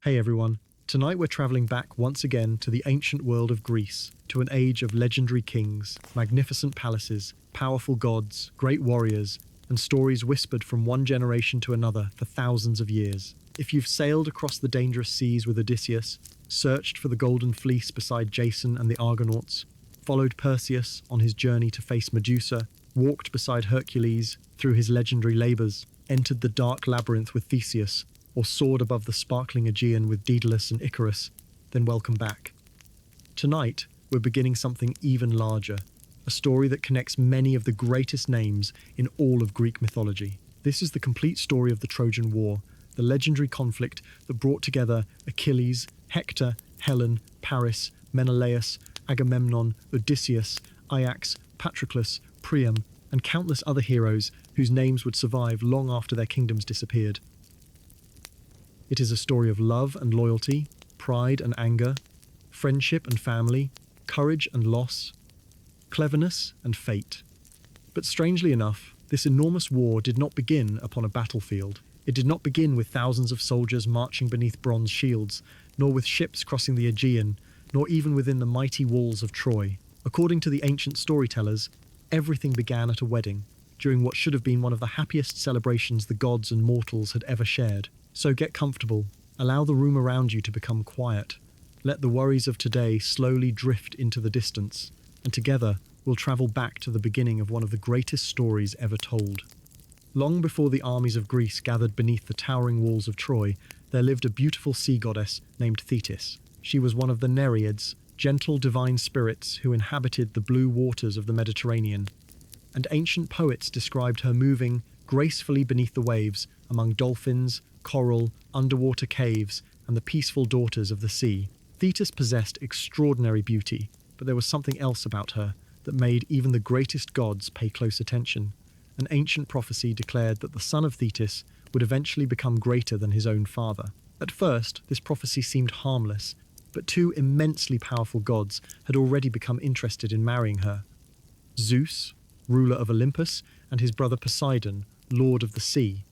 Hey everyone, tonight we're traveling back once again to the ancient world of Greece, to an age of legendary kings, magnificent palaces, powerful gods, great warriors, and stories whispered from one generation to another for thousands of years. If you've sailed across the dangerous seas with Odysseus, searched for the Golden Fleece beside Jason and the Argonauts, followed Perseus on his journey to face Medusa, walked beside Hercules through his legendary labors, entered the dark labyrinth with Theseus, or soared above the sparkling Aegean with Daedalus and Icarus, then welcome back. Tonight, we're beginning something even larger, a story that connects many of the greatest names in all of Greek mythology. This is the complete story of the Trojan War, the legendary conflict that brought together Achilles, Hector, Helen, Paris, Menelaus, Agamemnon, Odysseus, Ajax, Patroclus, Priam, and countless other heroes whose names would survive long after their kingdoms disappeared. It is a story of love and loyalty, pride and anger, friendship and family, courage and loss, cleverness and fate. But strangely enough, this enormous war did not begin upon a battlefield. It did not begin with thousands of soldiers marching beneath bronze shields, nor with ships crossing the Aegean, nor even within the mighty walls of Troy. According to the ancient storytellers, everything began at a wedding, during what should have been one of the happiest celebrations the gods and mortals had ever shared. So get comfortable, allow the room around you to become quiet, let the worries of today slowly drift into the distance, and together we'll travel back to the beginning of one of the greatest stories ever told. Long before the armies of Greece gathered beneath the towering walls of Troy, there lived a beautiful sea goddess named Thetis. She was one of the Nereids, gentle divine spirits who inhabited the blue waters of the Mediterranean, and ancient poets described her moving gracefully beneath the waves among dolphins, coral, underwater caves, and the peaceful daughters of the sea. Thetis possessed extraordinary beauty, but there was something else about her that made even the greatest gods pay close attention. An ancient prophecy declared that the son of Thetis would eventually become greater than his own father. At first, this prophecy seemed harmless, but two immensely powerful gods had already become interested in marrying her. Zeus, ruler of Olympus, and his brother Poseidon, lord of the sea.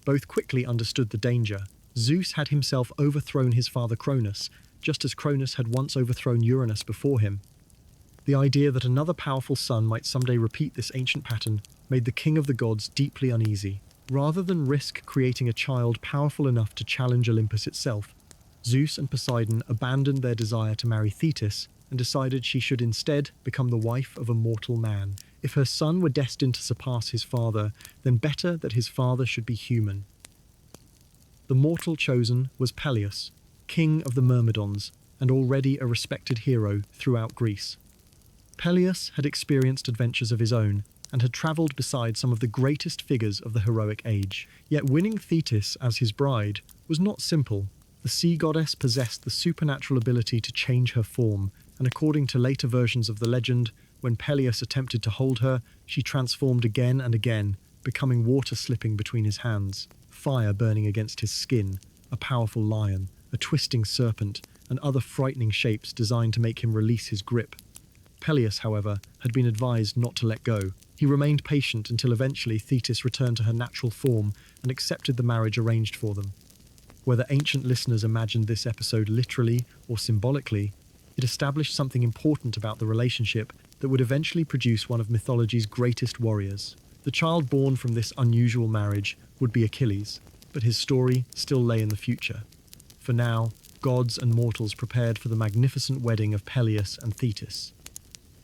Both quickly understood the danger. Zeus had himself overthrown his father Cronus, just as Cronus had once overthrown Uranus before him. The idea that another powerful son might someday repeat this ancient pattern made the king of the gods deeply uneasy. Rather than risk creating a child powerful enough to challenge Olympus itself, Zeus and Poseidon abandoned their desire to marry Thetis and decided she should instead become the wife of a mortal man. If her son were destined to surpass his father, then better that his father should be human. The mortal chosen was Peleus, king of the Myrmidons, and already a respected hero throughout Greece. Peleus had experienced adventures of his own and had travelled beside some of the greatest figures of the heroic age. Yet winning Thetis as his bride was not simple. The sea goddess possessed the supernatural ability to change her form, and according to later versions of the legend, when Peleus attempted to hold her, she transformed again and again, becoming water slipping between his hands, fire burning against his skin, a powerful lion, a twisting serpent, and other frightening shapes designed to make him release his grip. Peleus, however, had been advised not to let go. He remained patient until eventually Thetis returned to her natural form and accepted the marriage arranged for them. Whether ancient listeners imagined this episode literally or symbolically, it established something important about the relationship that would eventually produce one of mythology's greatest warriors. The child born from this unusual marriage would be Achilles, but his story still lay in the future. For now, gods and mortals prepared for the magnificent wedding of Peleus and Thetis.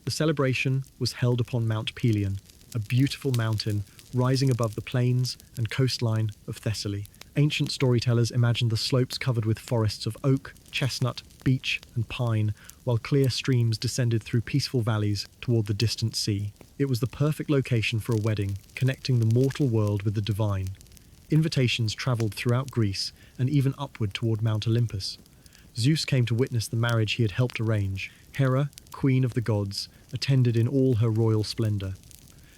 The celebration was held upon Mount Pelion, a beautiful mountain rising above the plains and coastline of Thessaly. Ancient storytellers imagined the slopes covered with forests of oak, chestnut, beech, and pine, while clear streams descended through peaceful valleys toward the distant sea. It was the perfect location for a wedding, connecting the mortal world with the divine. Invitations traveled throughout Greece and even upward toward Mount Olympus. Zeus came to witness the marriage he had helped arrange. Hera, queen of the gods, attended in all her royal splendor.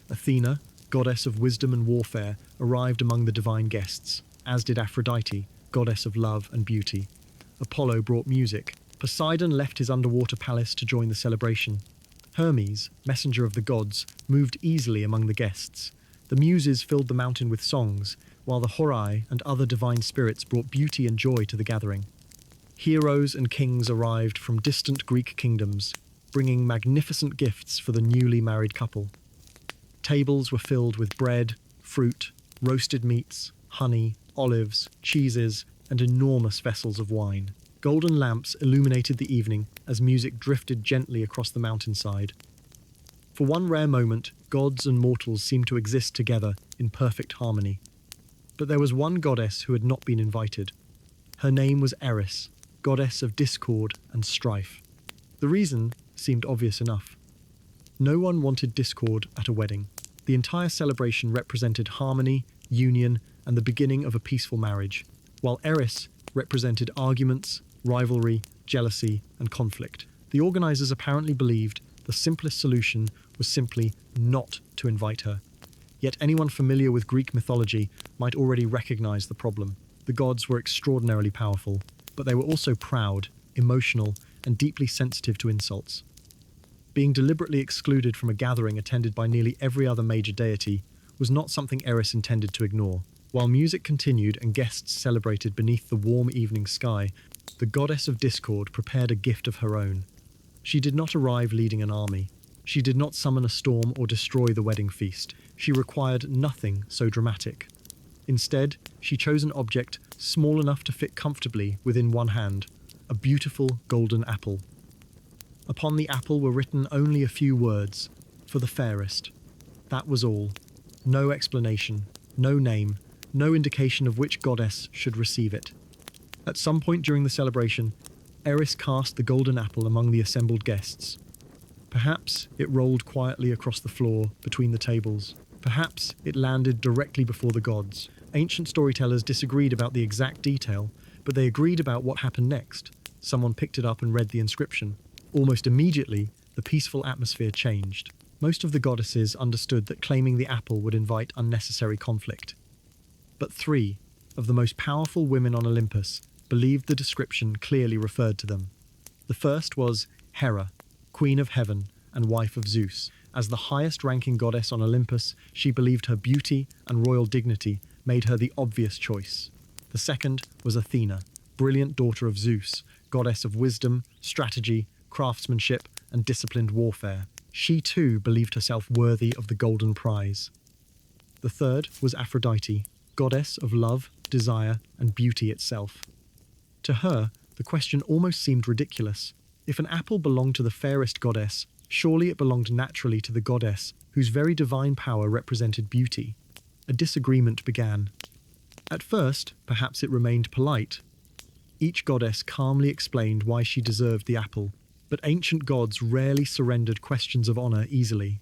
Athena, goddess of wisdom and warfare, arrived among the divine guests, as did Aphrodite, goddess of love and beauty. Apollo brought music. Poseidon left his underwater palace to join the celebration. Hermes, messenger of the gods, moved easily among the guests. The Muses filled the mountain with songs, while the Horai and other divine spirits brought beauty and joy to the gathering. Heroes and kings arrived from distant Greek kingdoms, bringing magnificent gifts for the newly married couple. Tables were filled with bread, fruit, roasted meats, honey, olives, cheeses, and enormous vessels of wine. Golden lamps illuminated the evening as music drifted gently across the mountainside. For one rare moment, gods and mortals seemed to exist together in perfect harmony. But there was one goddess who had not been invited. Her name was Eris, goddess of discord and strife. The reason seemed obvious enough. No one wanted discord at a wedding. The entire celebration represented harmony, union, and the beginning of a peaceful marriage, while Eris represented arguments, rivalry, jealousy, and conflict. The organizers apparently believed the simplest solution was simply not to invite her. Yet anyone familiar with Greek mythology might already recognize the problem. The gods were extraordinarily powerful, but they were also proud, emotional, and deeply sensitive to insults. Being deliberately excluded from a gathering attended by nearly every other major deity was not something Eris intended to ignore. While music continued and guests celebrated beneath the warm evening sky, the goddess of discord prepared a gift of her own. She did not arrive leading an army. She did not summon a storm or destroy the wedding feast. She required nothing so dramatic. Instead, she chose an object small enough to fit comfortably within one hand, a beautiful golden apple. Upon the apple were written only a few words, "For the fairest." That was all. No explanation, no name, no indication of which goddess should receive it. At some point during the celebration, Eris cast the golden apple among the assembled guests. Perhaps it rolled quietly across the floor between the tables. Perhaps it landed directly before the gods. Ancient storytellers disagreed about the exact detail, but they agreed about what happened next. Someone picked it up and read the inscription. Almost immediately, the peaceful atmosphere changed. Most of the goddesses understood that claiming the apple would invite unnecessary conflict. But 3 of the most powerful women on Olympus believed the description clearly referred to them. The first was Hera, queen of heaven and wife of Zeus. As the highest-ranking goddess on Olympus, she believed her beauty and royal dignity made her the obvious choice. The second was Athena, brilliant daughter of Zeus, goddess of wisdom, strategy, craftsmanship, and disciplined warfare. She too believed herself worthy of the golden prize. The third was Aphrodite, goddess of love, desire, and beauty itself. To her, the question almost seemed ridiculous. If an apple belonged to the fairest goddess, surely it belonged naturally to the goddess whose very divine power represented beauty. A disagreement began. At first, perhaps it remained polite. Each goddess calmly explained why she deserved the apple, but ancient gods rarely surrendered questions of honor easily.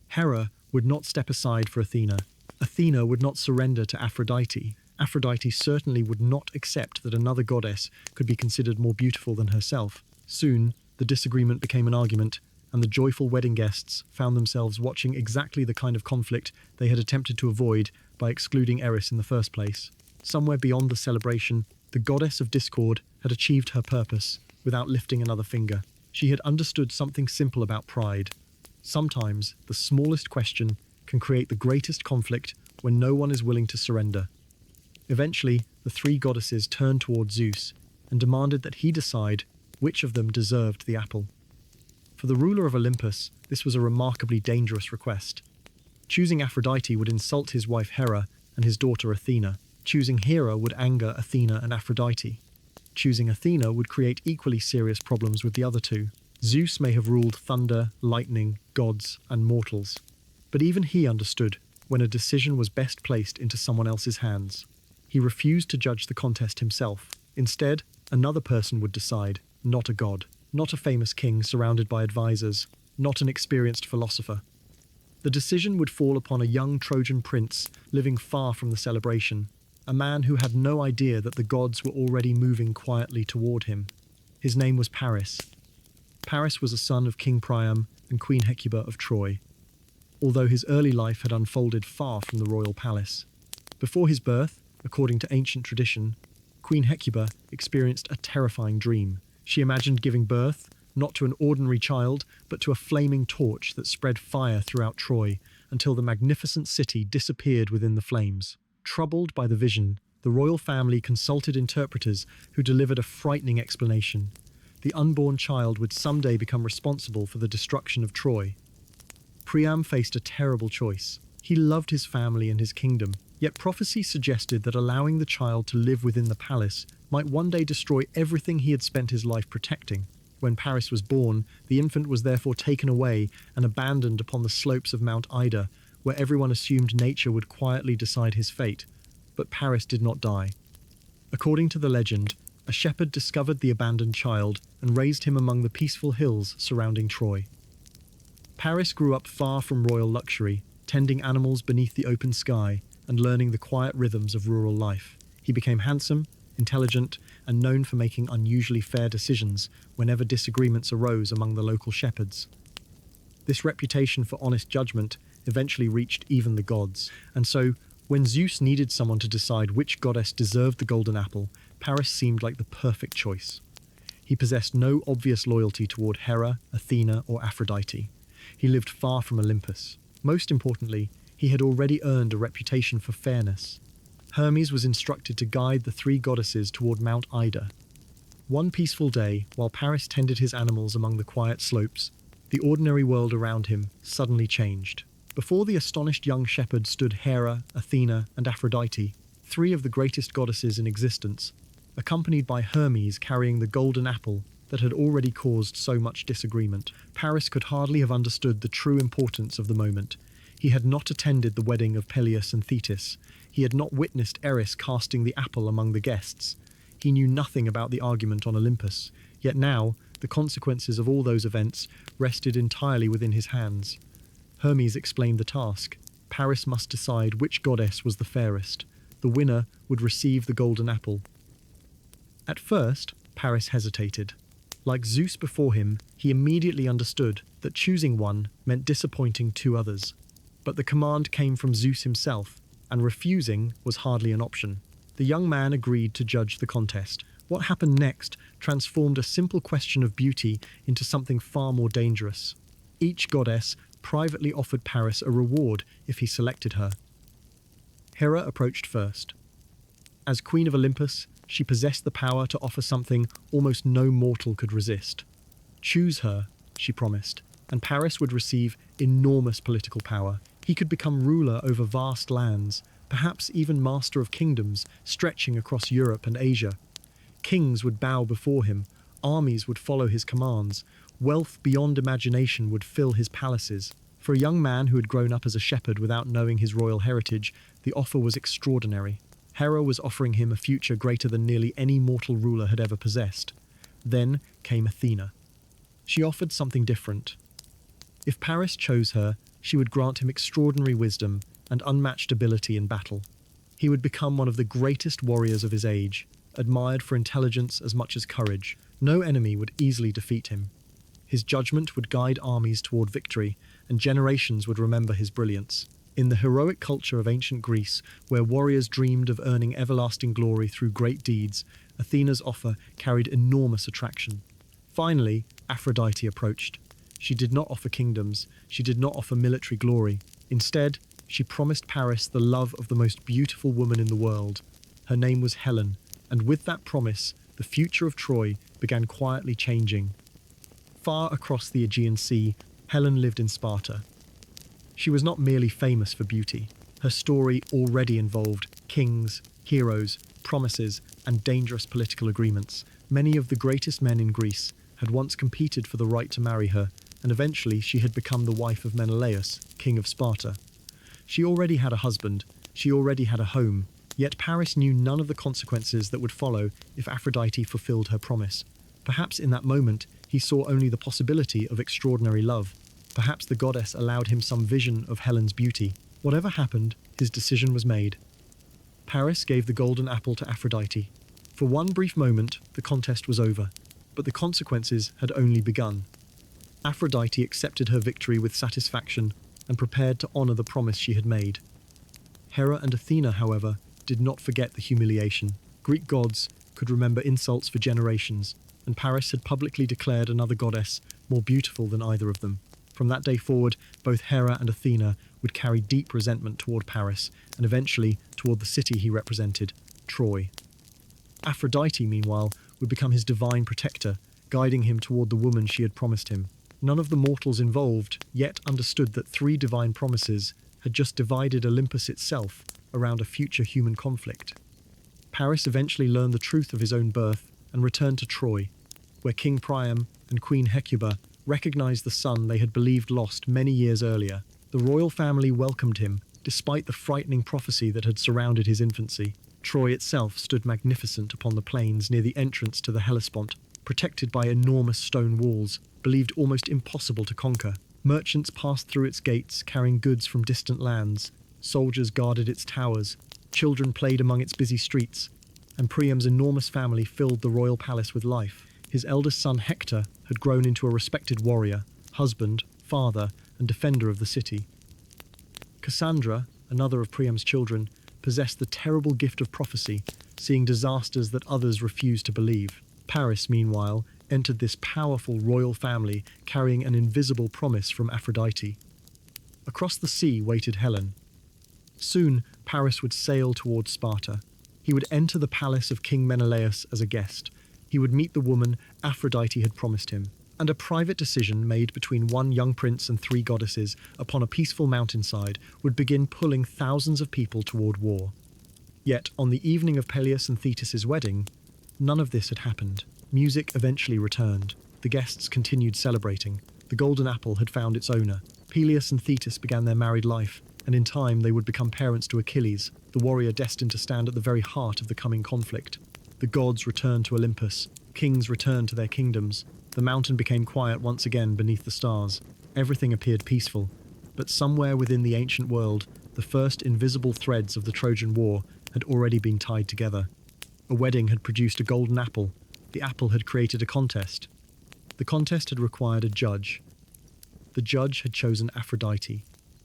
Hera would not step aside for Athena. Athena would not surrender to Aphrodite. Aphrodite certainly would not accept that another goddess could be considered more beautiful than herself. Soon, the disagreement became an argument, and the joyful wedding guests found themselves watching exactly the kind of conflict they had attempted to avoid by excluding Eris in the first place. Somewhere beyond the celebration, the goddess of discord had achieved her purpose without lifting another finger. She had understood something simple about pride. Sometimes, the smallest question can create the greatest conflict when no one is willing to surrender. Eventually, the 3 goddesses turned toward Zeus and demanded that he decide which of them deserved the apple. For the ruler of Olympus, this was a remarkably dangerous request. Choosing Aphrodite would insult his wife Hera and his daughter Athena. Choosing Hera would anger Athena and Aphrodite. Choosing Athena would create equally serious problems with the other 2. Zeus may have ruled thunder, lightning, gods, and mortals. But even he understood when a decision was best placed into someone else's hands. He refused to judge the contest himself. Instead, another person would decide, not a god, not a famous king surrounded by advisors, not an experienced philosopher. The decision would fall upon a young Trojan prince living far from the celebration, a man who had no idea that the gods were already moving quietly toward him. His name was Paris. Paris was a son of King Priam and Queen Hecuba of Troy, although his early life had unfolded far from the royal palace. Before his birth, according to ancient tradition, Queen Hecuba experienced a terrifying dream. She imagined giving birth, not to an ordinary child, but to a flaming torch that spread fire throughout Troy until the magnificent city disappeared within the flames. Troubled by the vision, The royal family consulted interpreters who delivered a frightening explanation. The unborn child would someday become responsible for the destruction of Troy. Priam faced a terrible choice. He loved his family and his kingdom, yet prophecy suggested that allowing the child to live within the palace might one day destroy everything he had spent his life protecting. When Paris was born, the infant was therefore taken away and abandoned upon the slopes of Mount Ida, where everyone assumed nature would quietly decide his fate. But Paris did not die. According to the legend, a shepherd discovered the abandoned child and raised him among the peaceful hills surrounding Troy. Paris grew up far from royal luxury, tending animals beneath the open sky and learning the quiet rhythms of rural life. He became handsome, intelligent, and known for making unusually fair decisions whenever disagreements arose among the local shepherds. This reputation for honest judgment eventually reached even the gods, and so, when Zeus needed someone to decide which goddess deserved the golden apple, Paris seemed like the perfect choice. He possessed no obvious loyalty toward Hera, Athena, or Aphrodite. He lived far from Olympus. Most importantly, he had already earned a reputation for fairness. Hermes was instructed to guide the three goddesses toward Mount Ida. One peaceful day, while Paris tended his animals among the quiet slopes, the ordinary world around him suddenly changed. Before the astonished young shepherd stood Hera, Athena, and Aphrodite, three of the greatest goddesses in existence, accompanied by Hermes carrying the golden apple that had already caused so much disagreement. Paris could hardly have understood the true importance of the moment. He had not attended the wedding of Peleus and Thetis. He had not witnessed Eris casting the apple among the guests. He knew nothing about the argument on Olympus, yet now the consequences of all those events rested entirely within his hands. Hermes explained the task. Paris must decide which goddess was the fairest. The winner would receive the golden apple. At first, Paris hesitated. Like Zeus before him, he immediately understood that choosing one meant disappointing two others. But the command came from Zeus himself, and refusing was hardly an option. The young man agreed to judge the contest. What happened next transformed a simple question of beauty into something far more dangerous. Each goddess privately offered Paris a reward if he selected her. Hera approached first. As Queen of Olympus, she possessed the power to offer something almost no mortal could resist. Choose her, she promised, and Paris would receive enormous political power. He could become ruler over vast lands, perhaps even master of kingdoms stretching across Europe and Asia. Kings would bow before him, armies would follow his commands, wealth beyond imagination would fill his palaces. For a young man who had grown up as a shepherd without knowing his royal heritage, the offer was extraordinary. Hera was offering him a future greater than nearly any mortal ruler had ever possessed. Then came Athena. She offered something different. If Paris chose her, she would grant him extraordinary wisdom and unmatched ability in battle. He would become one of the greatest warriors of his age, admired for intelligence as much as courage. No enemy would easily defeat him. His judgment would guide armies toward victory, and generations would remember his brilliance. In the heroic culture of ancient Greece, where warriors dreamed of earning everlasting glory through great deeds, Athena's offer carried enormous attraction. Finally, Aphrodite approached. She did not offer kingdoms, she did not offer military glory. Instead, she promised Paris the love of the most beautiful woman in the world. Her name was Helen, and with that promise, the future of Troy began quietly changing. Far across the Aegean Sea, Helen lived in Sparta. She was not merely famous for beauty. Her story already involved kings, heroes, promises, and dangerous political agreements. Many of the greatest men in Greece had once competed for the right to marry her, and eventually she had become the wife of Menelaus, king of Sparta. She already had a husband, she already had a home, yet Paris knew none of the consequences that would follow if Aphrodite fulfilled her promise. Perhaps in that moment, he saw only the possibility of extraordinary love. Perhaps the goddess allowed him some vision of Helen's beauty. Whatever happened, his decision was made. Paris gave the golden apple to Aphrodite. For one brief moment, the contest was over, but the consequences had only begun. Aphrodite accepted her victory with satisfaction and prepared to honor the promise she had made. Hera and Athena, however, did not forget the humiliation. Greek gods could remember insults for generations, and Paris had publicly declared another goddess more beautiful than either of them. From that day forward, both Hera and Athena would carry deep resentment toward Paris, and eventually toward the city he represented. Troy. Aphrodite, meanwhile, would become his divine protector, guiding him toward the woman she had promised him. None of the mortals involved yet understood that three divine promises had just divided Olympus itself around a future human conflict. Paris eventually learned the truth of his own birth and returned to Troy, where King Priam and Queen Hecuba recognized the son they had believed lost many years earlier. The royal family welcomed him, despite the frightening prophecy that had surrounded his infancy. Troy itself stood magnificent upon the plains near the entrance to the Hellespont, protected by enormous stone walls, believed almost impossible to conquer. Merchants passed through its gates, carrying goods from distant lands. Soldiers guarded its towers. Children played among its busy streets. And Priam's enormous family filled the royal palace with life. His eldest son Hector had grown into a respected warrior, husband, father, and defender of the city. Cassandra, another of Priam's children, possessed the terrible gift of prophecy, seeing disasters that others refused to believe. Paris, meanwhile, entered this powerful royal family carrying an invisible promise from Aphrodite. Across the sea waited Helen. Soon, Paris would sail towards Sparta. He would enter the palace of King Menelaus as a guest. He would meet the woman Aphrodite had promised him, and a private decision made between one young prince and three goddesses upon a peaceful mountainside would begin pulling thousands of people toward war. Yet, on the evening of Peleus and Thetis's wedding, none of this had happened. Music eventually returned. The guests continued celebrating. The golden apple had found its owner. Peleus and Thetis began their married life, and in time they would become parents to Achilles, the warrior destined to stand at the very heart of the coming conflict. The gods returned to Olympus. Kings returned to their kingdoms. The mountain became quiet once again beneath the stars. Everything appeared peaceful. But somewhere within the ancient world, the first invisible threads of the Trojan War had already been tied together. A wedding had produced a golden apple. The apple had created a contest. The contest had required a judge. The judge had chosen Aphrodite,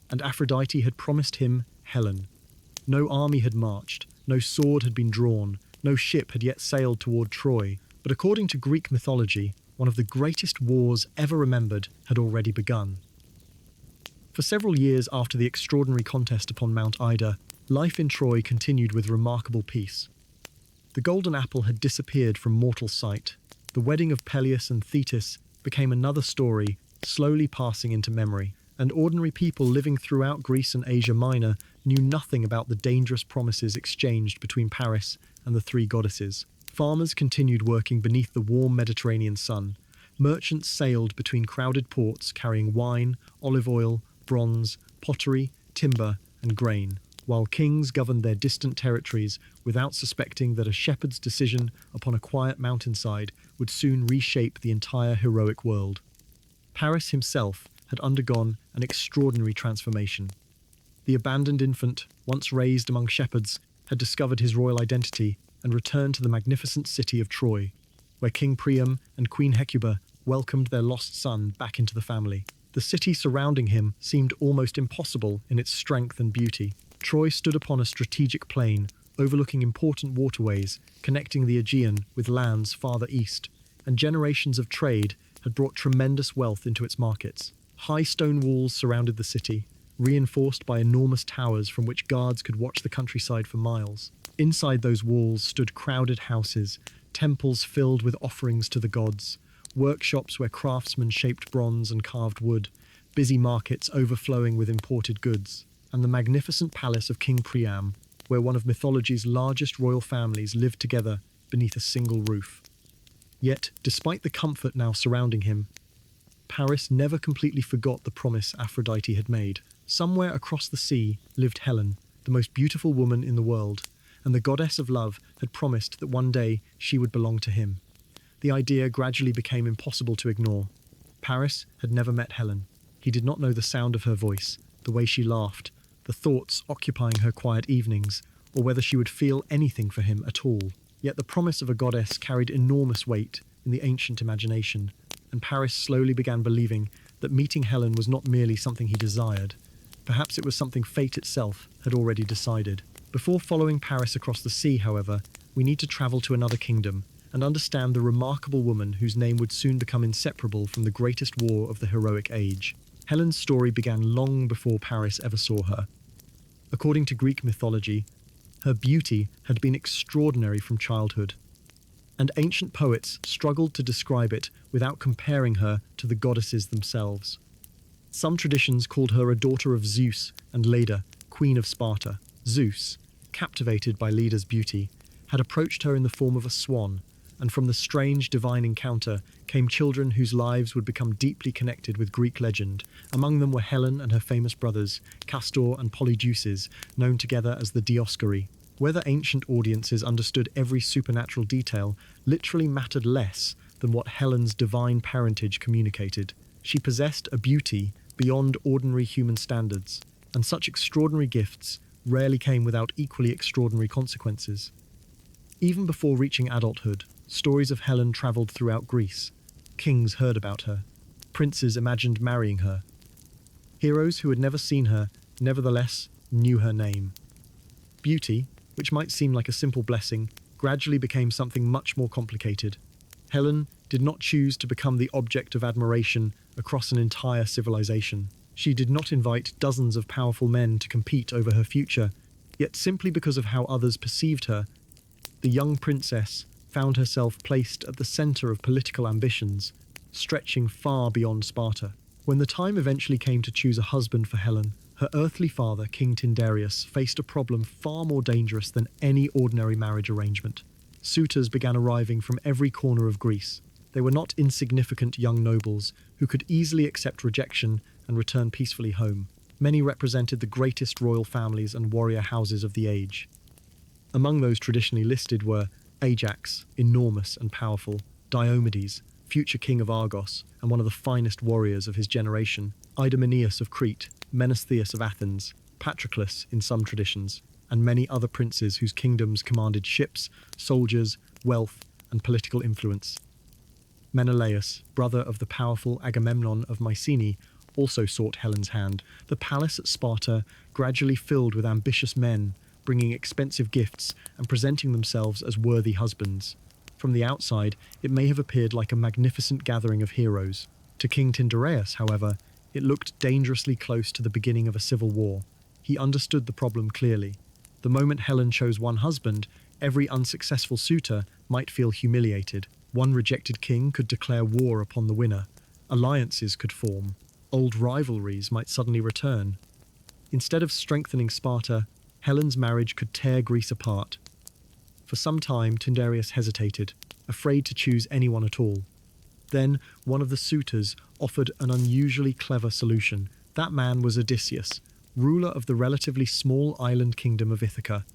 and Aphrodite had promised him Helen. No army had marched, no sword had been drawn, no ship had yet sailed toward Troy, but according to Greek mythology, one of the greatest wars ever remembered had already begun. For several years after the extraordinary contest upon Mount Ida, life in Troy continued with remarkable peace. The golden apple had disappeared from mortal sight. The wedding of Peleus and Thetis became another story, slowly passing into memory, and ordinary people living throughout Greece and Asia Minor knew nothing about the dangerous promises exchanged between Paris and the three goddesses. Farmers continued working beneath the warm Mediterranean sun. Merchants sailed between crowded ports carrying wine, olive oil, bronze, pottery, timber, and grain, while kings governed their distant territories without suspecting that a shepherd's decision upon a quiet mountainside would soon reshape the entire heroic world. Paris himself had undergone an extraordinary transformation. The abandoned infant, once raised among shepherds, had discovered his royal identity and returned to the magnificent city of Troy, where King Priam and Queen Hecuba welcomed their lost son back into the family. The city surrounding him seemed almost impossible in its strength and beauty. Troy stood upon a strategic plain, overlooking important waterways, connecting the Aegean with lands farther east, and generations of trade had brought tremendous wealth into its markets. High stone walls surrounded the city, reinforced by enormous towers from which guards could watch the countryside for miles. Inside those walls stood crowded houses, temples filled with offerings to the gods, workshops where craftsmen shaped bronze and carved wood, busy markets overflowing with imported goods, and the magnificent palace of King Priam, where one of mythology's largest royal families lived together beneath a single roof. Yet, despite the comfort now surrounding him, Paris never completely forgot the promise Aphrodite had made. Somewhere across the sea lived Helen, the most beautiful woman in the world, and the goddess of love had promised that one day she would belong to him. The idea gradually became impossible to ignore. Paris had never met Helen. He did not know the sound of her voice, the way she laughed, the thoughts occupying her quiet evenings, or whether she would feel anything for him at all. Yet the promise of a goddess carried enormous weight in the ancient imagination, and Paris slowly began believing that meeting Helen was not merely something he desired. Perhaps it was something fate itself had already decided. Before following Paris across the sea, however, we need to travel to another kingdom and understand the remarkable woman whose name would soon become inseparable from the greatest war of the heroic age. Helen's story began long before Paris ever saw her. According to Greek mythology, Her beauty had been extraordinary from childhood, and ancient poets struggled to describe it without comparing her to the goddesses themselves. Some traditions called her a daughter of Zeus and Leda, queen of Sparta. Zeus, captivated by Leda's beauty, had approached her in the form of a swan, and from the strange divine encounter came children whose lives would become deeply connected with Greek legend. Among them were Helen and her famous brothers, Castor and Polydeuces, known together as the Dioscuri. Whether ancient audiences understood every supernatural detail literally mattered less than what Helen's divine parentage communicated. She possessed a beauty beyond ordinary human standards, and such extraordinary gifts rarely came without equally extraordinary consequences. Even before reaching adulthood, stories of Helen travelled throughout Greece. Kings heard about her. Princes imagined marrying her. Heroes who had never seen her, nevertheless, knew her name. Beauty, which might seem like a simple blessing, gradually became something much more complicated. Helen did not choose to become the object of admiration across an entire civilization. She did not invite dozens of powerful men to compete over her future, yet simply because of how others perceived her, the young princess found herself placed at the center of political ambitions, stretching far beyond Sparta. When the time eventually came to choose a husband for Helen, her earthly father, King Tyndareus, faced a problem far more dangerous than any ordinary marriage arrangement. Suitors began arriving from every corner of Greece. They were not insignificant young nobles who could easily accept rejection and return peacefully home. Many represented the greatest royal families and warrior houses of the age. Among those traditionally listed were Ajax, enormous and powerful; Diomedes, future king of Argos and one of the finest warriors of his generation; Aeneas of Crete, Menelaus of Athens, Patroclus in some traditions, and many other princes whose kingdoms commanded ships, soldiers, wealth, and political influence. Menelaus, brother of the powerful Agamemnon of Mycenae, also sought Helen's hand. The palace at Sparta gradually filled with ambitious men, bringing expensive gifts and presenting themselves as worthy husbands. From the outside, it may have appeared like a magnificent gathering of heroes. To King Tyndareus, however, it looked dangerously close to the beginning of a civil war. He understood the problem clearly. The moment Helen chose one husband, every unsuccessful suitor might feel humiliated. One rejected king could declare war upon the winner. Alliances could form. Old rivalries might suddenly return. Instead of strengthening Sparta, Helen's marriage could tear Greece apart. For some time, Tyndareus hesitated, afraid to choose anyone at all. Then, one of the suitors offered an unusually clever solution. That man was Odysseus, ruler of the relatively small island kingdom of Ithaca,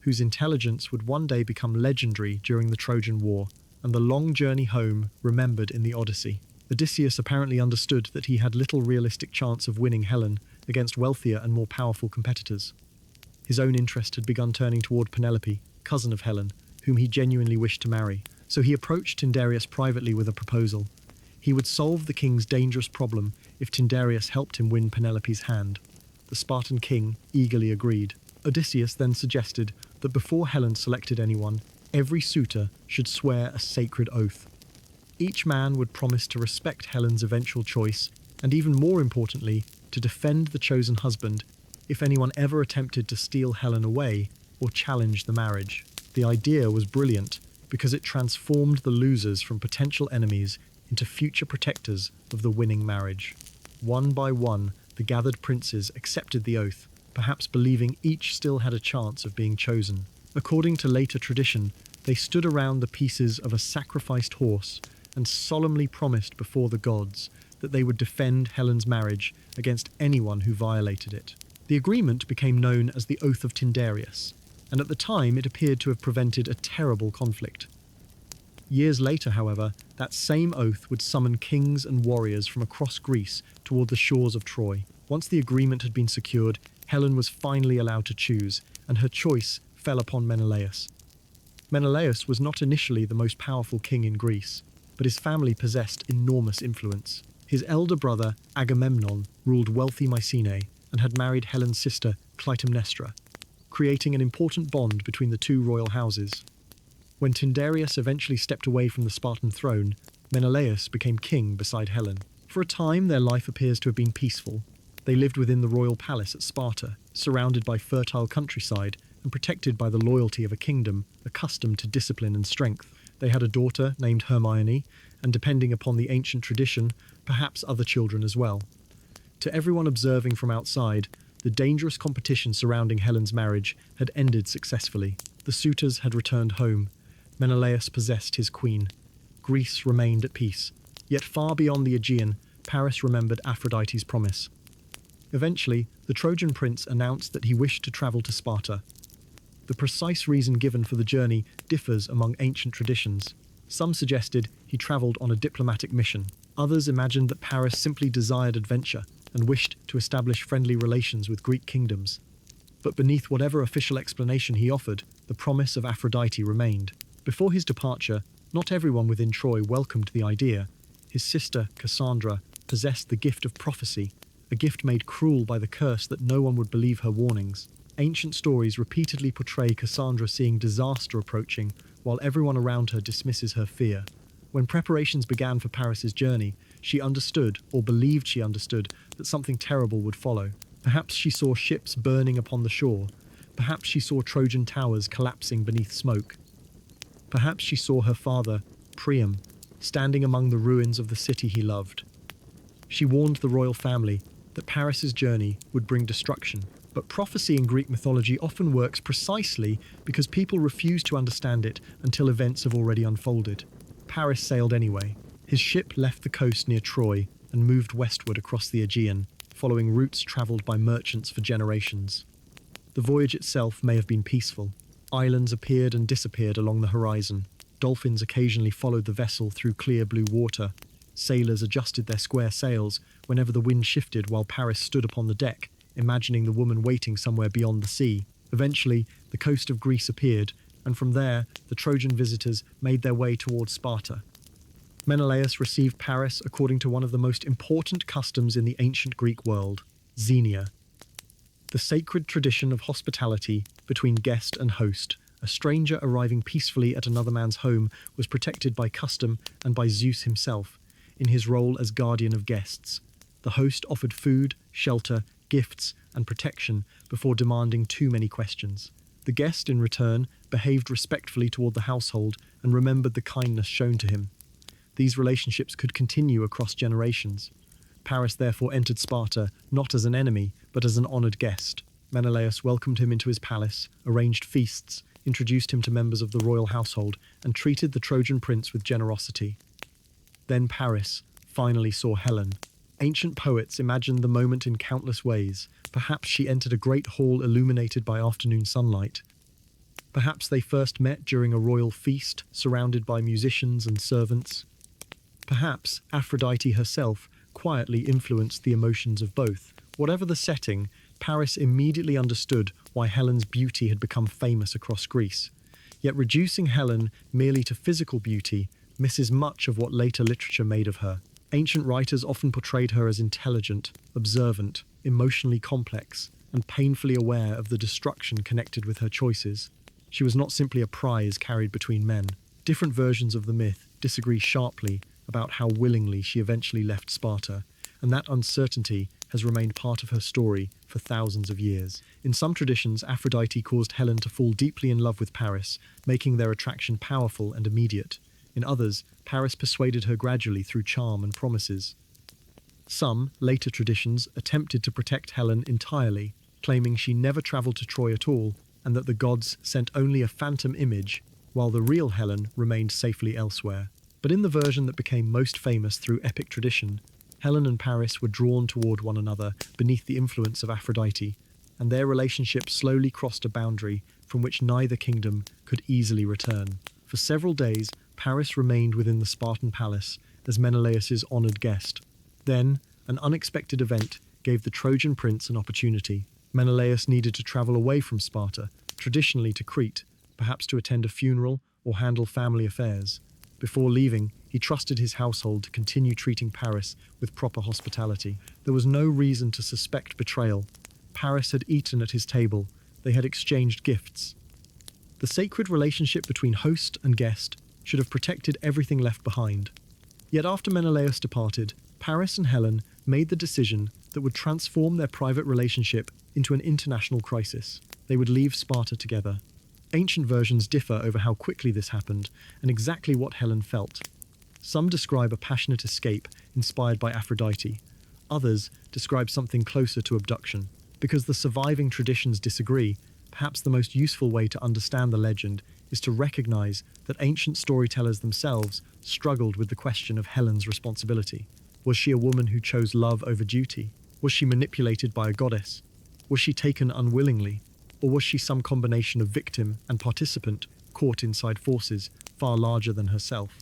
whose intelligence would one day become legendary during the Trojan War, and the long journey home remembered in the Odyssey. Odysseus apparently understood that he had little realistic chance of winning Helen against wealthier and more powerful competitors. His own interest had begun turning toward Penelope, cousin of Helen, whom he genuinely wished to marry. So he approached Tyndareus privately with a proposal. He would solve the king's dangerous problem if Tyndareus helped him win Penelope's hand. The Spartan king eagerly agreed. Odysseus then suggested that before Helen selected anyone, every suitor should swear a sacred oath. Each man would promise to respect Helen's eventual choice, and even more importantly, to defend the chosen husband if anyone ever attempted to steal Helen away or challenge the marriage. The idea was brilliant because it transformed the losers from potential enemies into future protectors of the winning marriage. One by one, the gathered princes accepted the oath, perhaps believing each still had a chance of being chosen. According to later tradition, they stood around the pieces of a sacrificed horse and solemnly promised before the gods that they would defend Helen's marriage against anyone who violated it. The agreement became known as the Oath of Tyndareus, and at the time it appeared to have prevented a terrible conflict. Years later, however, that same oath would summon kings and warriors from across Greece toward the shores of Troy. Once the agreement had been secured, Helen was finally allowed to choose, and her choice fell upon Menelaus. Menelaus was not initially the most powerful king in Greece, but his family possessed enormous influence. His elder brother, Agamemnon, ruled wealthy Mycenae and had married Helen's sister, Clytemnestra, creating an important bond between the two royal houses. When Tyndareus eventually stepped away from the Spartan throne, Menelaus became king beside Helen. For a time, their life appears to have been peaceful. They lived within the royal palace at Sparta, surrounded by fertile countryside and protected by the loyalty of a kingdom accustomed to discipline and strength. They had a daughter named Hermione, and depending upon the ancient tradition, perhaps other children as well. To everyone observing from outside, the dangerous competition surrounding Helen's marriage had ended successfully. The suitors had returned home. Menelaus possessed his queen. Greece remained at peace. Yet far beyond the Aegean, Paris remembered Aphrodite's promise. Eventually, the Trojan prince announced that he wished to travel to Sparta. The precise reason given for the journey differs among ancient traditions. Some suggested he travelled on a diplomatic mission. Others imagined that Paris simply desired adventure and wished to establish friendly relations with Greek kingdoms. But beneath whatever official explanation he offered, the promise of Aphrodite remained. Before his departure, not everyone within Troy welcomed the idea. His sister, Cassandra, possessed the gift of prophecy, a gift made cruel by the curse that no one would believe her warnings. Ancient stories repeatedly portray Cassandra seeing disaster approaching, while everyone around her dismisses her fear. When preparations began for Paris's journey, she understood, or believed she understood, that something terrible would follow. Perhaps she saw ships burning upon the shore. Perhaps she saw Trojan towers collapsing beneath smoke. Perhaps she saw her father, Priam, standing among the ruins of the city he loved. She warned the royal family that Paris's journey would bring destruction. But prophecy in Greek mythology often works precisely because people refuse to understand it until events have already unfolded. Paris sailed anyway. His ship left the coast near Troy and moved westward across the Aegean, following routes travelled by merchants for generations. The voyage itself may have been peaceful. Islands appeared and disappeared along the horizon. Dolphins occasionally followed the vessel through clear blue water. Sailors adjusted their square sails whenever the wind shifted while Paris stood upon the deck, imagining the woman waiting somewhere beyond the sea. Eventually, the coast of Greece appeared, and from there, the Trojan visitors made their way towards Sparta. Menelaus received Paris according to one of the most important customs in the ancient Greek world, xenia. The sacred tradition of hospitality between guest and host. A stranger arriving peacefully at another man's home was protected by custom and by Zeus himself, in his role as guardian of guests. The host offered food, shelter, gifts, and protection before demanding too many questions. The guest, in return, behaved respectfully toward the household and remembered the kindness shown to him. These relationships could continue across generations. Paris therefore entered Sparta not as an enemy, but as an honored guest. Menelaus welcomed him into his palace, arranged feasts, introduced him to members of the royal household, and treated the Trojan prince with generosity. Then Paris finally saw Helen. Ancient poets imagined the moment in countless ways. Perhaps she entered a great hall illuminated by afternoon sunlight. Perhaps they first met during a royal feast, surrounded by musicians and servants. Perhaps Aphrodite herself quietly influenced the emotions of both. Whatever the setting, Paris immediately understood why Helen's beauty had become famous across Greece. Yet reducing Helen merely to physical beauty misses much of what later literature made of her. Ancient writers often portrayed her as intelligent, observant, emotionally complex, and painfully aware of the destruction connected with her choices. She was not simply a prize carried between men. Different versions of the myth disagree sharply about how willingly she eventually left Sparta, and that uncertainty has remained part of her story for thousands of years. In some traditions, Aphrodite caused Helen to fall deeply in love with Paris, making their attraction powerful and immediate. In others, Paris persuaded her gradually through charm and promises. Some, later traditions, attempted to protect Helen entirely, claiming she never travelled to Troy at all, and that the gods sent only a phantom image, while the real Helen remained safely elsewhere. But in the version that became most famous through epic tradition, Helen and Paris were drawn toward one another beneath the influence of Aphrodite, and their relationship slowly crossed a boundary from which neither kingdom could easily return. For several days, Paris remained within the Spartan palace as Menelaus's honoured guest. Then, an unexpected event gave the Trojan prince an opportunity. Menelaus needed to travel away from Sparta, traditionally to Crete, perhaps to attend a funeral or handle family affairs. Before leaving, he trusted his household to continue treating Paris with proper hospitality. There was no reason to suspect betrayal. Paris had eaten at his table. They had exchanged gifts. The sacred relationship between host and guest should have protected everything left behind. Yet after Menelaus departed, Paris and Helen made the decision that would transform their private relationship into an international crisis. They would leave Sparta together. Ancient versions differ over how quickly this happened and exactly what Helen felt. Some describe a passionate escape inspired by Aphrodite. Others describe something closer to abduction. Because the surviving traditions disagree, perhaps the most useful way to understand the legend is to recognize that ancient storytellers themselves struggled with the question of Helen's responsibility. Was she a woman who chose love over duty? Was she manipulated by a goddess? Was she taken unwillingly? Or was she some combination of victim and participant caught inside forces far larger than herself?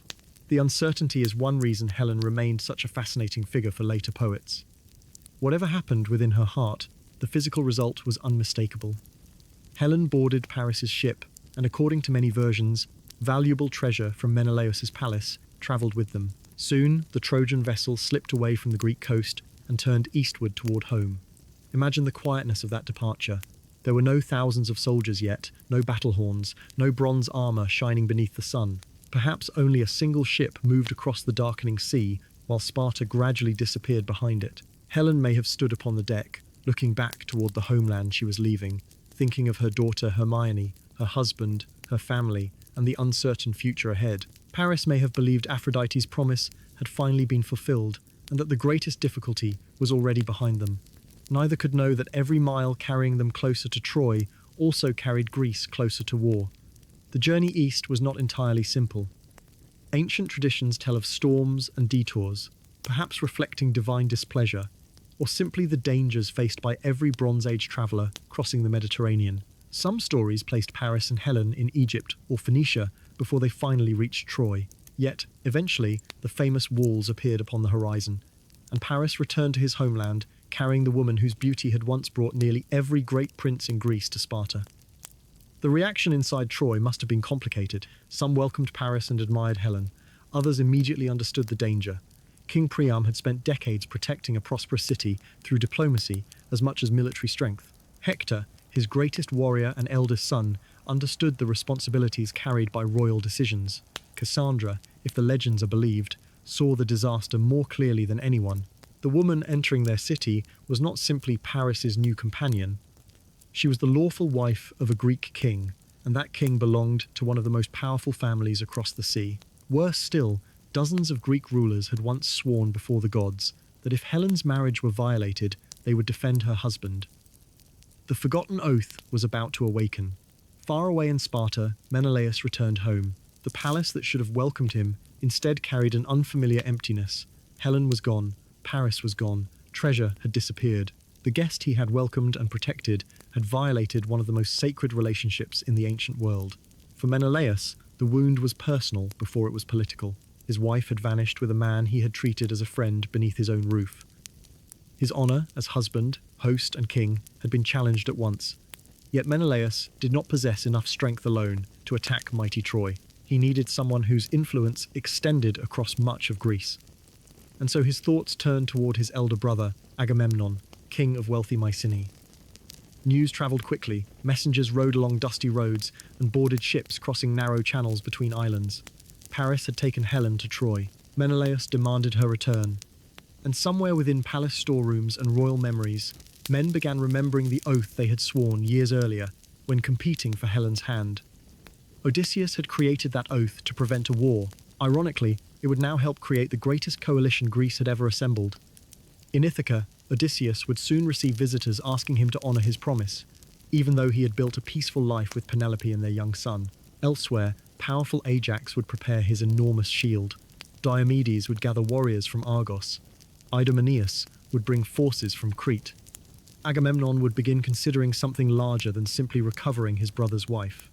The uncertainty is one reason Helen remained such a fascinating figure for later poets. Whatever happened within her heart, the physical result was unmistakable. Helen boarded Paris's ship, and according to many versions, valuable treasure from Menelaus's palace travelled with them. Soon, the Trojan vessel slipped away from the Greek coast and turned eastward toward home. Imagine the quietness of that departure. There were no thousands of soldiers yet, no battle horns, no bronze armor shining beneath the sun. Perhaps only a single ship moved across the darkening sea, while Sparta gradually disappeared behind it. Helen may have stood upon the deck, looking back toward the homeland she was leaving, thinking of her daughter Hermione, her husband, her family, and the uncertain future ahead. Paris may have believed Aphrodite's promise had finally been fulfilled, and that the greatest difficulty was already behind them. Neither could know that every mile carrying them closer to Troy also carried Greece closer to war. The journey east was not entirely simple. Ancient traditions tell of storms and detours, perhaps reflecting divine displeasure, or simply the dangers faced by every Bronze Age traveller crossing the Mediterranean. Some stories placed Paris and Helen in Egypt or Phoenicia before they finally reached Troy. Yet, eventually, the famous walls appeared upon the horizon, and Paris returned to his homeland, carrying the woman whose beauty had once brought nearly every great prince in Greece to Sparta. The reaction inside Troy must have been complicated. Some welcomed Paris and admired Helen. Others immediately understood the danger. King Priam had spent decades protecting a prosperous city through diplomacy as much as military strength. Hector, his greatest warrior and eldest son, understood the responsibilities carried by royal decisions. Cassandra, if the legends are believed, saw the disaster more clearly than anyone. The woman entering their city was not simply Paris's new companion. She was the lawful wife of a Greek king, and that king belonged to one of the most powerful families across the sea. Worse still, dozens of Greek rulers had once sworn before the gods that if Helen's marriage were violated, they would defend her husband. The forgotten oath was about to awaken. Far away in Sparta, Menelaus returned home. The palace that should have welcomed him instead carried an unfamiliar emptiness. Helen was gone, Paris was gone, treasure had disappeared. The guest he had welcomed and protected had violated one of the most sacred relationships in the ancient world. For Menelaus, the wound was personal before it was political. His wife had vanished with a man he had treated as a friend beneath his own roof. His honor as husband, host, and king had been challenged at once. Yet Menelaus did not possess enough strength alone to attack mighty Troy. He needed someone whose influence extended across much of Greece. And so his thoughts turned toward his elder brother, Agamemnon, king of wealthy Mycenae. News travelled quickly, messengers rode along dusty roads and boarded ships crossing narrow channels between islands. Paris had taken Helen to Troy. Menelaus demanded her return. And somewhere within palace storerooms and royal memories, men began remembering the oath they had sworn years earlier when competing for Helen's hand. Odysseus had created that oath to prevent a war. Ironically, it would now help create the greatest coalition Greece had ever assembled. In Ithaca, Odysseus would soon receive visitors asking him to honor his promise, even though he had built a peaceful life with Penelope and their young son. Elsewhere, powerful Ajax would prepare his enormous shield. Diomedes would gather warriors from Argos. Idomeneus would bring forces from Crete. Agamemnon would begin considering something larger than simply recovering his brother's wife.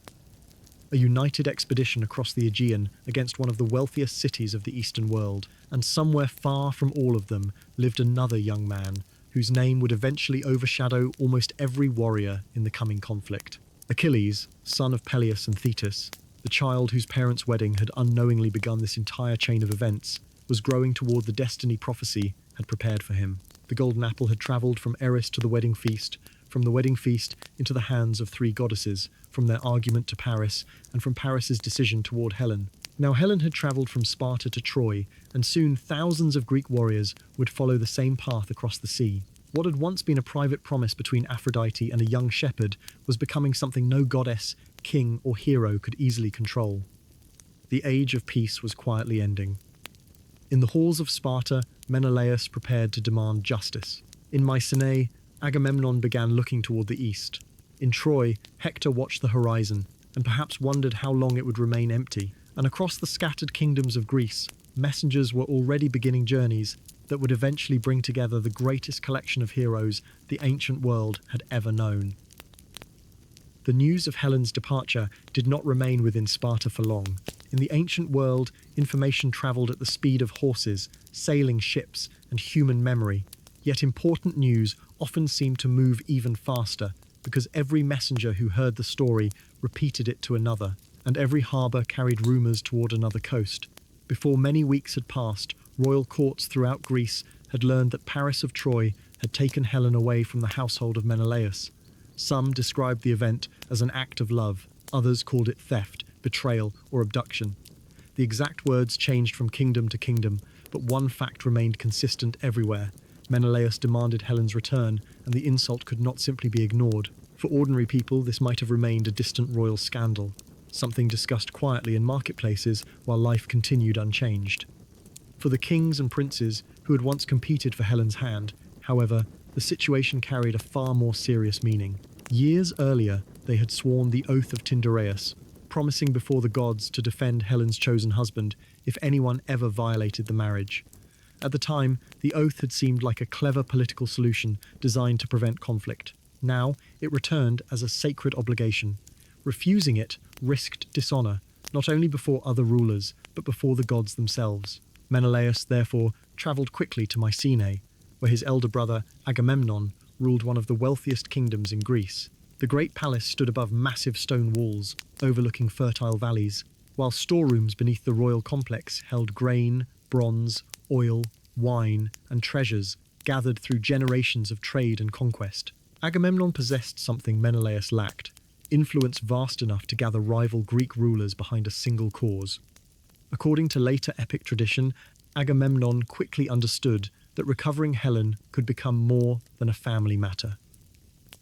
A united expedition across the Aegean against one of the wealthiest cities of the Eastern world, and somewhere far from all of them lived another young man, whose name would eventually overshadow almost every warrior in the coming conflict. Achilles, son of Peleus and Thetis, the child whose parents' wedding had unknowingly begun this entire chain of events, was growing toward the destiny prophecy had prepared for him. The golden apple had travelled from Eris to the wedding feast, from the wedding feast into the hands of three goddesses, from their argument to Paris, and from Paris's decision toward Helen. Now Helen had travelled from Sparta to Troy, and soon thousands of Greek warriors would follow the same path across the sea. What had once been a private promise between Aphrodite and a young shepherd was becoming something no goddess, king, or hero could easily control. The age of peace was quietly ending. In the halls of Sparta, Menelaus prepared to demand justice. In Mycenae, Agamemnon began looking toward the east. In Troy, Hector watched the horizon, and perhaps wondered how long it would remain empty. And across the scattered kingdoms of Greece, messengers were already beginning journeys that would eventually bring together the greatest collection of heroes the ancient world had ever known. The news of Helen's departure did not remain within Sparta for long. In the ancient world, information travelled at the speed of horses, sailing ships, and human memory. Yet important news often seemed to move even faster, because every messenger who heard the story repeated it to another, and every harbour carried rumours toward another coast. Before many weeks had passed, royal courts throughout Greece had learned that Paris of Troy had taken Helen away from the household of Menelaus. Some described the event as an act of love, others called it theft, betrayal, or abduction. The exact words changed from kingdom to kingdom, but one fact remained consistent everywhere. Menelaus demanded Helen's return, and the insult could not simply be ignored. For ordinary people, this might have remained a distant royal scandal, something discussed quietly in marketplaces while life continued unchanged. For the kings and princes who had once competed for Helen's hand, however, the situation carried a far more serious meaning. Years earlier, they had sworn the oath of Tyndareus, promising before the gods to defend Helen's chosen husband if anyone ever violated the marriage. At the time, the oath had seemed like a clever political solution designed to prevent conflict. Now, it returned as a sacred obligation. Refusing it risked dishonor, not only before other rulers, but before the gods themselves. Menelaus, therefore, traveled quickly to Mycenae, where his elder brother, Agamemnon, ruled one of the wealthiest kingdoms in Greece. The great palace stood above massive stone walls, overlooking fertile valleys, while storerooms beneath the royal complex held grain, bronze, oil, wine, and treasures gathered through generations of trade and conquest. Agamemnon possessed something Menelaus lacked: influence vast enough to gather rival Greek rulers behind a single cause. According to later epic tradition, Agamemnon quickly understood that recovering Helen could become more than a family matter.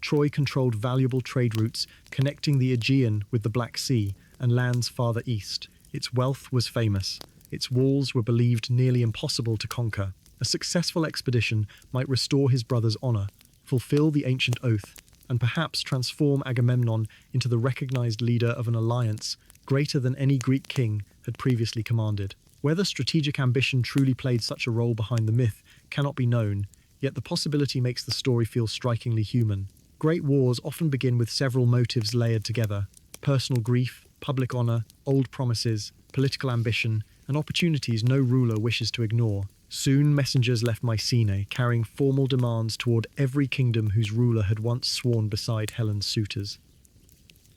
Troy controlled valuable trade routes connecting the Aegean with the Black Sea and lands farther east. Its wealth was famous. Its walls were believed nearly impossible to conquer. A successful expedition might restore his brother's honor, fulfill the ancient oath, and perhaps transform Agamemnon into the recognized leader of an alliance greater than any Greek king had previously commanded. Whether strategic ambition truly played such a role behind the myth cannot be known, yet the possibility makes the story feel strikingly human. Great wars often begin with several motives layered together: personal grief, public honor, old promises, political ambition, and opportunities no ruler wishes to ignore. Soon messengers left Mycenae, carrying formal demands toward every kingdom whose ruler had once sworn beside Helen's suitors.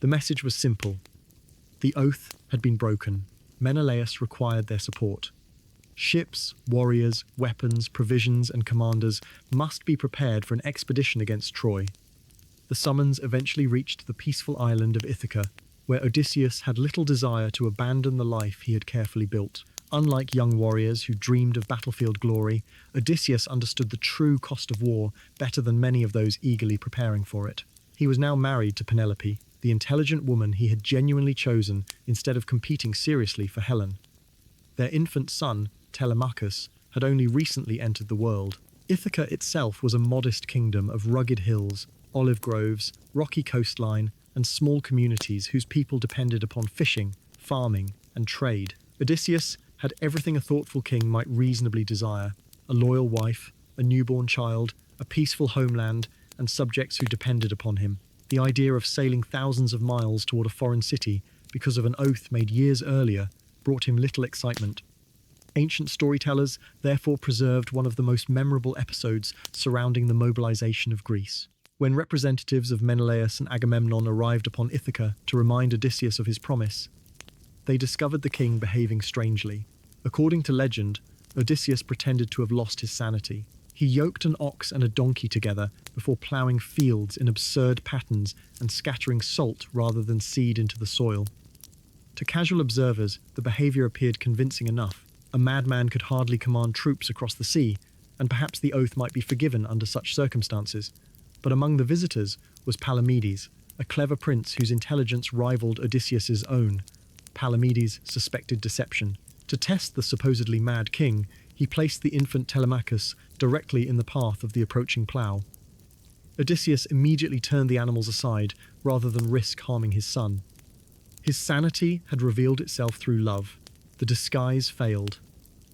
The message was simple. The oath had been broken. Menelaus required their support. Ships, warriors, weapons, provisions, and commanders must be prepared for an expedition against Troy. The summons eventually reached the peaceful island of Ithaca, where Odysseus had little desire to abandon the life he had carefully built. Unlike young warriors who dreamed of battlefield glory, Odysseus understood the true cost of war better than many of those eagerly preparing for it. He was now married to Penelope, the intelligent woman he had genuinely chosen instead of competing seriously for Helen. Their infant son, Telemachus, had only recently entered the world. Ithaca itself was a modest kingdom of rugged hills, olive groves, rocky coastline, and small communities whose people depended upon fishing, farming, and trade. Odysseus had everything a thoughtful king might reasonably desire: a loyal wife, a newborn child, a peaceful homeland, and subjects who depended upon him. The idea of sailing thousands of miles toward a foreign city because of an oath made years earlier brought him little excitement. Ancient storytellers therefore preserved one of the most memorable episodes surrounding the mobilization of Greece. When representatives of Menelaus and Agamemnon arrived upon Ithaca to remind Odysseus of his promise, they discovered the king behaving strangely. According to legend, Odysseus pretended to have lost his sanity. He yoked an ox and a donkey together before ploughing fields in absurd patterns and scattering salt rather than seed into the soil. To casual observers, the behavior appeared convincing enough. A madman could hardly command troops across the sea, and perhaps the oath might be forgiven under such circumstances. But among the visitors was Palamedes, a clever prince whose intelligence rivaled Odysseus's own. Palamedes suspected deception. To test the supposedly mad king, he placed the infant Telemachus directly in the path of the approaching plough. Odysseus immediately turned the animals aside rather than risk harming his son. His sanity had revealed itself through love. The disguise failed.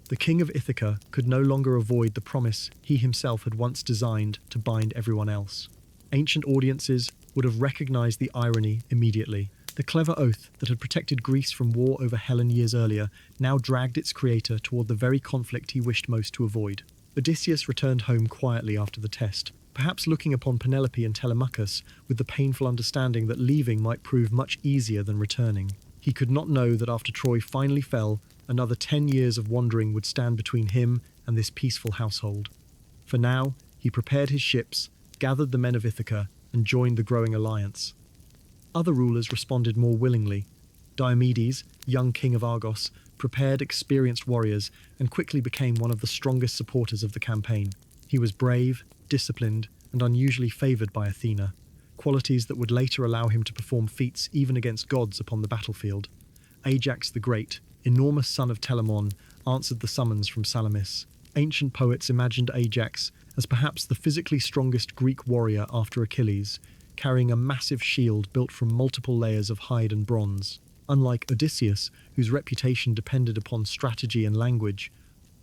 The king of Ithaca could no longer avoid the promise he himself had once designed to bind everyone else. Ancient audiences would have recognized the irony immediately. The clever oath that had protected Greece from war over Helen years earlier now dragged its creator toward the very conflict he wished most to avoid. Odysseus returned home quietly after the test, perhaps looking upon Penelope and Telemachus with the painful understanding that leaving might prove much easier than returning. He could not know that after Troy finally fell, another 10 years of wandering would stand between him and this peaceful household. For now, he prepared his ships, gathered the men of Ithaca, and joined the growing alliance. Other rulers responded more willingly. Diomedes, young king of Argos, prepared experienced warriors and quickly became one of the strongest supporters of the campaign. He was brave, disciplined, and unusually favoured by Athena, qualities that would later allow him to perform feats even against gods upon the battlefield. Ajax the Great, enormous son of Telamon, answered the summons from Salamis. Ancient poets imagined Ajax as perhaps the physically strongest Greek warrior after Achilles, carrying a massive shield built from multiple layers of hide and bronze. Unlike Odysseus, whose reputation depended upon strategy and language,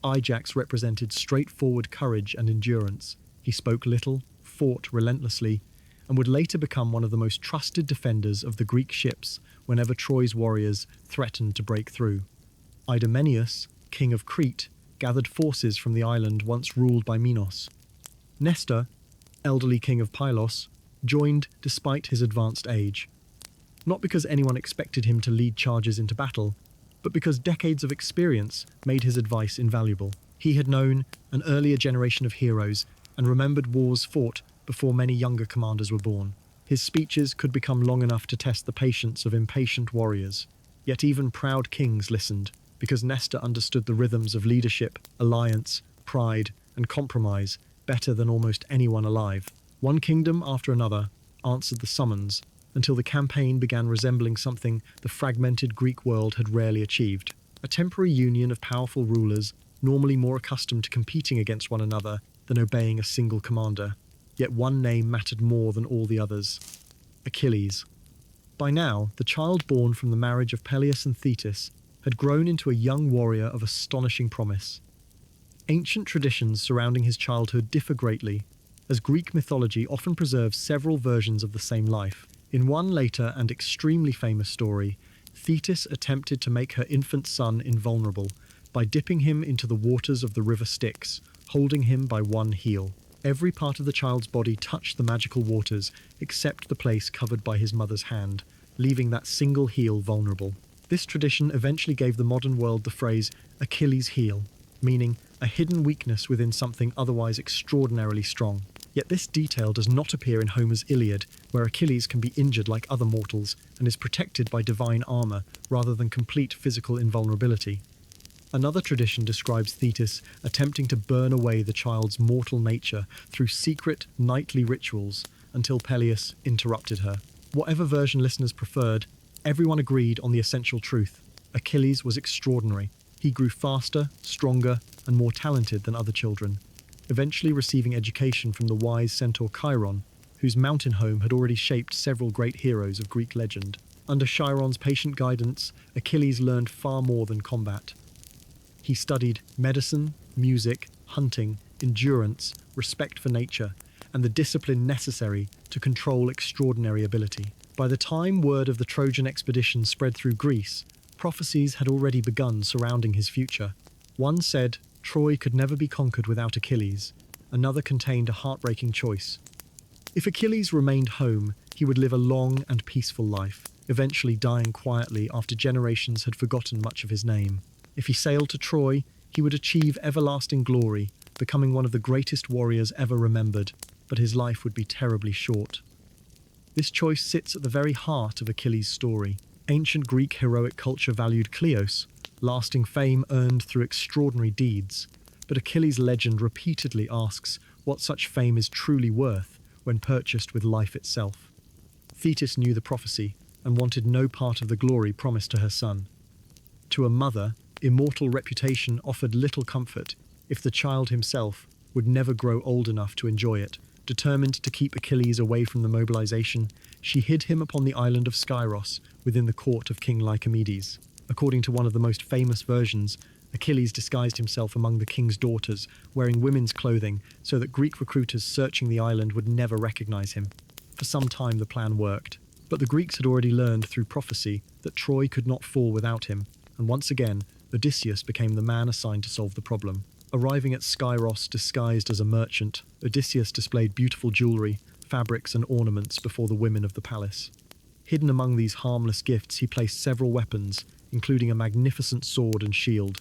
Ajax represented straightforward courage and endurance. He spoke little, fought relentlessly, and would later become one of the most trusted defenders of the Greek ships whenever Troy's warriors threatened to break through. Idomeneus, king of Crete, gathered forces from the island once ruled by Minos. Nestor, elderly king of Pylos, joined despite his advanced age. Not because anyone expected him to lead charges into battle, but because decades of experience made his advice invaluable. He had known an earlier generation of heroes and remembered wars fought before many younger commanders were born. His speeches could become long enough to test the patience of impatient warriors. Yet even proud kings listened, because Nestor understood the rhythms of leadership, alliance, pride, and compromise better than almost anyone alive. One kingdom after another answered the summons, until the campaign began resembling something the fragmented Greek world had rarely achieved. A temporary union of powerful rulers, normally more accustomed to competing against one another than obeying a single commander. Yet one name mattered more than all the others: Achilles. By now, the child born from the marriage of Peleus and Thetis had grown into a young warrior of astonishing promise. Ancient traditions surrounding his childhood differ greatly, as Greek mythology often preserves several versions of the same life. In one later and extremely famous story, Thetis attempted to make her infant son invulnerable by dipping him into the waters of the river Styx, holding him by one heel. Every part of the child's body touched the magical waters except the place covered by his mother's hand, leaving that single heel vulnerable. This tradition eventually gave the modern world the phrase Achilles' heel, meaning a hidden weakness within something otherwise extraordinarily strong. Yet this detail does not appear in Homer's Iliad, where Achilles can be injured like other mortals and is protected by divine armor rather than complete physical invulnerability. Another tradition describes Thetis attempting to burn away the child's mortal nature through secret nightly rituals until Peleus interrupted her. Whatever version listeners preferred, everyone agreed on the essential truth: Achilles was extraordinary. He grew faster, stronger, and more talented than other children, eventually receiving education from the wise centaur Chiron, whose mountain home had already shaped several great heroes of Greek legend. Under Chiron's patient guidance, Achilles learned far more than combat. He studied medicine, music, hunting, endurance, respect for nature, and the discipline necessary to control extraordinary ability. By the time word of the Trojan expedition spread through Greece, prophecies had already begun surrounding his future. One said Troy could never be conquered without Achilles. Another contained a heartbreaking choice. If Achilles remained home, he would live a long and peaceful life, eventually dying quietly after generations had forgotten much of his name. If he sailed to Troy, he would achieve everlasting glory, becoming one of the greatest warriors ever remembered, but his life would be terribly short. This choice sits at the very heart of Achilles' story. Ancient Greek heroic culture valued Kleos, lasting fame earned through extraordinary deeds. But Achilles' legend repeatedly asks what such fame is truly worth when purchased with life itself. Thetis knew the prophecy and wanted no part of the glory promised to her son. To a mother, immortal reputation offered little comfort if the child himself would never grow old enough to enjoy it. Determined to keep Achilles away from the mobilization, she hid him upon the island of Skyros within the court of King Lycomedes. According to one of the most famous versions, Achilles disguised himself among the king's daughters, wearing women's clothing so that Greek recruiters searching the island would never recognize him. For some time the plan worked, but the Greeks had already learned through prophecy that Troy could not fall without him, and once again, Odysseus became the man assigned to solve the problem. Arriving at Skyros disguised as a merchant, Odysseus displayed beautiful jewelry, fabrics and ornaments before the women of the palace. Hidden among these harmless gifts, he placed several weapons, including a magnificent sword and shield.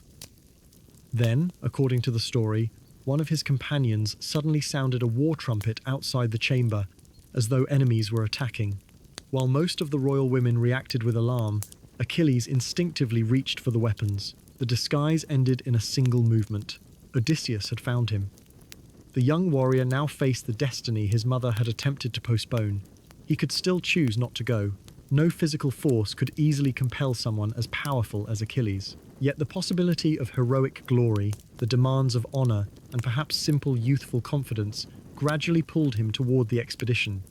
Then, according to the story, one of his companions suddenly sounded a war trumpet outside the chamber, as though enemies were attacking. While most of the royal women reacted with alarm, Achilles instinctively reached for the weapons. The disguise ended in a single movement. Odysseus had found him. The young warrior now faced the destiny his mother had attempted to postpone. He could still choose not to go. No physical force could easily compel someone as powerful as Achilles. Yet the possibility of heroic glory, the demands of honor, and perhaps simple youthful confidence gradually pulled him toward the expedition.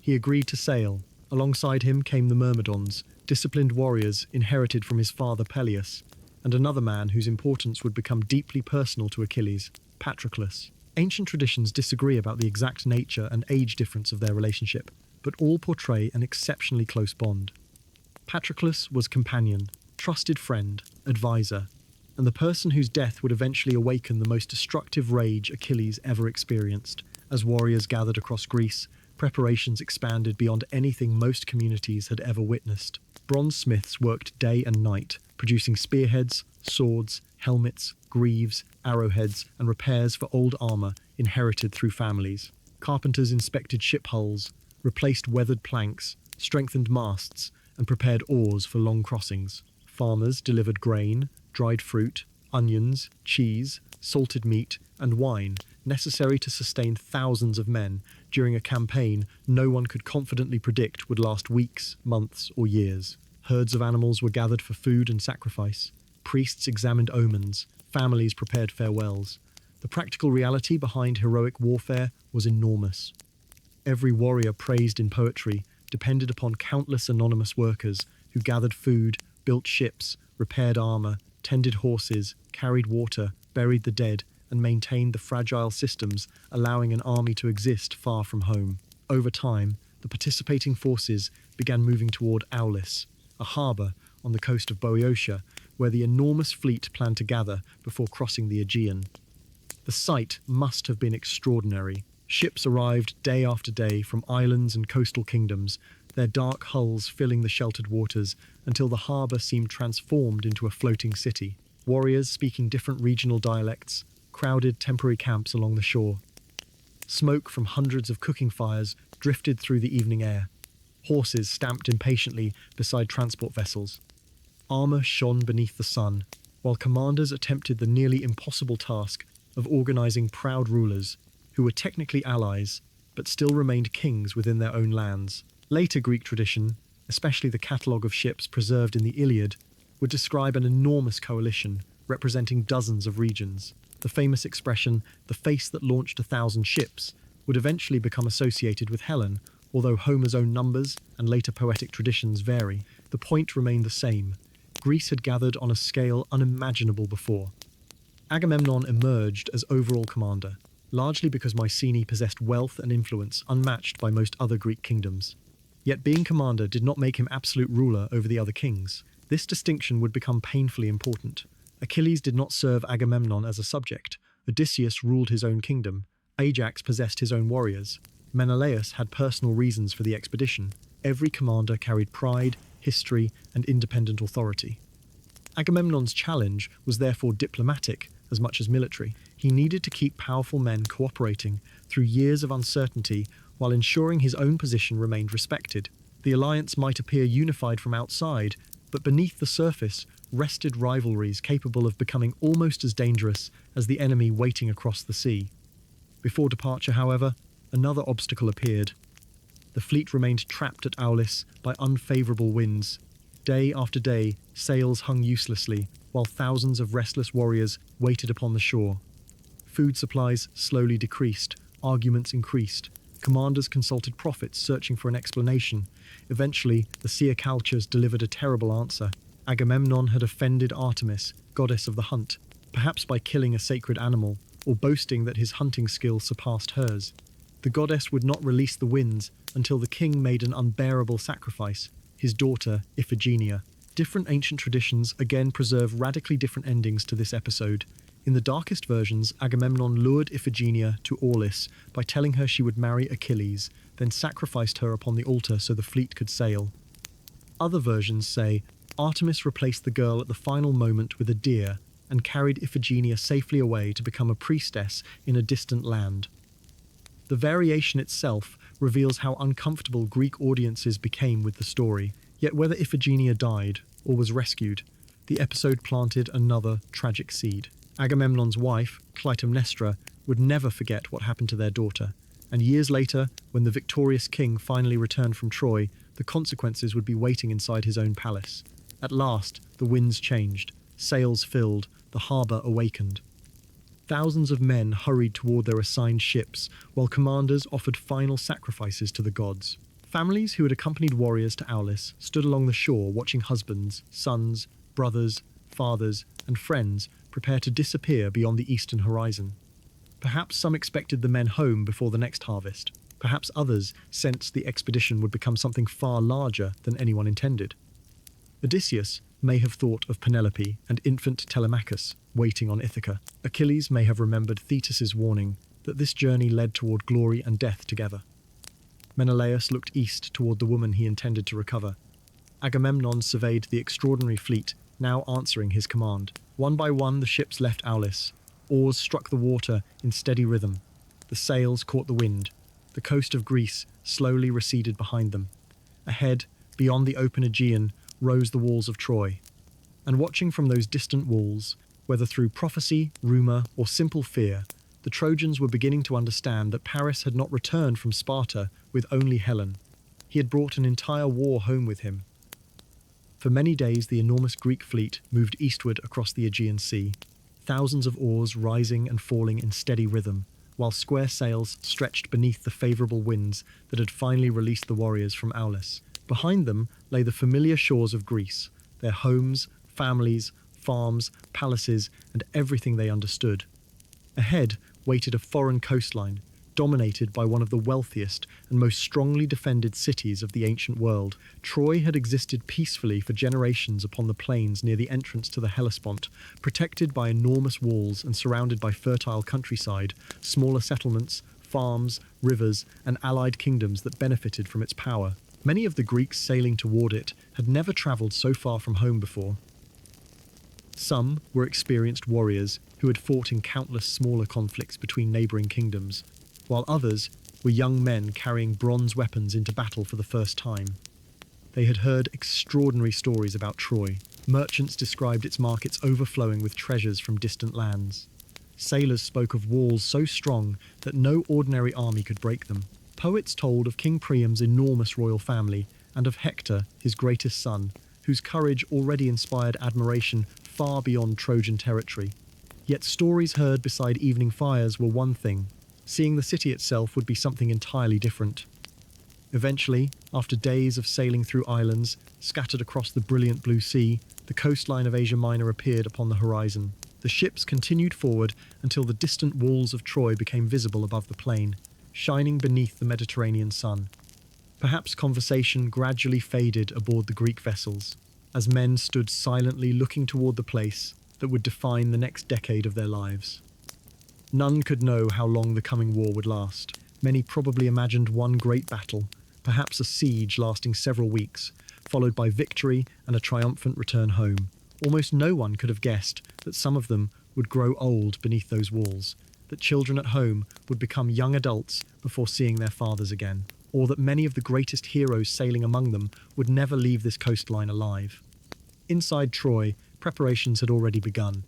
He agreed to sail. Alongside him came the Myrmidons, disciplined warriors inherited from his father Peleus, and another man whose importance would become deeply personal to Achilles, Patroclus. Ancient traditions disagree about the exact nature and age difference of their relationship, but all portray an exceptionally close bond. Patroclus was companion, trusted friend, advisor, and the person whose death would eventually awaken the most destructive rage Achilles ever experienced. As warriors gathered across Greece, preparations expanded beyond anything most communities had ever witnessed. Bronze smiths worked day and night, producing spearheads, swords, helmets, greaves, arrowheads, and repairs for old armor inherited through families. Carpenters inspected ship hulls, replaced weathered planks, strengthened masts, and prepared oars for long crossings. Farmers delivered grain, dried fruit, onions, cheese, salted meat, and wine, necessary to sustain thousands of men during a campaign no one could confidently predict would last weeks, months, or years. Herds of animals were gathered for food and sacrifice. Priests examined omens. Families prepared farewells. The practical reality behind heroic warfare was enormous. Every warrior praised in poetry depended upon countless anonymous workers who gathered food, built ships, repaired armor, tended horses, carried water, buried the dead, and maintained the fragile systems allowing an army to exist far from home. Over time, the participating forces began moving toward Aulis, a harbour on the coast of Boeotia, where the enormous fleet planned to gather before crossing the Aegean. The sight must have been extraordinary. Ships arrived day after day from islands and coastal kingdoms, their dark hulls filling the sheltered waters until the harbour seemed transformed into a floating city. Warriors speaking different regional dialects crowded temporary camps along the shore. Smoke from hundreds of cooking fires drifted through the evening air. Horses stamped impatiently beside transport vessels. Armour shone beneath the sun, while commanders attempted the nearly impossible task of organising proud rulers who were technically allies but still remained kings within their own lands. Later Greek tradition, especially the catalogue of ships preserved in the Iliad, would describe an enormous coalition representing dozens of regions. The famous expression, "the face that launched 1,000 ships," would eventually become associated with Helen, although Homer's own numbers and later poetic traditions vary. The point remained the same. Greece had gathered on a scale unimaginable before. Agamemnon emerged as overall commander, largely because Mycenae possessed wealth and influence unmatched by most other Greek kingdoms. Yet being commander did not make him absolute ruler over the other kings. This distinction would become painfully important. Achilles did not serve Agamemnon as a subject. Odysseus ruled his own kingdom. Ajax possessed his own warriors. Menelaus had personal reasons for the expedition. Every commander carried pride, history, and independent authority. Agamemnon's challenge was therefore diplomatic as much as military. He needed to keep powerful men cooperating through years of uncertainty while ensuring his own position remained respected. The alliance might appear unified from outside, but beneath the surface, rested rivalries capable of becoming almost as dangerous as the enemy waiting across the sea. Before departure, however, another obstacle appeared. The fleet remained trapped at Aulis by unfavourable winds. Day after day, sails hung uselessly, while thousands of restless warriors waited upon the shore. Food supplies slowly decreased, arguments increased. Commanders consulted prophets searching for an explanation. Eventually, the seer cultures delivered a terrible answer. Agamemnon had offended Artemis, goddess of the hunt, perhaps by killing a sacred animal, or boasting that his hunting skill surpassed hers. The goddess would not release the winds until the king made an unbearable sacrifice, his daughter, Iphigenia. Different ancient traditions again preserve radically different endings to this episode. In the darkest versions, Agamemnon lured Iphigenia to Aulis by telling her she would marry Achilles, then sacrificed her upon the altar so the fleet could sail. Other versions say Artemis replaced the girl at the final moment with a deer and carried Iphigenia safely away to become a priestess in a distant land. The variation itself reveals how uncomfortable Greek audiences became with the story. Yet whether Iphigenia died or was rescued, the episode planted another tragic seed. Agamemnon's wife, Clytemnestra, would never forget what happened to their daughter, and years later, when the victorious king finally returned from Troy, the consequences would be waiting inside his own palace. At last, the winds changed, sails filled, the harbour awakened. Thousands of men hurried toward their assigned ships, while commanders offered final sacrifices to the gods. Families who had accompanied warriors to Aulis stood along the shore watching husbands, sons, brothers, fathers, and friends prepare to disappear beyond the eastern horizon. Perhaps some expected the men home before the next harvest. Perhaps others sensed the expedition would become something far larger than anyone intended. Odysseus may have thought of Penelope and infant Telemachus waiting on Ithaca. Achilles may have remembered Thetis's warning that this journey led toward glory and death together. Menelaus looked east toward the woman he intended to recover. Agamemnon surveyed the extraordinary fleet, now answering his command. One by one, the ships left Aulis. Oars struck the water in steady rhythm. The sails caught the wind. The coast of Greece slowly receded behind them. Ahead, beyond the open Aegean, rose the walls of Troy. And watching from those distant walls, whether through prophecy, rumour, or simple fear, the Trojans were beginning to understand that Paris had not returned from Sparta with only Helen. He had brought an entire war home with him. For many days, the enormous Greek fleet moved eastward across the Aegean Sea, thousands of oars rising and falling in steady rhythm, while square sails stretched beneath the favourable winds that had finally released the warriors from Aulis. Behind them lay the familiar shores of Greece, their homes, families, farms, palaces, and everything they understood. Ahead waited a foreign coastline, dominated by one of the wealthiest and most strongly defended cities of the ancient world. Troy had existed peacefully for generations upon the plains near the entrance to the Hellespont, protected by enormous walls and surrounded by fertile countryside, smaller settlements, farms, rivers, and allied kingdoms that benefited from its power. Many of the Greeks sailing toward it had never travelled so far from home before. Some were experienced warriors who had fought in countless smaller conflicts between neighbouring kingdoms, while others were young men carrying bronze weapons into battle for the first time. They had heard extraordinary stories about Troy. Merchants described its markets overflowing with treasures from distant lands. Sailors spoke of walls so strong that no ordinary army could break them. Poets told of King Priam's enormous royal family and of Hector, his greatest son, whose courage already inspired admiration far beyond Trojan territory. Yet stories heard beside evening fires were one thing. Seeing the city itself would be something entirely different. Eventually, after days of sailing through islands scattered across the brilliant blue sea, the coastline of Asia Minor appeared upon the horizon. The ships continued forward until the distant walls of Troy became visible above the plain, shining beneath the Mediterranean sun. Perhaps conversation gradually faded aboard the Greek vessels, as men stood silently looking toward the place that would define the next decade of their lives. None could know how long the coming war would last. Many probably imagined one great battle, perhaps a siege lasting several weeks, followed by victory and a triumphant return home. Almost no one could have guessed that some of them would grow old beneath those walls, that children at home would become young adults before seeing their fathers again, or that many of the greatest heroes sailing among them would never leave this coastline alive. Inside Troy, preparations had already begun.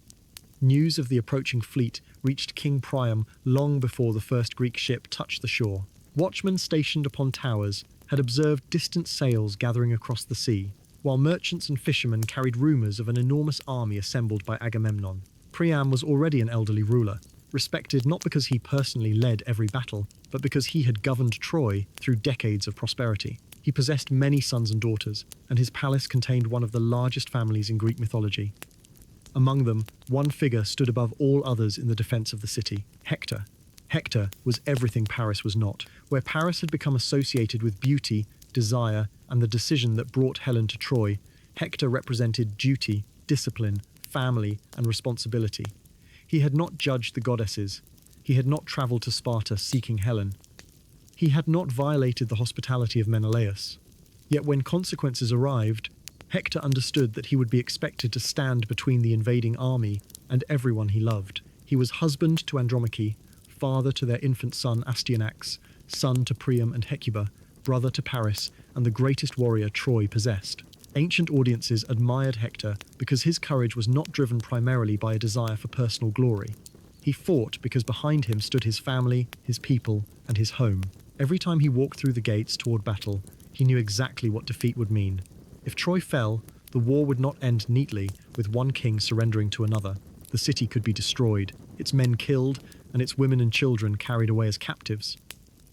News of the approaching fleet reached King Priam long before the first Greek ship touched the shore. Watchmen stationed upon towers had observed distant sails gathering across the sea, while merchants and fishermen carried rumours of an enormous army assembled by Agamemnon. Priam was already an elderly ruler, respected not because he personally led every battle, but because he had governed Troy through decades of prosperity. He possessed many sons and daughters, and his palace contained one of the largest families in Greek mythology. Among them, one figure stood above all others in the defence of the city: Hector. Hector was everything Paris was not. Where Paris had become associated with beauty, desire, and the decision that brought Helen to Troy, Hector represented duty, discipline, family, and responsibility. He had not judged the goddesses. He had not travelled to Sparta seeking Helen. He had not violated the hospitality of Menelaus. Yet when consequences arrived, Hector understood that he would be expected to stand between the invading army and everyone he loved. He was husband to Andromache, father to their infant son Astyanax, son to Priam and Hecuba, brother to Paris, and the greatest warrior Troy possessed. Ancient audiences admired Hector because his courage was not driven primarily by a desire for personal glory. He fought because behind him stood his family, his people, and his home. Every time he walked through the gates toward battle, he knew exactly what defeat would mean. If Troy fell, the war would not end neatly with one king surrendering to another. The city could be destroyed, its men killed, and its women and children carried away as captives.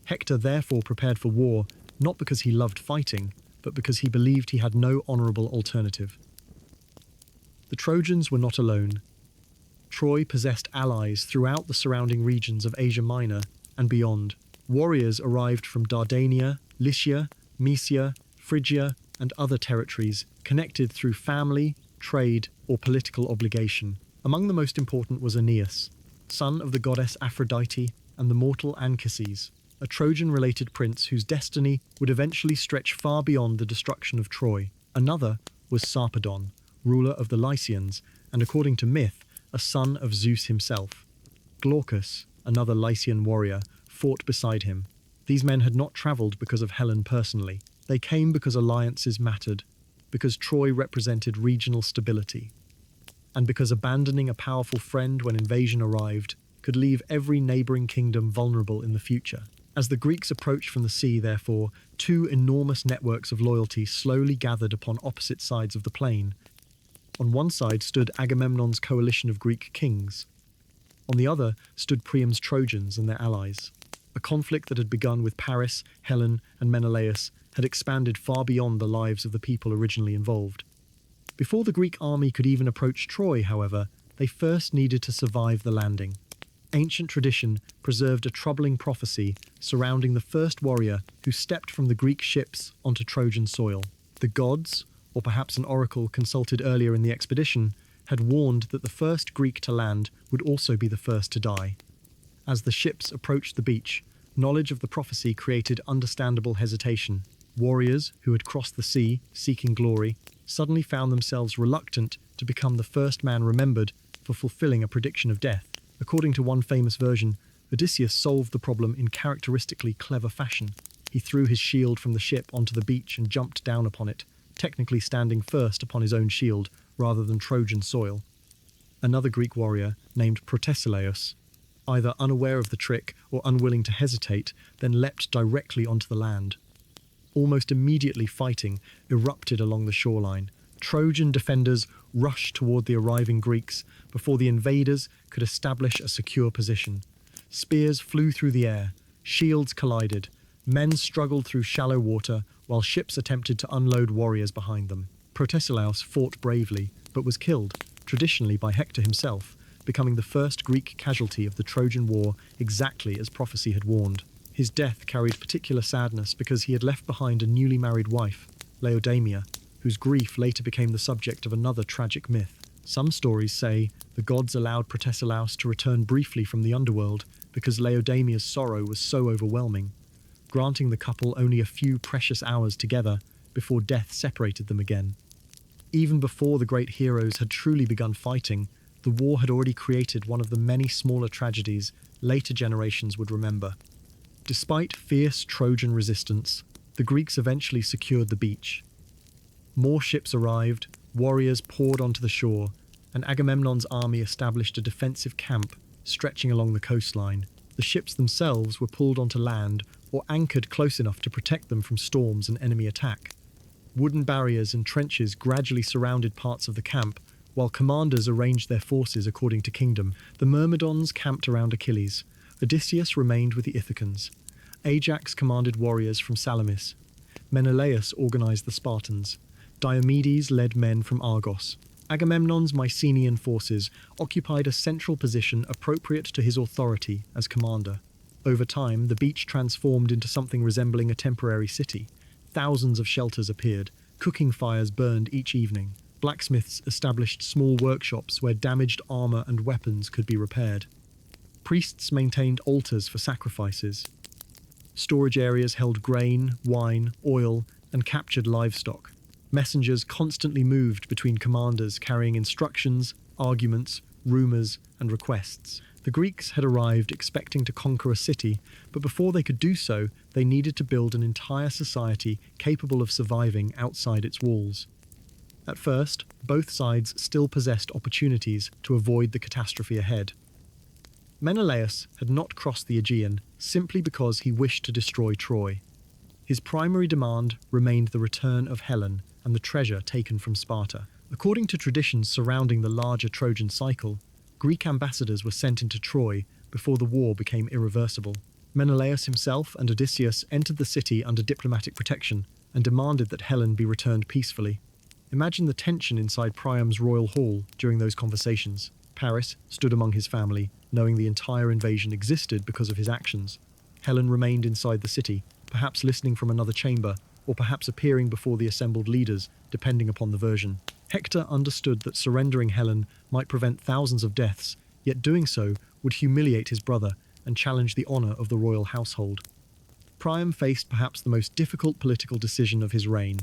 Hector therefore prepared for war not because he loved fighting, but because he believed he had no honourable alternative. The Trojans were not alone. Troy possessed allies throughout the surrounding regions of Asia Minor and beyond. Warriors arrived from Dardania, Lycia, Mysia, Phrygia, and other territories connected through family, trade, or political obligation. Among the most important was Aeneas, son of the goddess Aphrodite and the mortal Anchises, a Trojan-related prince whose destiny would eventually stretch far beyond the destruction of Troy. Another was Sarpedon, ruler of the Lycians, and according to myth, a son of Zeus himself. Glaucus, another Lycian warrior, fought beside him. These men had not travelled because of Helen personally. They came because alliances mattered, because Troy represented regional stability, and because abandoning a powerful friend when invasion arrived could leave every neighbouring kingdom vulnerable in the future. As the Greeks approached from the sea, therefore, two enormous networks of loyalty slowly gathered upon opposite sides of the plain. On one side stood Agamemnon's coalition of Greek kings. On the other stood Priam's Trojans and their allies. A conflict that had begun with Paris, Helen, and Menelaus had expanded far beyond the lives of the people originally involved. Before the Greek army could even approach Troy, however, they first needed to survive the landing. Ancient tradition preserved a troubling prophecy surrounding the first warrior who stepped from the Greek ships onto Trojan soil. The gods, or perhaps an oracle consulted earlier in the expedition, had warned that the first Greek to land would also be the first to die. As the ships approached the beach, knowledge of the prophecy created understandable hesitation. Warriors who had crossed the sea, seeking glory, suddenly found themselves reluctant to become the first man remembered for fulfilling a prediction of death. According to one famous version, Odysseus solved the problem in characteristically clever fashion. He threw his shield from the ship onto the beach and jumped down upon it, technically standing first upon his own shield rather than Trojan soil. Another Greek warrior, named Protesilaus, either unaware of the trick or unwilling to hesitate, then leapt directly onto the land. Almost immediately fighting erupted along the shoreline. Trojan defenders rushed toward the arriving Greeks before the invaders could establish a secure position. Spears flew through the air, shields collided, men struggled through shallow water while ships attempted to unload warriors behind them. Protesilaus fought bravely, but was killed, traditionally by Hector himself, becoming the first Greek casualty of the Trojan War exactly as prophecy had warned. His death carried particular sadness because he had left behind a newly married wife, Laodamia, whose grief later became the subject of another tragic myth. Some stories say the gods allowed Protesilaus to return briefly from the underworld because Laodamia's sorrow was so overwhelming, granting the couple only a few precious hours together before death separated them again. Even before the great heroes had truly begun fighting, the war had already created one of the many smaller tragedies later generations would remember. Despite fierce Trojan resistance, the Greeks eventually secured the beach. More ships arrived, Warriors poured onto the shore, and Agamemnon's army established a defensive camp stretching along the coastline. The ships themselves were pulled onto land or anchored close enough to protect them from storms and enemy attack. Wooden barriers and trenches gradually surrounded parts of the camp, while commanders arranged their forces according to kingdom. The Myrmidons camped around Achilles. Odysseus remained with the Ithacans. Ajax commanded warriors from Salamis. Menelaus organized the Spartans. Diomedes led men from Argos. Agamemnon's Mycenaean forces occupied a central position appropriate to his authority as commander. Over time, the beach transformed into something resembling a temporary city. Thousands of shelters appeared. Cooking fires burned each evening. Blacksmiths established small workshops where damaged armor and weapons could be repaired. Priests maintained altars for sacrifices. Storage areas held grain, wine, oil, and captured livestock. Messengers constantly moved between commanders carrying instructions, arguments, rumors, and requests. The Greeks had arrived expecting to conquer a city, but before they could do so, they needed to build an entire society capable of surviving outside its walls. At first, both sides still possessed opportunities to avoid the catastrophe ahead. Menelaus had not crossed the Aegean simply because he wished to destroy Troy. His primary demand remained the return of Helen and the treasure taken from Sparta. According to traditions surrounding the larger Trojan cycle, Greek ambassadors were sent into Troy before the war became irreversible. Menelaus himself and Odysseus entered the city under diplomatic protection and demanded that Helen be returned peacefully. Imagine the tension inside Priam's royal hall during those conversations. Paris stood among his family, knowing the entire invasion existed because of his actions. Helen remained inside the city, perhaps listening from another chamber, or perhaps appearing before the assembled leaders, depending upon the version. Hector understood that surrendering Helen might prevent thousands of deaths, yet doing so would humiliate his brother and challenge the honor of the royal household. Priam faced perhaps the most difficult political decision of his reign.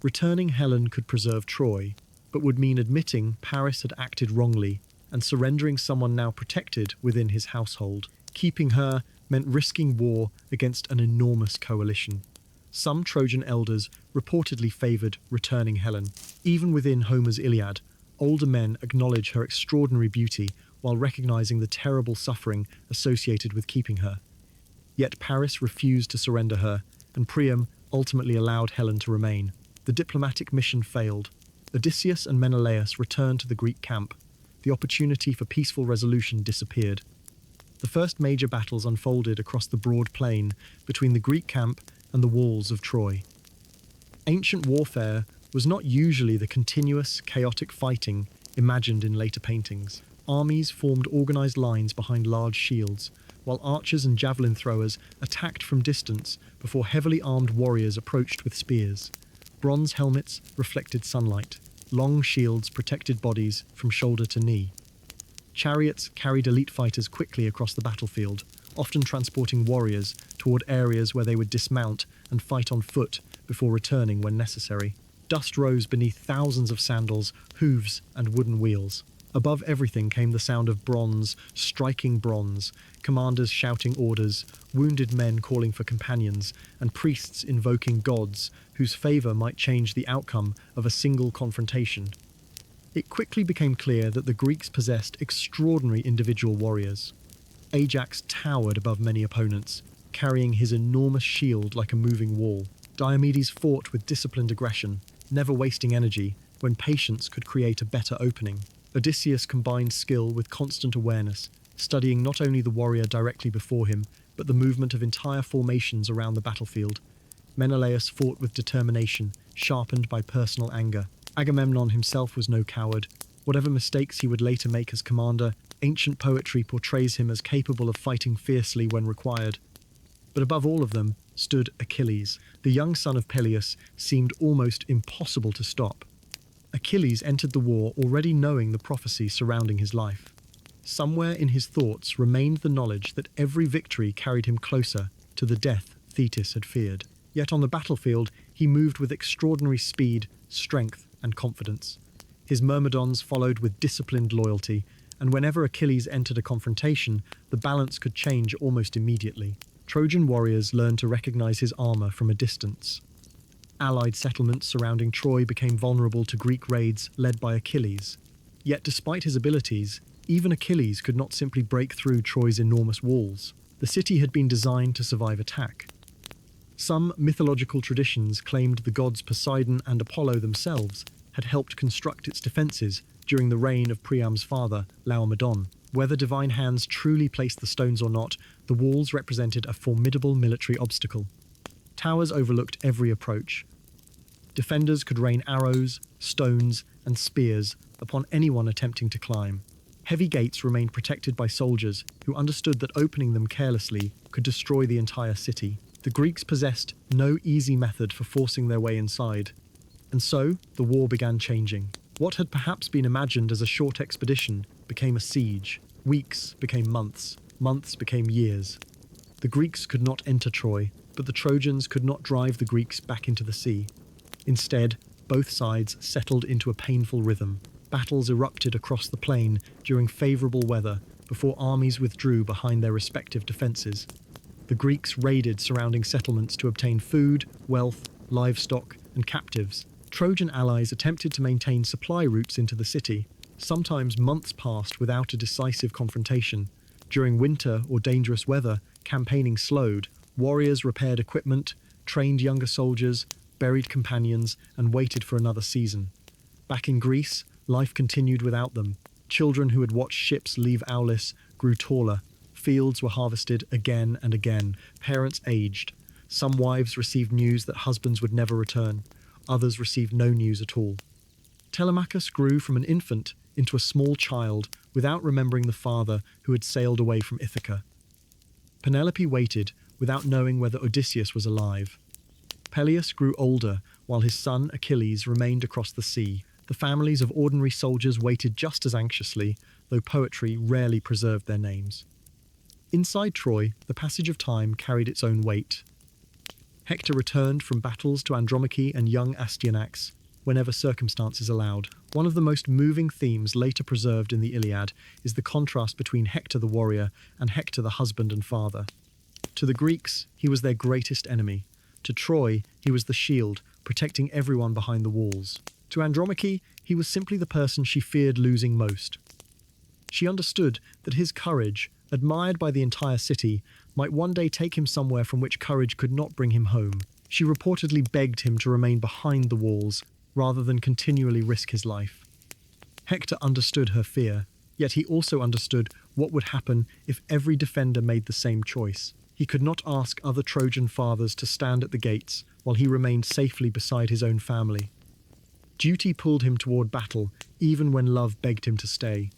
Returning Helen could preserve Troy, but would mean admitting Paris had acted wrongly and surrendering someone now protected within his household. Keeping her meant risking war against an enormous coalition. Some Trojan elders reportedly favored returning Helen. Even within Homer's Iliad, older men acknowledge her extraordinary beauty while recognizing the terrible suffering associated with keeping her. Yet Paris refused to surrender her, and Priam ultimately allowed Helen to remain. The diplomatic mission failed. Odysseus and Menelaus returned to the Greek camp. The opportunity for peaceful resolution disappeared. The first major battles unfolded across the broad plain between the Greek camp and the walls of Troy. Ancient warfare was not usually the continuous, chaotic fighting imagined in later paintings. Armies formed organized lines behind large shields, while archers and javelin throwers attacked from distance before heavily armed warriors approached with spears. Bronze helmets reflected sunlight. Long shields protected bodies from shoulder to knee. Chariots carried elite fighters quickly across the battlefield, often transporting warriors toward areas where they would dismount and fight on foot before returning when necessary. Dust rose beneath thousands of sandals, hooves, and wooden wheels. Above everything came the sound of bronze striking bronze, commanders shouting orders, wounded men calling for companions, and priests invoking gods whose favor might change the outcome of a single confrontation. It quickly became clear that the Greeks possessed extraordinary individual warriors. Ajax towered above many opponents, carrying his enormous shield like a moving wall. Diomedes fought with disciplined aggression, never wasting energy when patience could create a better opening. Odysseus combined skill with constant awareness, studying not only the warrior directly before him, but the movement of entire formations around the battlefield. Menelaus fought with determination, sharpened by personal anger. Agamemnon himself was no coward. Whatever mistakes he would later make as commander, ancient poetry portrays him as capable of fighting fiercely when required. But above all of them stood Achilles. The young son of Peleus seemed almost impossible to stop. Achilles entered the war already knowing the prophecy surrounding his life. Somewhere in his thoughts remained the knowledge that every victory carried him closer to the death Thetis had feared. Yet on the battlefield, he moved with extraordinary speed, strength, and confidence. His Myrmidons followed with disciplined loyalty, and whenever Achilles entered a confrontation, the balance could change almost immediately. Trojan warriors learned to recognize his armor from a distance. Allied settlements surrounding Troy became vulnerable to Greek raids led by Achilles. Yet despite his abilities, even Achilles could not simply break through Troy's enormous walls. The city had been designed to survive attack. Some mythological traditions claimed the gods Poseidon and Apollo themselves had helped construct its defences during the reign of Priam's father, Laomedon. Whether divine hands truly placed the stones or not, the walls represented a formidable military obstacle. Towers overlooked every approach. Defenders could rain arrows, stones, and spears upon anyone attempting to climb. Heavy gates remained protected by soldiers who understood that opening them carelessly could destroy the entire city. The Greeks possessed no easy method for forcing their way inside. And so, the war began changing. What had perhaps been imagined as a short expedition became a siege. Weeks became months. Months became years. The Greeks could not enter Troy, but the Trojans could not drive the Greeks back into the sea. Instead, both sides settled into a painful rhythm. Battles erupted across the plain during favourable weather before armies withdrew behind their respective defences. The Greeks raided surrounding settlements to obtain food, wealth, livestock, and captives. Trojan allies attempted to maintain supply routes into the city. Sometimes months passed without a decisive confrontation. During winter or dangerous weather, campaigning slowed. Warriors repaired equipment, trained younger soldiers, buried companions, and waited for another season. Back in Greece, life continued without them. Children who had watched ships leave Aulis grew taller. Fields were harvested again and again. Parents aged. Some wives received news that husbands would never return. Others received no news at all. Telemachus grew from an infant into a small child without remembering the father who had sailed away from Ithaca. Penelope waited without knowing whether Odysseus was alive. Peleus grew older while his son Achilles remained across the sea. The families of ordinary soldiers waited just as anxiously, though poetry rarely preserved their names. Inside Troy, the passage of time carried its own weight. Hector returned from battles to Andromache and young Astyanax whenever circumstances allowed. One of the most moving themes later preserved in the Iliad is the contrast between Hector the warrior and Hector the husband and father. To the Greeks, he was their greatest enemy. To Troy, he was the shield, protecting everyone behind the walls. To Andromache, he was simply the person she feared losing most. She understood that his courage, admired by the entire city, might one day take him somewhere from which courage could not bring him home. She reportedly begged him to remain behind the walls, rather than continually risk his life. Hector understood her fear, yet he also understood what would happen if every defender made the same choice. He could not ask other Trojan fathers to stand at the gates while he remained safely beside his own family. Duty pulled him toward battle, even when love begged him to stay.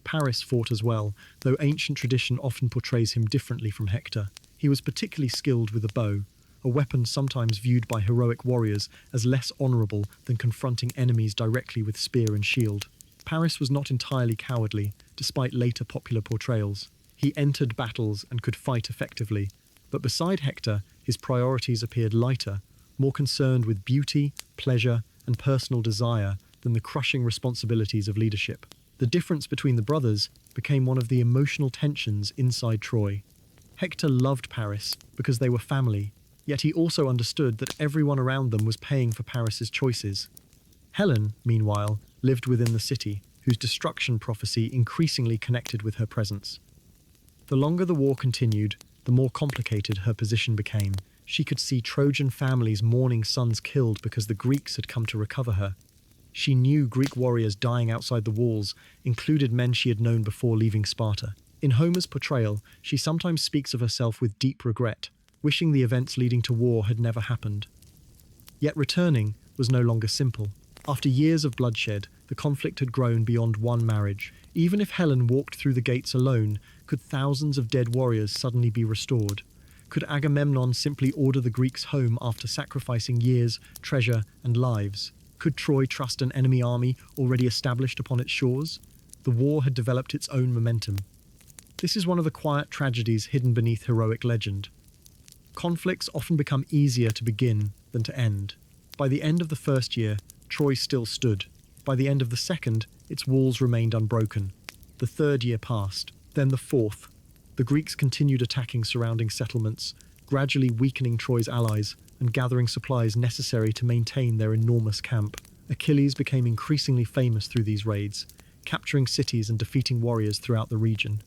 Paris fought as well, though ancient tradition often portrays him differently from Hector. He was particularly skilled with a bow, a weapon sometimes viewed by heroic warriors as less honourable than confronting enemies directly with spear and shield. Paris was not entirely cowardly, despite later popular portrayals. He entered battles and could fight effectively, but beside Hector, his priorities appeared lighter, more concerned with beauty, pleasure, and personal desire than the crushing responsibilities of leadership. The difference between the brothers became one of the emotional tensions inside Troy. Hector loved Paris because they were family, yet he also understood that everyone around them was paying for Paris's choices. Helen, meanwhile, lived within the city, whose destruction prophecy increasingly connected with her presence. The longer the war continued, the more complicated her position became. She could see Trojan families mourning sons killed because the Greeks had come to recover her. She knew Greek warriors dying outside the walls included men she had known before leaving Sparta. In Homer's portrayal, she sometimes speaks of herself with deep regret, wishing the events leading to war had never happened. Yet returning was no longer simple. After years of bloodshed, the conflict had grown beyond one marriage. Even if Helen walked through the gates alone, could thousands of dead warriors suddenly be restored? Could Agamemnon simply order the Greeks home after sacrificing years, treasure, and lives? Could Troy trust an enemy army already established upon its shores? The war had developed its own momentum. This is one of the quiet tragedies hidden beneath heroic legend. Conflicts often become easier to begin than to end. By the end of the first year, Troy still stood. By the end of the second, its walls remained unbroken. The third year passed, then the fourth. The Greeks continued attacking surrounding settlements, gradually weakening Troy's allies and gathering supplies necessary to maintain their enormous camp. Achilles became increasingly famous through these raids, capturing cities and defeating warriors throughout the region.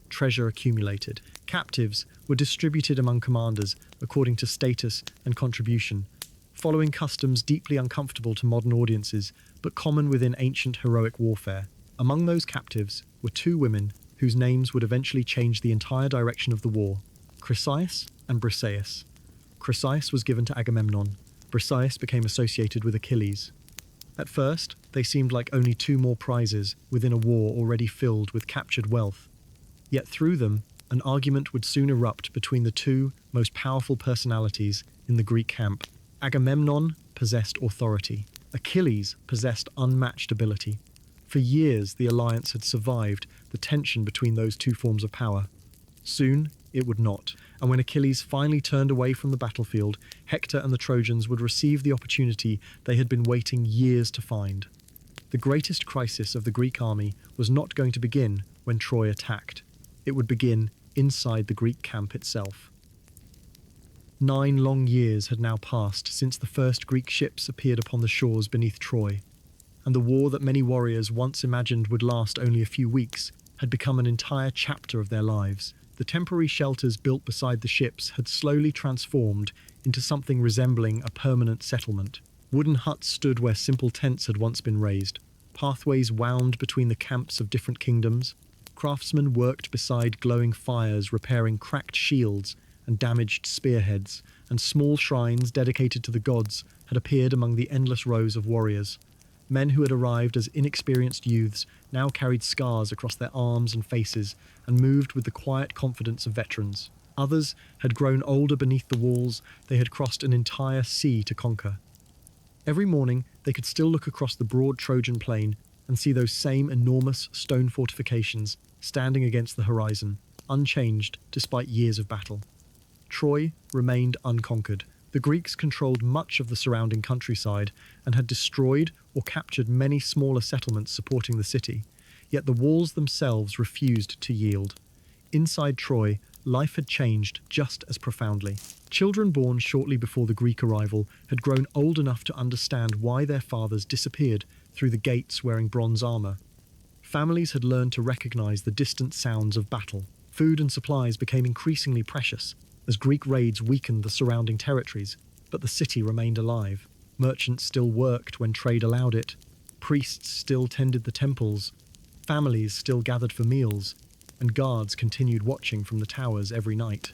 Treasure accumulated. Captives were distributed among commanders according to status and contribution, following customs deeply uncomfortable to modern audiences but common within ancient heroic warfare. Among those captives were two women whose names would eventually change the entire direction of the war: Chryseis and Briseis. Chryseis was given to Agamemnon. Briseis became associated with Achilles. At first, they seemed like only two more prizes within a war already filled with captured wealth. Yet through them, an argument would soon erupt between the two most powerful personalities in the Greek camp. Agamemnon possessed authority. Achilles possessed unmatched ability. For years, the alliance had survived the tension between those two forms of power. Soon, it would not, and when Achilles finally turned away from the battlefield, Hector and the Trojans would receive the opportunity they had been waiting years to find. The greatest crisis of the Greek army was not going to begin when Troy attacked. It would begin inside the Greek camp itself. 9 long years had now passed since the first Greek ships appeared upon the shores beneath Troy, and the war that many warriors once imagined would last only a few weeks had become an entire chapter of their lives. The temporary shelters built beside the ships had slowly transformed into something resembling a permanent settlement. Wooden huts stood where simple tents had once been raised. Pathways wound between the camps of different kingdoms. Craftsmen worked beside glowing fires, repairing cracked shields and damaged spearheads, and small shrines dedicated to the gods had appeared among the endless rows of warriors. Men who had arrived as inexperienced youths now carried scars across their arms and faces and moved with the quiet confidence of veterans. Others had grown older beneath the walls they had crossed an entire sea to conquer. Every morning they could still look across the broad Trojan plain and see those same enormous stone fortifications standing against the horizon, unchanged despite years of battle. Troy remained unconquered. The Greeks controlled much of the surrounding countryside and had destroyed or captured many smaller settlements supporting the city, yet the walls themselves refused to yield. Inside Troy, life had changed just as profoundly. Children born shortly before the Greek arrival had grown old enough to understand why their fathers disappeared through the gates wearing bronze armor. Families had learned to recognize the distant sounds of battle. Food and supplies became increasingly precious as Greek raids weakened the surrounding territories, but the city remained alive. Merchants still worked when trade allowed it. Priests still tended the temples. Families still gathered for meals, and guards continued watching from the towers every night.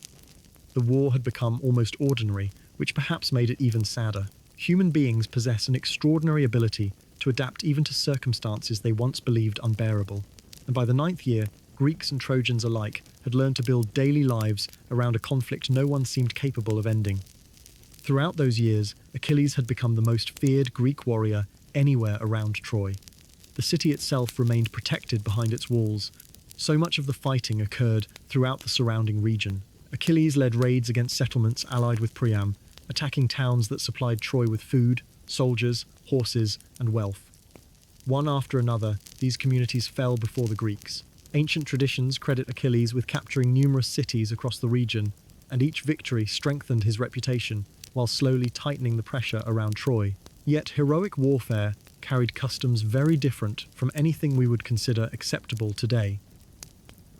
The war had become almost ordinary, which perhaps made it even sadder. Human beings possess an extraordinary ability to adapt even to circumstances they once believed unbearable, and by the 9th year, Greeks and Trojans alike had learned to build daily lives around a conflict no one seemed capable of ending. Throughout those years, Achilles had become the most feared Greek warrior anywhere around Troy. The city itself remained protected behind its walls. So much of the fighting occurred throughout the surrounding region. Achilles led raids against settlements allied with Priam, attacking towns that supplied Troy with food, soldiers, horses, and wealth. One after another, these communities fell before the Greeks. Ancient traditions credit Achilles with capturing numerous cities across the region, and each victory strengthened his reputation while slowly tightening the pressure around Troy. Yet heroic warfare carried customs very different from anything we would consider acceptable today.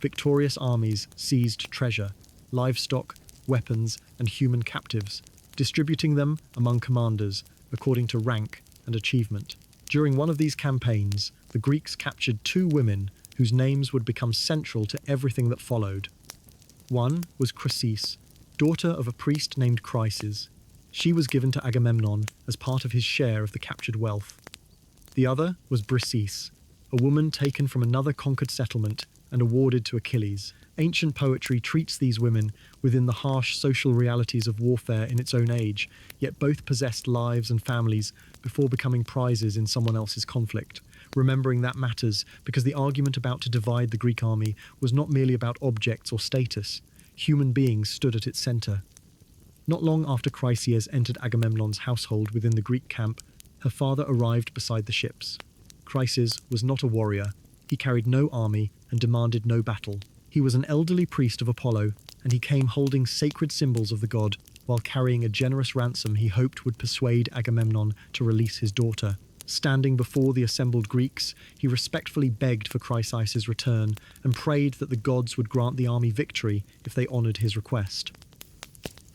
Victorious armies seized treasure, livestock, weapons, and human captives, distributing them among commanders according to rank and achievement. During one of these campaigns, the Greeks captured 2 women whose names would become central to everything that followed. One was Chryseis, daughter of a priest named Chryses. She was given to Agamemnon as part of his share of the captured wealth. The other was Briseis, a woman taken from another conquered settlement and awarded to Achilles. Ancient poetry treats these women within the harsh social realities of warfare in its own age, yet both possessed lives and families before becoming prizes in someone else's conflict. Remembering that matters because the argument about to divide the Greek army was not merely about objects or status. Human beings stood at its center. Not long after Chryseis entered Agamemnon's household within the Greek camp, her father arrived beside the ships. Chryseis was not a warrior. He carried no army and demanded no battle. He was an elderly priest of Apollo, and he came holding sacred symbols of the god while carrying a generous ransom he hoped would persuade Agamemnon to release his daughter. Standing before the assembled Greeks, he respectfully begged for Chryseis' return and prayed that the gods would grant the army victory if they honoured his request.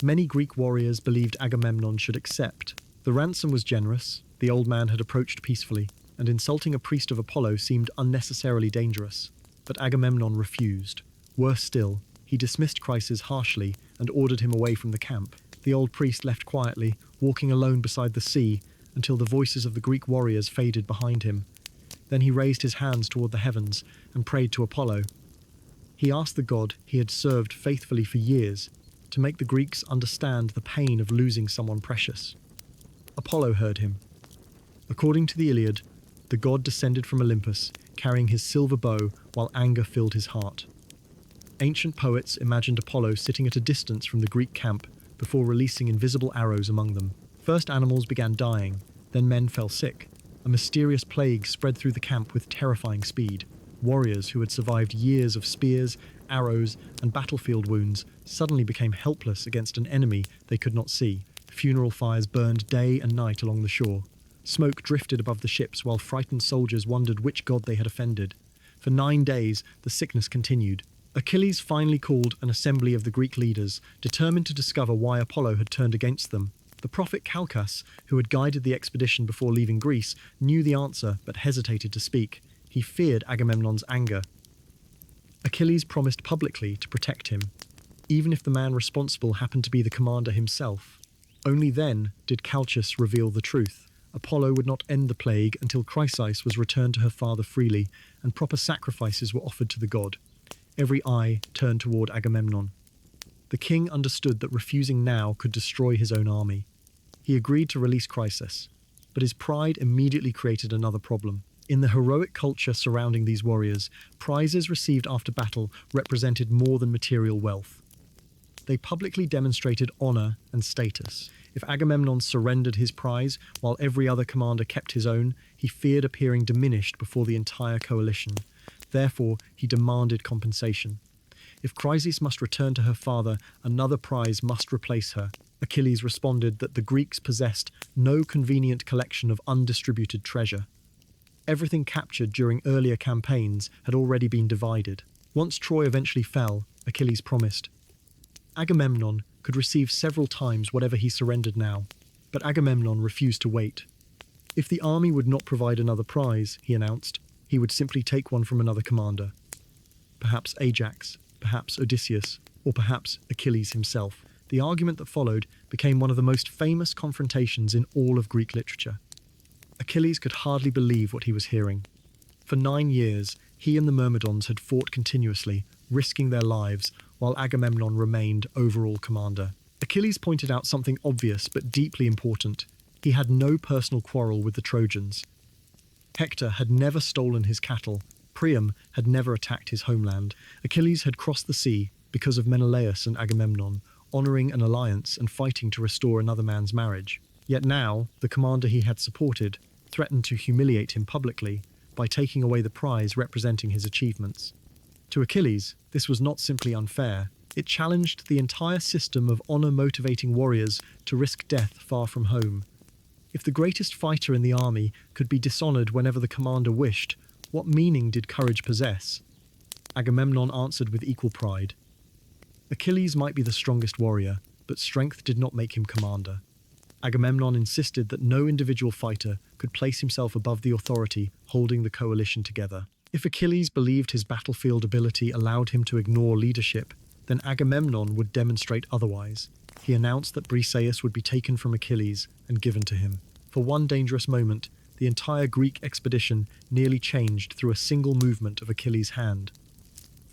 Many Greek warriors believed Agamemnon should accept. The ransom was generous, the old man had approached peacefully, and insulting a priest of Apollo seemed unnecessarily dangerous. But Agamemnon refused. Worse still, he dismissed Chryses harshly and ordered him away from the camp. The old priest left quietly, walking alone beside the sea, until the voices of the Greek warriors faded behind him. Then he raised his hands toward the heavens and prayed to Apollo. He asked the god he had served faithfully for years to make the Greeks understand the pain of losing someone precious. Apollo heard him. According to the Iliad, the god descended from Olympus, carrying his silver bow while anger filled his heart. Ancient poets imagined Apollo sitting at a distance from the Greek camp before releasing invisible arrows among them. First animals began dying, then men fell sick. A mysterious plague spread through the camp with terrifying speed. Warriors who had survived years of spears, arrows, and battlefield wounds suddenly became helpless against an enemy they could not see. Funeral fires burned day and night along the shore. Smoke drifted above the ships while frightened soldiers wondered which god they had offended. For 9 days, the sickness continued. Achilles finally called an assembly of the Greek leaders, determined to discover why Apollo had turned against them. The prophet Calchas, who had guided the expedition before leaving Greece, knew the answer but hesitated to speak. He feared Agamemnon's anger. Achilles promised publicly to protect him, even if the man responsible happened to be the commander himself. Only then did Calchas reveal the truth. Apollo would not end the plague until Chryseis was returned to her father freely, and proper sacrifices were offered to the god. Every eye turned toward Agamemnon. The king understood that refusing now could destroy his own army. He agreed to release Chryseis, but his pride immediately created another problem. In the heroic culture surrounding these warriors, prizes received after battle represented more than material wealth. They publicly demonstrated honor and status. If Agamemnon surrendered his prize while every other commander kept his own, he feared appearing diminished before the entire coalition. Therefore, he demanded compensation. If Chryseis must return to her father, another prize must replace her. Achilles responded that the Greeks possessed no convenient collection of undistributed treasure. Everything captured during earlier campaigns had already been divided. Once Troy eventually fell, Achilles promised Agamemnon could receive several times whatever he surrendered now, but Agamemnon refused to wait. If the army would not provide another prize, he announced, he would simply take one from another commander. Perhaps Ajax, perhaps Odysseus, or perhaps Achilles himself. The argument that followed became one of the most famous confrontations in all of Greek literature. Achilles could hardly believe what he was hearing. For 9 years, he and the Myrmidons had fought continuously, risking their lives, while Agamemnon remained overall commander. Achilles pointed out something obvious but deeply important. He had no personal quarrel with the Trojans. Hector had never stolen his cattle. Priam had never attacked his homeland. Achilles had crossed the sea because of Menelaus and Agamemnon, honouring an alliance and fighting to restore another man's marriage. Yet now, the commander he had supported threatened to humiliate him publicly by taking away the prize representing his achievements. To Achilles, this was not simply unfair. It challenged the entire system of honour-motivating warriors to risk death far from home. If the greatest fighter in the army could be dishonoured whenever the commander wished, what meaning did courage possess? Agamemnon answered with equal pride. Achilles might be the strongest warrior, but strength did not make him commander. Agamemnon insisted that no individual fighter could place himself above the authority holding the coalition together. If Achilles believed his battlefield ability allowed him to ignore leadership, then Agamemnon would demonstrate otherwise. He announced that Briseis would be taken from Achilles and given to him. For one dangerous moment, the entire Greek expedition nearly changed through a single movement of Achilles' hand.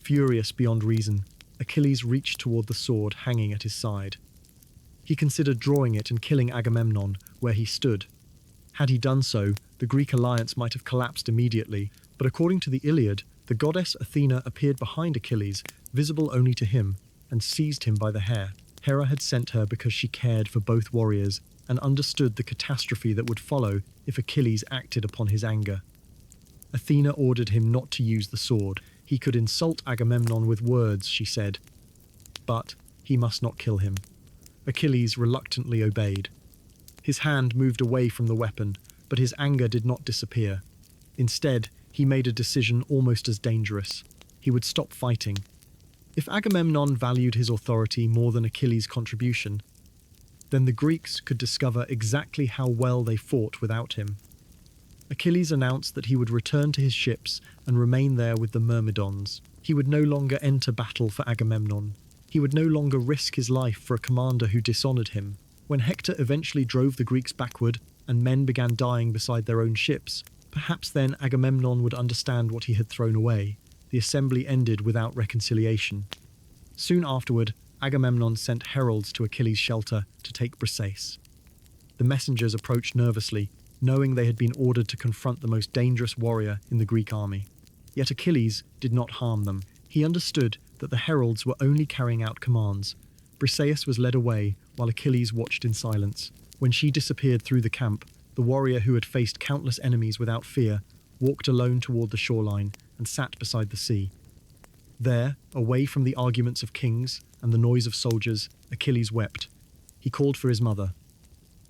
Furious beyond reason, Achilles reached toward the sword hanging at his side. He considered drawing it and killing Agamemnon where he stood. Had he done so, the Greek alliance might have collapsed immediately, but according to the Iliad, the goddess Athena appeared behind Achilles, visible only to him, and seized him by the hair. Hera had sent her because she cared for both warriors and understood the catastrophe that would follow if Achilles acted upon his anger. Athena ordered him not to use the sword. He could insult Agamemnon with words, she said, but he must not kill him. Achilles reluctantly obeyed. His hand moved away from the weapon, but his anger did not disappear. Instead, he made a decision almost as dangerous. He would stop fighting. If Agamemnon valued his authority more than Achilles' contribution, then the Greeks could discover exactly how well they fought without him. Achilles announced that he would return to his ships and remain there with the Myrmidons. He would no longer enter battle for Agamemnon. He would no longer risk his life for a commander who dishonored him. When Hector eventually drove the Greeks backward and men began dying beside their own ships, perhaps then Agamemnon would understand what he had thrown away. The assembly ended without reconciliation. Soon afterward, Agamemnon sent heralds to Achilles' shelter to take Briseis. The messengers approached nervously, knowing they had been ordered to confront the most dangerous warrior in the Greek army. Yet Achilles did not harm them. He understood that the heralds were only carrying out commands. Briseis was led away, while Achilles watched in silence. When she disappeared through the camp, the warrior who had faced countless enemies without fear walked alone toward the shoreline and sat beside the sea. There, away from the arguments of kings and the noise of soldiers, Achilles wept. He called for his mother.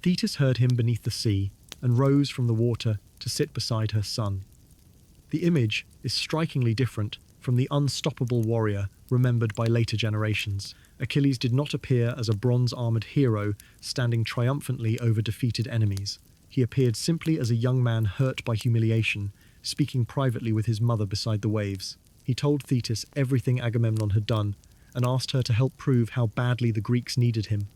Thetis heard him beneath the sea and rose from the water to sit beside her son. The image is strikingly different from the unstoppable warrior remembered by later generations. Achilles did not appear as a bronze-armored hero standing triumphantly over defeated enemies. He appeared simply as a young man hurt by humiliation, speaking privately with his mother beside the waves. He told Thetis everything Agamemnon had done and asked her to help prove how badly the Greeks needed him.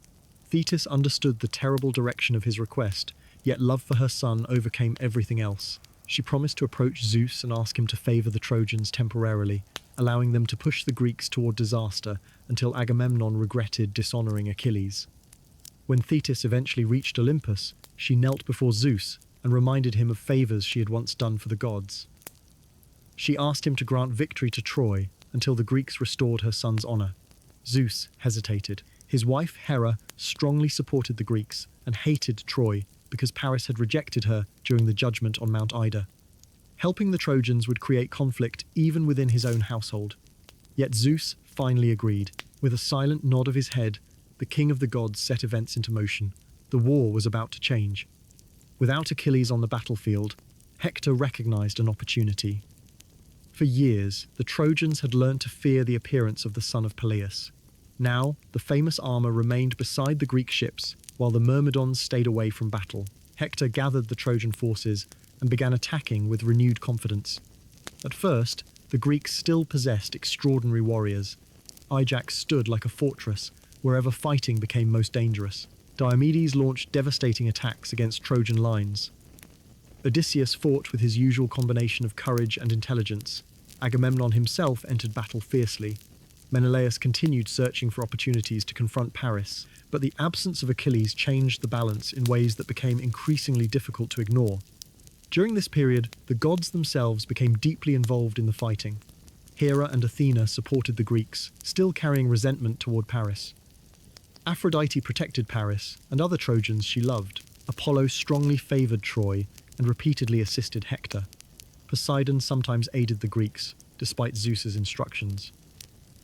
Thetis understood the terrible direction of his request, yet love for her son overcame everything else. She promised to approach Zeus and ask him to favor the Trojans temporarily, allowing them to push the Greeks toward disaster until Agamemnon regretted dishonoring Achilles. When Thetis eventually reached Olympus, she knelt before Zeus and reminded him of favors she had once done for the gods. She asked him to grant victory to Troy until the Greeks restored her son's honor. Zeus hesitated. His wife Hera strongly supported the Greeks and hated Troy because Paris had rejected her during the judgment on Mount Ida. Helping the Trojans would create conflict even within his own household. Yet Zeus finally agreed. With a silent nod of his head, the king of the gods set events into motion. The war was about to change. Without Achilles on the battlefield, Hector recognized an opportunity. For years, the Trojans had learned to fear the appearance of the son of Peleus. Now, the famous armor remained beside the Greek ships, while the Myrmidons stayed away from battle. Hector gathered the Trojan forces and began attacking with renewed confidence. At first, the Greeks still possessed extraordinary warriors. Ajax stood like a fortress wherever fighting became most dangerous. Diomedes launched devastating attacks against Trojan lines. Odysseus fought with his usual combination of courage and intelligence. Agamemnon himself entered battle fiercely. Menelaus continued searching for opportunities to confront Paris, but the absence of Achilles changed the balance in ways that became increasingly difficult to ignore. During this period, the gods themselves became deeply involved in the fighting. Hera and Athena supported the Greeks, still carrying resentment toward Paris. Aphrodite protected Paris and other Trojans she loved. Apollo strongly favored Troy and repeatedly assisted Hector. Poseidon sometimes aided the Greeks, despite Zeus's instructions.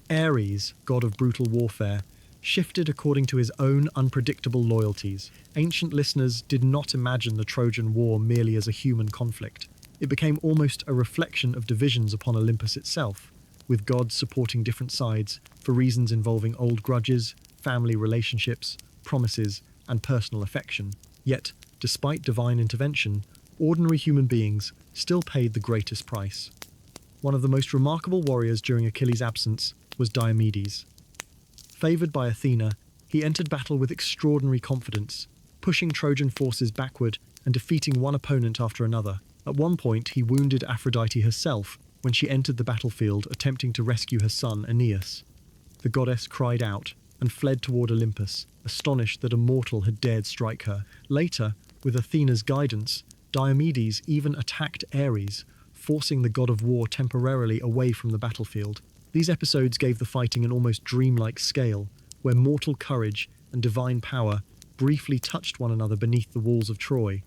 Ares, god of brutal warfare, shifted according to his own unpredictable loyalties. Ancient listeners did not imagine the Trojan War merely as a human conflict. It became almost a reflection of divisions upon Olympus itself, with gods supporting different sides for reasons involving old grudges, family relationships, promises, and personal affection. Yet, despite divine intervention, ordinary human beings still paid the greatest price. One of the most remarkable warriors during Achilles' absence was Diomedes. Favored by Athena, he entered battle with extraordinary confidence, pushing Trojan forces backward and defeating one opponent after another. At one point, he wounded Aphrodite herself when she entered the battlefield attempting to rescue her son Aeneas. The goddess cried out and fled toward Olympus, astonished that a mortal had dared strike her. Later, with Athena's guidance, Diomedes even attacked Ares, forcing the god of war temporarily away from the battlefield. These episodes gave the fighting an almost dreamlike scale, where mortal courage and divine power briefly touched one another beneath the walls of Troy.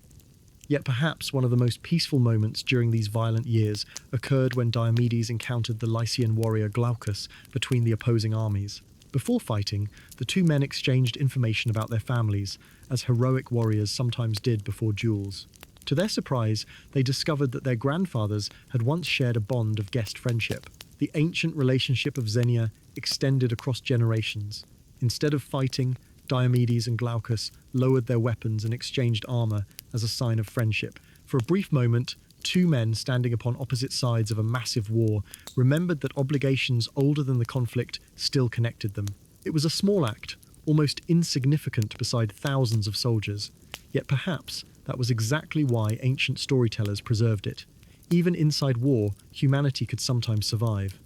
Yet perhaps one of the most peaceful moments during these violent years occurred when Diomedes encountered the Lycian warrior Glaucus between the opposing armies. Before fighting, the two men exchanged information about their families, as heroic warriors sometimes did before duels. To their surprise, they discovered that their grandfathers had once shared a bond of guest friendship. The ancient relationship of Xenia extended across generations. Instead of fighting, Diomedes and Glaucus lowered their weapons and exchanged armor as a sign of friendship. For a brief moment, two men standing upon opposite sides of a massive war remembered that obligations older than the conflict still connected them. It was a small act, almost insignificant beside thousands of soldiers, yet perhaps that was exactly why ancient storytellers preserved it. Even inside war, humanity could sometimes survive.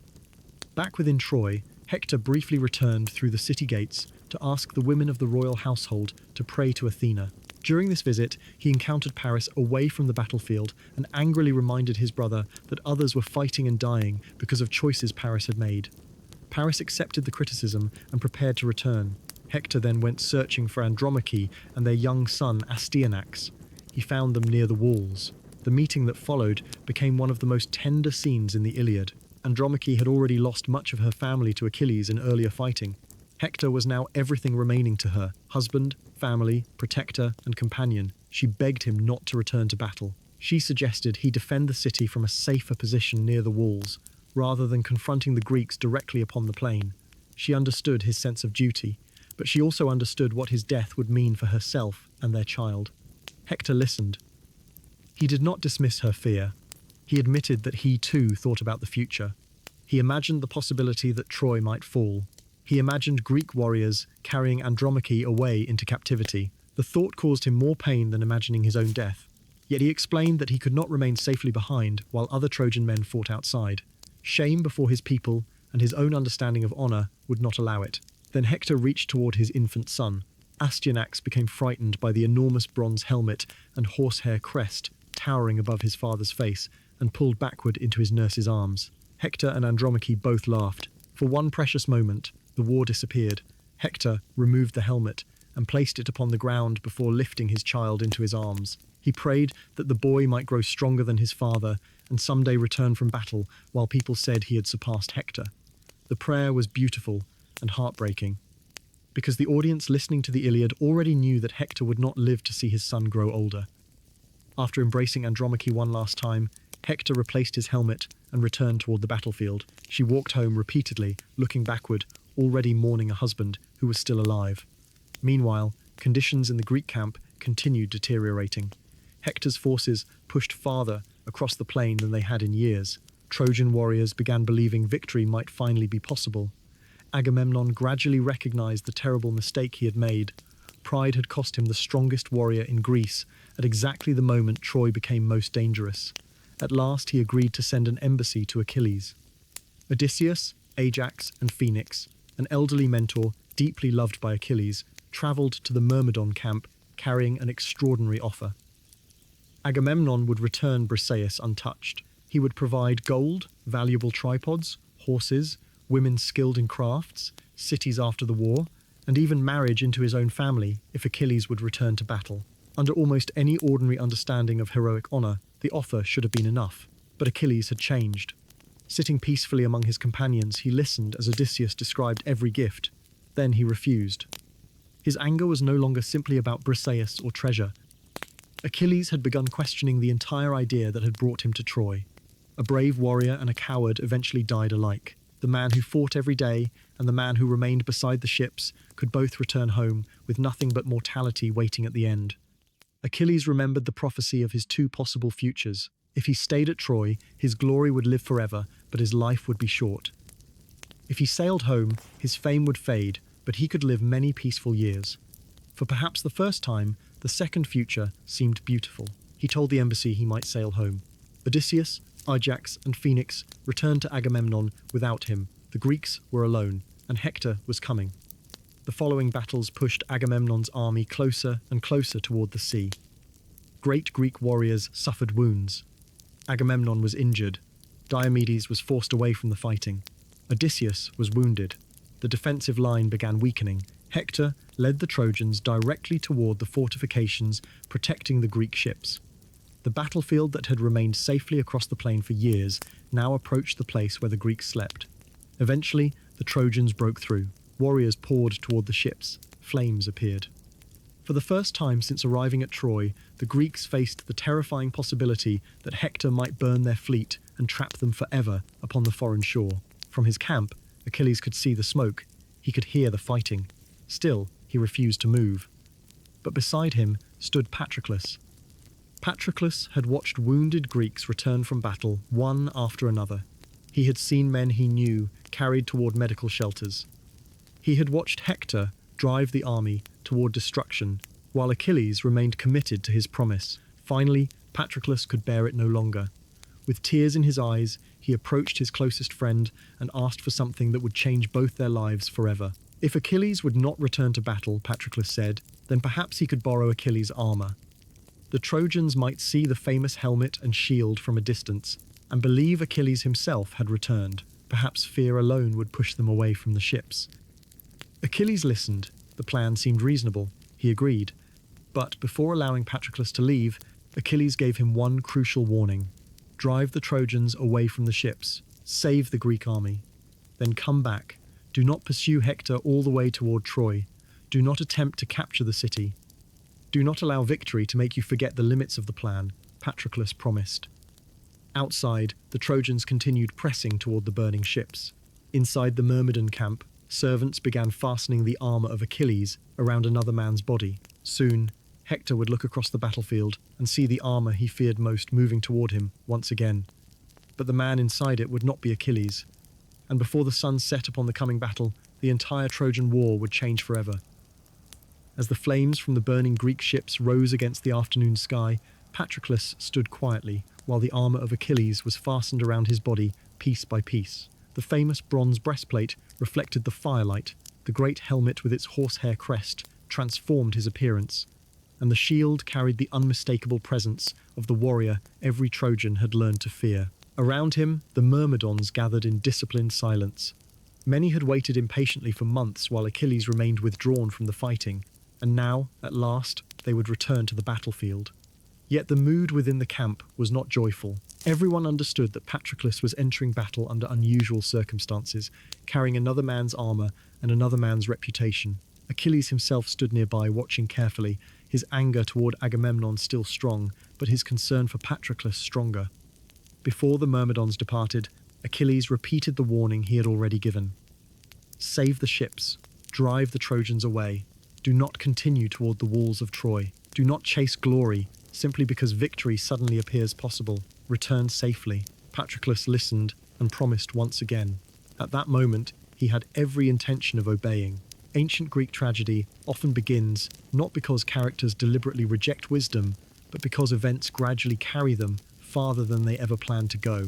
Back within Troy, Hector briefly returned through the city gates to ask the women of the royal household to pray to Athena. During this visit, he encountered Paris away from the battlefield and angrily reminded his brother that others were fighting and dying because of choices Paris had made. Paris accepted the criticism and prepared to return. Hector then went searching for Andromache and their young son Astyanax. He found them near the walls. The meeting that followed became one of the most tender scenes in the Iliad. Andromache had already lost much of her family to Achilles in earlier fighting. Hector was now everything remaining to her: husband, family, protector, and companion. She begged him not to return to battle. She suggested he defend the city from a safer position near the walls, rather than confronting the Greeks directly upon the plain. She understood his sense of duty, but she also understood what his death would mean for herself and their child. Hector listened. He did not dismiss her fear. He admitted that he too thought about the future. He imagined the possibility that Troy might fall. He imagined Greek warriors carrying Andromache away into captivity. The thought caused him more pain than imagining his own death. Yet he explained that he could not remain safely behind while other Trojan men fought outside. Shame before his people and his own understanding of honor would not allow it. Then Hector reached toward his infant son. Astyanax became frightened by the enormous bronze helmet and horsehair crest towering above his father's face and pulled backward into his nurse's arms. Hector and Andromache both laughed. For one precious moment, the war disappeared. Hector removed the helmet and placed it upon the ground before lifting his child into his arms. He prayed that the boy might grow stronger than his father and someday return from battle while people said he had surpassed Hector. The prayer was beautiful and heartbreaking, because the audience listening to the Iliad already knew that Hector would not live to see his son grow older. After embracing Andromache one last time, Hector replaced his helmet and returned toward the battlefield. She walked home repeatedly, looking backward, already mourning a husband who was still alive. Meanwhile, conditions in the Greek camp continued deteriorating. Hector's forces pushed farther across the plain than they had in years. Trojan warriors began believing victory might finally be possible. Agamemnon gradually recognized the terrible mistake he had made. Pride had cost him the strongest warrior in Greece at exactly the moment Troy became most dangerous. At last he agreed to send an embassy to Achilles. Odysseus, Ajax, and Phoenix, an elderly mentor deeply loved by Achilles, traveled to the Myrmidon camp carrying an extraordinary offer. Agamemnon would return Briseis untouched. He would provide gold, valuable tripods, horses, women skilled in crafts, cities after the war, and even marriage into his own family if Achilles would return to battle. Under almost any ordinary understanding of heroic honor, the offer should have been enough. But Achilles had changed. Sitting peacefully among his companions, he listened as Odysseus described every gift. Then he refused. His anger was no longer simply about Briseis or treasure. Achilles had begun questioning the entire idea that had brought him to Troy. A brave warrior and a coward eventually died alike. The man who fought every day and the man who remained beside the ships could both return home with nothing but mortality waiting at the end. Achilles remembered the prophecy of his two possible futures. If he stayed at Troy, his glory would live forever, but his life would be short. If he sailed home, his fame would fade, but he could live many peaceful years. For perhaps the first time, the second future seemed beautiful. He told the embassy he might sail home. Odysseus, Ajax, and Phoenix returned to Agamemnon without him. The Greeks were alone, and Hector was coming. The following battles pushed Agamemnon's army closer and closer toward the sea. Great Greek warriors suffered wounds. Agamemnon was injured. Diomedes was forced away from the fighting. Odysseus was wounded. The defensive line began weakening. Hector led the Trojans directly toward the fortifications protecting the Greek ships. The battlefield that had remained safely across the plain for years now approached the place where the Greeks slept. Eventually, the Trojans broke through. Warriors poured toward the ships. Flames appeared. For the first time since arriving at Troy, the Greeks faced the terrifying possibility that Hector might burn their fleet and trap them forever upon the foreign shore. From his camp, Achilles could see the smoke. He could hear the fighting. Still, he refused to move. But beside him stood Patroclus. Patroclus had watched wounded Greeks return from battle one after another. He had seen men he knew carried toward medical shelters. He had watched Hector drive the army toward destruction, while Achilles remained committed to his promise. Finally, Patroclus could bear it no longer. With tears in his eyes, he approached his closest friend and asked for something that would change both their lives forever. If Achilles would not return to battle, Patroclus said, then perhaps he could borrow Achilles' armor. The Trojans might see the famous helmet and shield from a distance and believe Achilles himself had returned. Perhaps fear alone would push them away from the ships. Achilles listened. The plan seemed reasonable. He agreed. But before allowing Patroclus to leave, Achilles gave him one crucial warning. Drive the Trojans away from the ships. Save the Greek army. Then come back. Do not pursue Hector all the way toward Troy. Do not attempt to capture the city. Do not allow victory to make you forget the limits of the plan, Patroclus promised. Outside, the Trojans continued pressing toward the burning ships. Inside the Myrmidon camp, servants began fastening the armor of Achilles around another man's body. Soon, Hector would look across the battlefield and see the armor he feared most moving toward him once again. But the man inside it would not be Achilles. And before the sun set upon the coming battle, the entire Trojan War would change forever. As the flames from the burning Greek ships rose against the afternoon sky, Patroclus stood quietly while the armor of Achilles was fastened around his body piece by piece. The famous bronze breastplate reflected the firelight. The great helmet with its horsehair crest transformed his appearance, and the shield carried the unmistakable presence of the warrior every Trojan had learned to fear. Around him, the Myrmidons gathered in disciplined silence. Many had waited impatiently for months while Achilles remained withdrawn from the fighting, and now, at last, they would return to the battlefield. Yet the mood within the camp was not joyful. Everyone understood that Patroclus was entering battle under unusual circumstances, carrying another man's armor and another man's reputation. Achilles himself stood nearby, watching carefully, his anger toward Agamemnon still strong, but his concern for Patroclus stronger. Before the Myrmidons departed, Achilles repeated the warning he had already given. Save the ships. Drive the Trojans away. Do not continue toward the walls of Troy. Do not chase glory, simply because victory suddenly appears possible. Return safely. Patroclus listened and promised once again. At that moment, he had every intention of obeying. Ancient Greek tragedy often begins not because characters deliberately reject wisdom, but because events gradually carry them farther than they ever planned to go.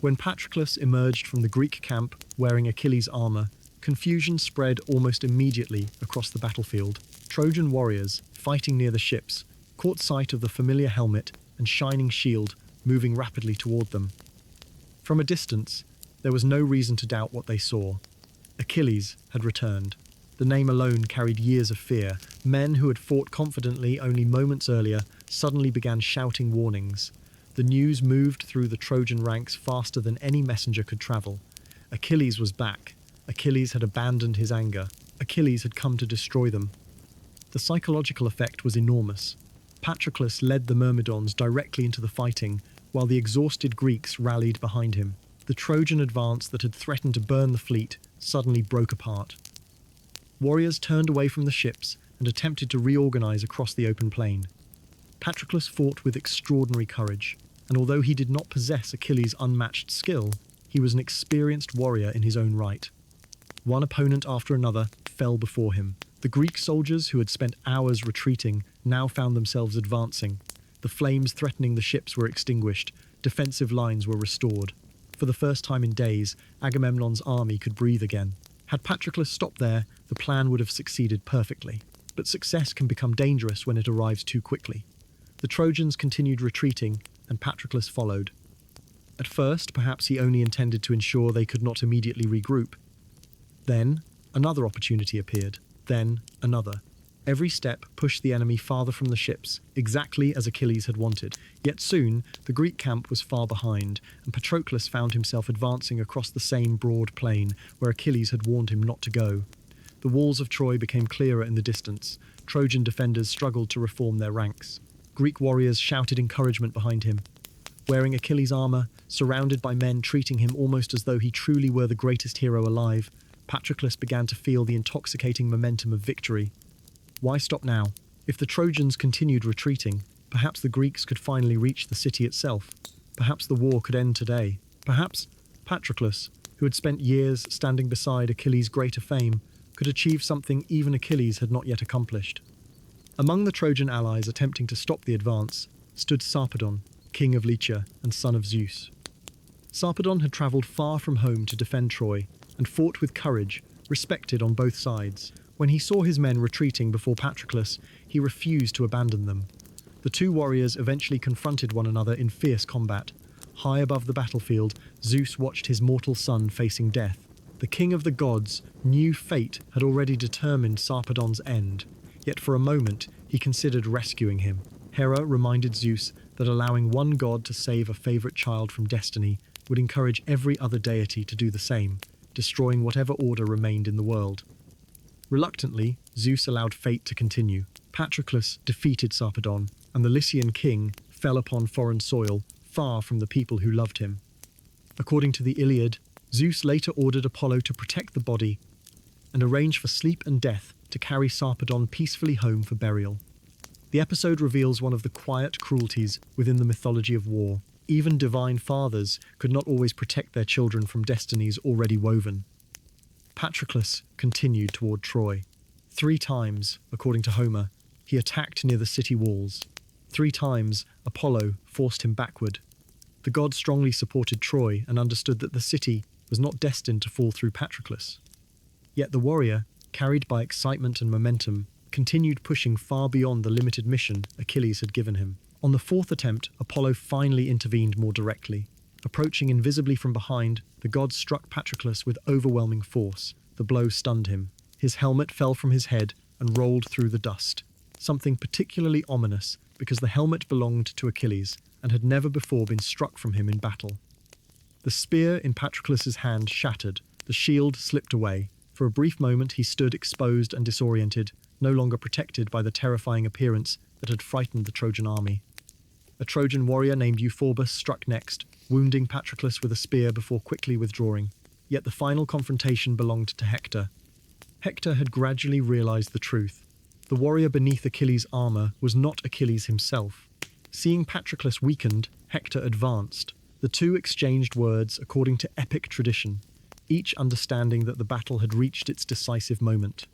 When Patroclus emerged from the Greek camp wearing Achilles' armor, confusion spread almost immediately across the battlefield. Trojan warriors, fighting near the ships, caught sight of the familiar helmet and shining shield moving rapidly toward them. From a distance, there was no reason to doubt what they saw. Achilles had returned. The name alone carried years of fear. Men who had fought confidently only moments earlier suddenly began shouting warnings. The news moved through the Trojan ranks faster than any messenger could travel. Achilles was back. Achilles had abandoned his anger. Achilles had come to destroy them. The psychological effect was enormous. Patroclus led the Myrmidons directly into the fighting, while the exhausted Greeks rallied behind him. The Trojan advance that had threatened to burn the fleet suddenly broke apart. Warriors turned away from the ships and attempted to reorganize across the open plain. Patroclus fought with extraordinary courage, and although he did not possess Achilles' unmatched skill, he was an experienced warrior in his own right. One opponent after another fell before him. The Greek soldiers who had spent hours retreating now found themselves advancing. The flames threatening the ships were extinguished. Defensive lines were restored. For the first time in days, Agamemnon's army could breathe again. Had Patroclus stopped there, the plan would have succeeded perfectly. But success can become dangerous when it arrives too quickly. The Trojans continued retreating, and Patroclus followed. At first, perhaps he only intended to ensure they could not immediately regroup. Then, another opportunity appeared. Then, another. Every step pushed the enemy farther from the ships, exactly as Achilles had wanted. Yet soon, the Greek camp was far behind, and Patroclus found himself advancing across the same broad plain where Achilles had warned him not to go. The walls of Troy became clearer in the distance. Trojan defenders struggled to reform their ranks. Greek warriors shouted encouragement behind him. Wearing Achilles' armor, surrounded by men treating him almost as though he truly were the greatest hero alive, Patroclus began to feel the intoxicating momentum of victory. Why stop now? If the Trojans continued retreating, perhaps the Greeks could finally reach the city itself. Perhaps the war could end today. Perhaps Patroclus, who had spent years standing beside Achilles' greater fame, could achieve something even Achilles had not yet accomplished. Among the Trojan allies attempting to stop the advance stood Sarpedon, king of Lycia and son of Zeus. Sarpedon had travelled far from home to defend Troy and fought with courage, respected on both sides. When he saw his men retreating before Patroclus, he refused to abandon them. The two warriors eventually confronted one another in fierce combat. High above the battlefield, Zeus watched his mortal son facing death. The king of the gods knew fate had already determined Sarpedon's end, yet for a moment he considered rescuing him. Hera reminded Zeus that allowing one god to save a favourite child from destiny would encourage every other deity to do the same, destroying whatever order remained in the world. Reluctantly, Zeus allowed fate to continue. Patroclus defeated Sarpedon, and the Lycian king fell upon foreign soil, far from the people who loved him. According to the Iliad, Zeus later ordered Apollo to protect the body and arrange for sleep and death to carry Sarpedon peacefully home for burial. The episode reveals one of the quiet cruelties within the mythology of war. Even divine fathers could not always protect their children from destinies already woven. Patroclus continued toward Troy. 3 times, according to Homer, he attacked near the city walls. 3 times, Apollo forced him backward. The god strongly supported Troy and understood that the city was not destined to fall through Patroclus. Yet the warrior, carried by excitement and momentum, continued pushing far beyond the limited mission Achilles had given him. On the 4th attempt, Apollo finally intervened more directly. Approaching invisibly from behind, the god struck Patroclus with overwhelming force. The blow stunned him. His helmet fell from his head and rolled through the dust. Something particularly ominous, because the helmet belonged to Achilles and had never before been struck from him in battle. The spear in Patroclus's hand shattered. The shield slipped away. For a brief moment he stood exposed and disoriented, no longer protected by the terrifying appearance that had frightened the Trojan army. A Trojan warrior named Euphorbus struck next, wounding Patroclus with a spear before quickly withdrawing. Yet the final confrontation belonged to Hector. Hector had gradually realized the truth. The warrior beneath Achilles' armor was not Achilles himself. Seeing Patroclus weakened, Hector advanced. The two exchanged words according to epic tradition, each understanding that the battle had reached its decisive moment.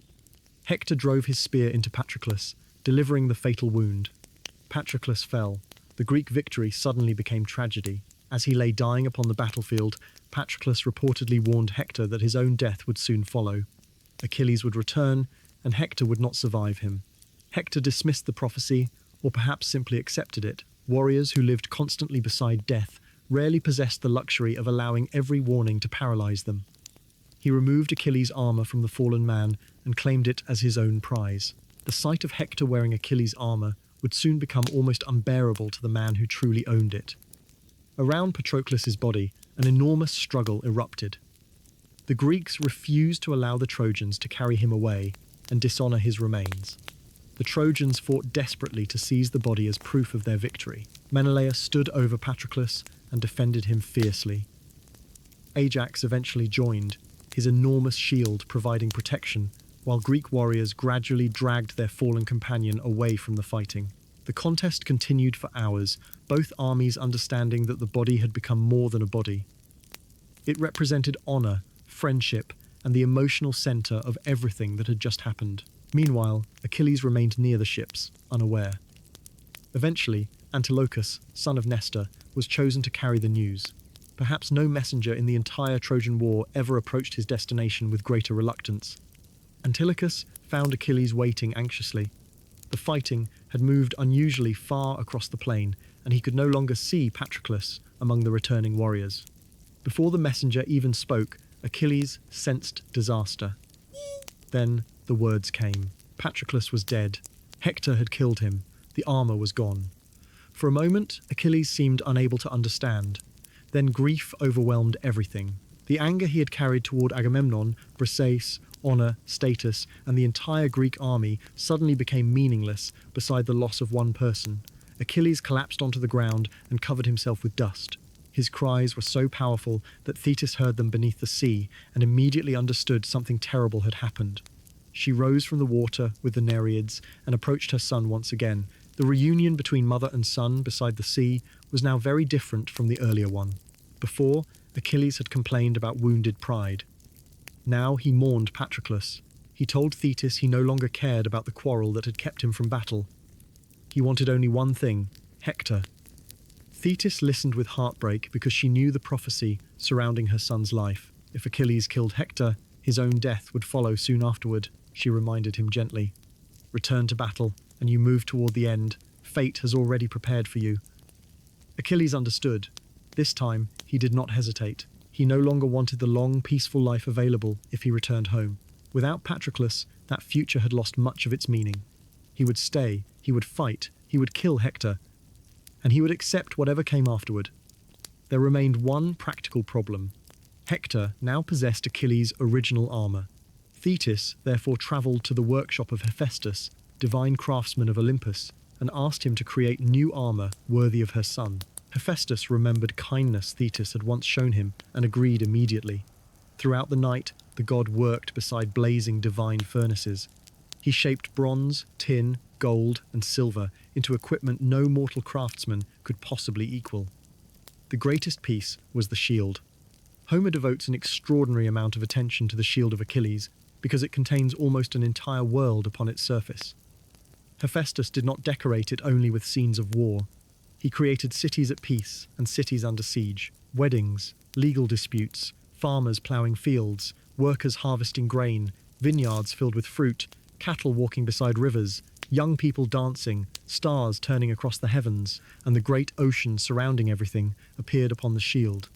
Hector drove his spear into Patroclus, delivering the fatal wound. Patroclus fell. The Greek victory suddenly became tragedy. As he lay dying upon the battlefield, Patroclus reportedly warned Hector that his own death would soon follow. Achilles would return, and Hector would not survive him. Hector dismissed the prophecy, or perhaps simply accepted it. Warriors who lived constantly beside death rarely possessed the luxury of allowing every warning to paralyze them. He removed Achilles' armor from the fallen man and claimed it as his own prize. The sight of Hector wearing Achilles' armor would soon become almost unbearable to the man who truly owned it. Around Patroclus's body, an enormous struggle erupted. The Greeks refused to allow the Trojans to carry him away and dishonor his remains. The Trojans fought desperately to seize the body as proof of their victory. Menelaus stood over Patroclus and defended him fiercely. Ajax eventually joined, his enormous shield providing protection, while Greek warriors gradually dragged their fallen companion away from the fighting. The contest continued for hours, both armies understanding that the body had become more than a body. It represented honor, friendship, and the emotional center of everything that had just happened. Meanwhile, Achilles remained near the ships, unaware. Eventually, Antilochus, son of Nestor, was chosen to carry the news. Perhaps no messenger in the entire Trojan War ever approached his destination with greater reluctance. Antilochus found Achilles waiting anxiously. The fighting had moved unusually far across the plain, and he could no longer see Patroclus among the returning warriors. Before the messenger even spoke, Achilles sensed disaster. Then the words came. Patroclus was dead. Hector had killed him. The armor was gone. For a moment, Achilles seemed unable to understand. Then grief overwhelmed everything. The anger he had carried toward Agamemnon, Briseis, honour, status, and the entire Greek army suddenly became meaningless beside the loss of one person. Achilles collapsed onto the ground and covered himself with dust. His cries were so powerful that Thetis heard them beneath the sea and immediately understood something terrible had happened. She rose from the water with the Nereids and approached her son once again. The reunion between mother and son beside the sea was now very different from the earlier one. Before, Achilles had complained about wounded pride. Now he mourned Patroclus. He told Thetis he no longer cared about the quarrel that had kept him from battle. He wanted only one thing: Hector. Thetis listened with heartbreak because she knew the prophecy surrounding her son's life. If Achilles killed Hector, his own death would follow soon afterward, she reminded him gently. Return to battle, and you move toward the end. Fate has already prepared for you. Achilles understood. This time, he did not hesitate. He no longer wanted the long, peaceful life available if he returned home. Without Patroclus, that future had lost much of its meaning. He would stay, he would fight, he would kill Hector, and he would accept whatever came afterward. There remained one practical problem. Hector now possessed Achilles' original armour. Thetis therefore travelled to the workshop of Hephaestus, divine craftsman of Olympus, and asked him to create new armour worthy of her son. Hephaestus remembered kindness Thetis had once shown him and agreed immediately. Throughout the night, the god worked beside blazing divine furnaces. He shaped bronze, tin, gold, and silver into equipment no mortal craftsman could possibly equal. The greatest piece was the shield. Homer devotes an extraordinary amount of attention to the shield of Achilles because it contains almost an entire world upon its surface. Hephaestus did not decorate it only with scenes of war. He created cities at peace and cities under siege, weddings, legal disputes, farmers ploughing fields, workers harvesting grain, vineyards filled with fruit, cattle walking beside rivers, young people dancing, stars turning across the heavens, and the great ocean surrounding everything appeared upon the shield.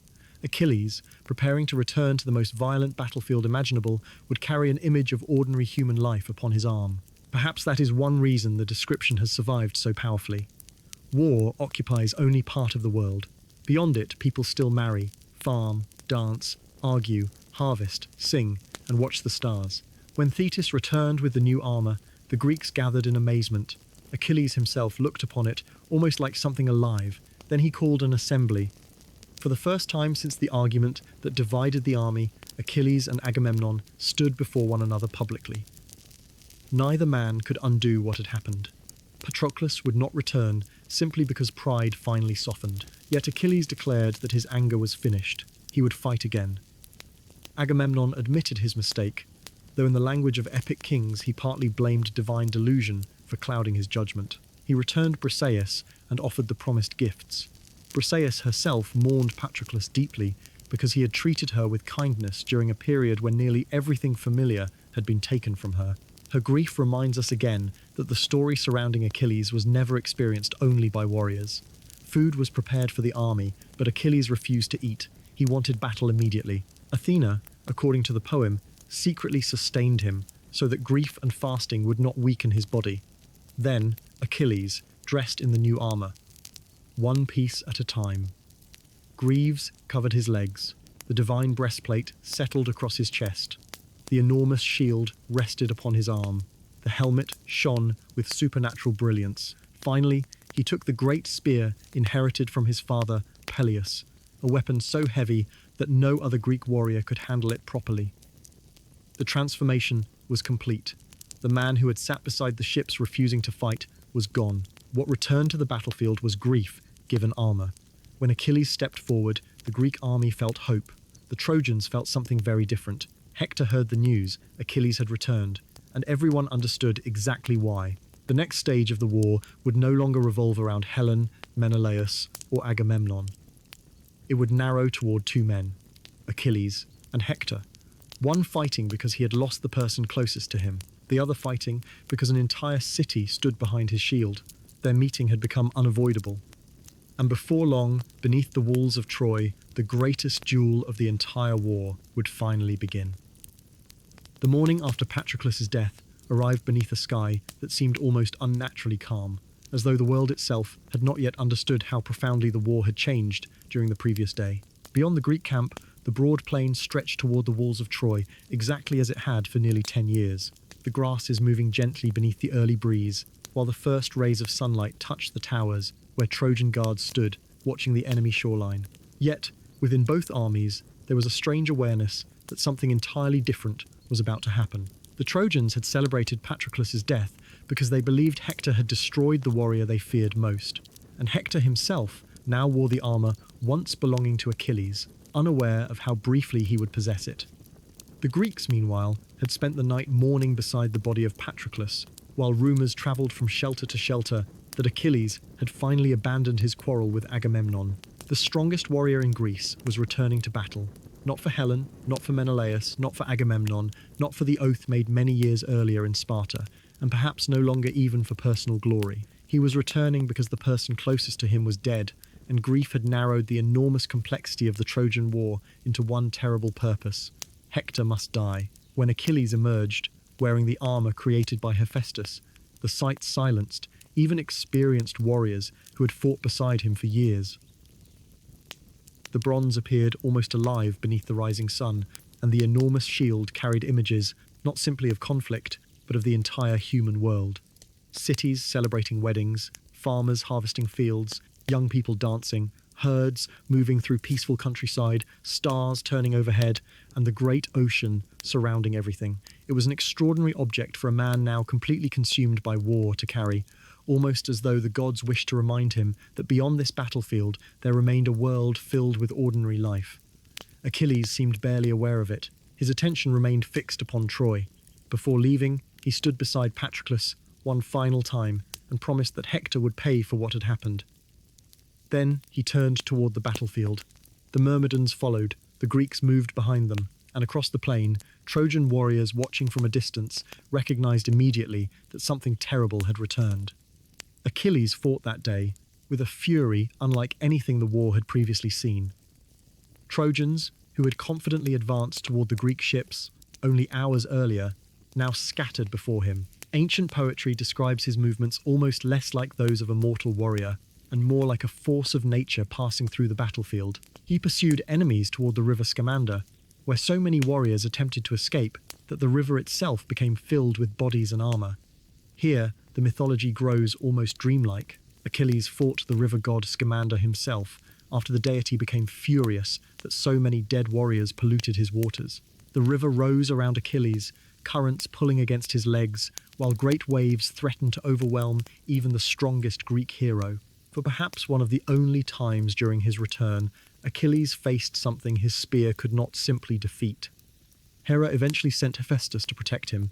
Achilles, preparing to return to the most violent battlefield imaginable, would carry an image of ordinary human life upon his arm. Perhaps that is one reason the description has survived so powerfully. War occupies only part of the world. Beyond it, people still marry, farm, dance, argue, harvest, sing, and watch the stars. When Thetis returned with the new armour, the Greeks gathered in amazement. Achilles himself looked upon it almost like something alive. Then he called an assembly. For the first time since the argument that divided the army, Achilles and Agamemnon stood before one another publicly. Neither man could undo what had happened. Patroclus would not return simply because pride finally softened. Yet Achilles declared that his anger was finished. He would fight again. Agamemnon admitted his mistake, though in the language of epic kings he partly blamed divine delusion for clouding his judgment. He returned Briseis and offered the promised gifts. Briseis herself mourned Patroclus deeply because he had treated her with kindness during a period when nearly everything familiar had been taken from her. Her grief reminds us again that the story surrounding Achilles was never experienced only by warriors. Food was prepared for the army, but Achilles refused to eat. He wanted battle immediately. Athena, according to the poem, secretly sustained him so that grief and fasting would not weaken his body. Then, Achilles, dressed in the new armour. One piece at a time. Greaves covered his legs. The divine breastplate settled across his chest. The enormous shield rested upon his arm. The helmet shone with supernatural brilliance. Finally, he took the great spear inherited from his father, Peleus, a weapon so heavy that no other Greek warrior could handle it properly. The transformation was complete. The man who had sat beside the ships refusing to fight was gone. What returned to the battlefield was grief given armor. When Achilles stepped forward, the Greek army felt hope. The Trojans felt something very different. Hector heard the news Achilles had returned, and everyone understood exactly why. The next stage of the war would no longer revolve around Helen, Menelaus, or Agamemnon. It would narrow toward two men, Achilles and Hector. One fighting because he had lost the person closest to him, the other fighting because an entire city stood behind his shield. Their meeting had become unavoidable. And before long, beneath the walls of Troy, the greatest duel of the entire war would finally begin. The morning after Patroclus' death arrived beneath a sky that seemed almost unnaturally calm, as though the world itself had not yet understood how profoundly the war had changed during the previous day. Beyond the Greek camp, The broad plain stretched toward the walls of Troy, exactly as it had for nearly 10 years. The grass is moving gently beneath the early breeze, while the first rays of sunlight touched the towers where Trojan guards stood, watching the enemy shoreline. Yet, within both armies, there was a strange awareness that something entirely different was about to happen. The Trojans had celebrated Patroclus' death because they believed Hector had destroyed the warrior they feared most, and Hector himself now wore the armor once belonging to Achilles, unaware of how briefly he would possess it. The Greeks, meanwhile, had spent the night mourning beside the body of Patroclus, while rumors traveled from shelter to shelter that Achilles had finally abandoned his quarrel with Agamemnon. The strongest warrior in Greece was returning to battle, not for Helen, not for Menelaus, not for Agamemnon, not for the oath made many years earlier in Sparta, and perhaps no longer even for personal glory. He was returning because the person closest to him was dead, and grief had narrowed the enormous complexity of the Trojan War into one terrible purpose. Hector must die. When Achilles emerged, wearing the armor created by Hephaestus, the sight silenced even experienced warriors who had fought beside him for years. The bronze appeared almost alive beneath the rising sun, and the enormous shield carried images not simply of conflict, but of the entire human world. Cities celebrating weddings, farmers harvesting fields, young people dancing, herds moving through peaceful countryside, stars turning overhead, and the great ocean surrounding everything. It was an extraordinary object for a man now completely consumed by war to carry, almost as though the gods wished to remind him that beyond this battlefield there remained a world filled with ordinary life. Achilles seemed barely aware of it. His attention remained fixed upon Troy. Before leaving, he stood beside Patroclus one final time and promised that Hector would pay for what had happened. Then he turned toward the battlefield. The Myrmidons followed, the Greeks moved behind them, and across the plain, Trojan warriors watching from a distance recognized immediately that something terrible had returned. Achilles fought that day with a fury unlike anything the war had previously seen. Trojans, who had confidently advanced toward the Greek ships only hours earlier, now scattered before him. Ancient poetry describes his movements almost less like those of a mortal warrior, and more like a force of nature passing through the battlefield. He pursued enemies toward the river Scamander, where so many warriors attempted to escape that the river itself became filled with bodies and armor. Here, the mythology grows almost dreamlike. Achilles fought the river god Scamander himself, after the deity became furious that so many dead warriors polluted his waters. The river rose around Achilles, currents pulling against his legs, while great waves threatened to overwhelm even the strongest Greek hero. For perhaps one of the only times during his return, Achilles faced something his spear could not simply defeat. Hera eventually sent Hephaestus to protect him,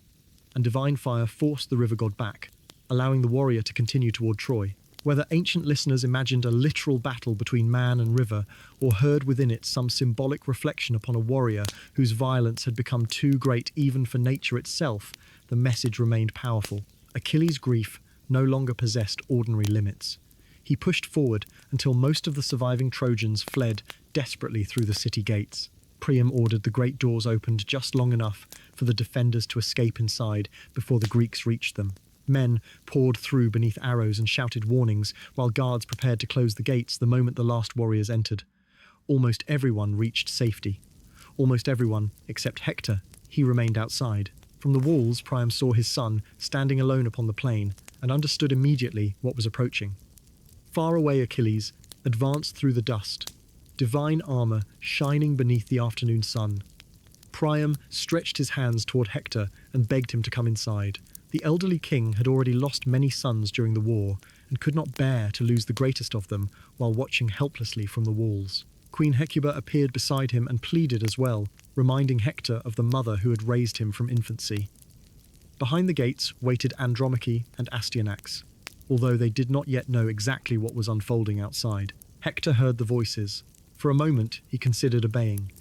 and divine fire forced the river god back, allowing the warrior to continue toward Troy. Whether ancient listeners imagined a literal battle between man and river, or heard within it some symbolic reflection upon a warrior whose violence had become too great even for nature itself, the message remained powerful. Achilles' grief no longer possessed ordinary limits. He pushed forward until most of the surviving Trojans fled desperately through the city gates. Priam ordered the great doors opened just long enough for the defenders to escape inside before the Greeks reached them. Men poured through beneath arrows and shouted warnings, while guards prepared to close the gates the moment the last warriors entered. Almost everyone reached safety. Almost everyone, except Hector. He remained outside. From the walls, Priam saw his son standing alone upon the plain and understood immediately what was approaching. Far away Achilles advanced through the dust, divine armor shining beneath the afternoon sun. Priam stretched his hands toward Hector and begged him to come inside. The elderly king had already lost many sons during the war and could not bear to lose the greatest of them while watching helplessly from the walls. Queen Hecuba appeared beside him and pleaded as well, reminding Hector of the mother who had raised him from infancy. Behind the gates waited Andromache and Astyanax, although they did not yet know exactly what was unfolding outside. Hector heard the voices. For a moment, he considered obeying.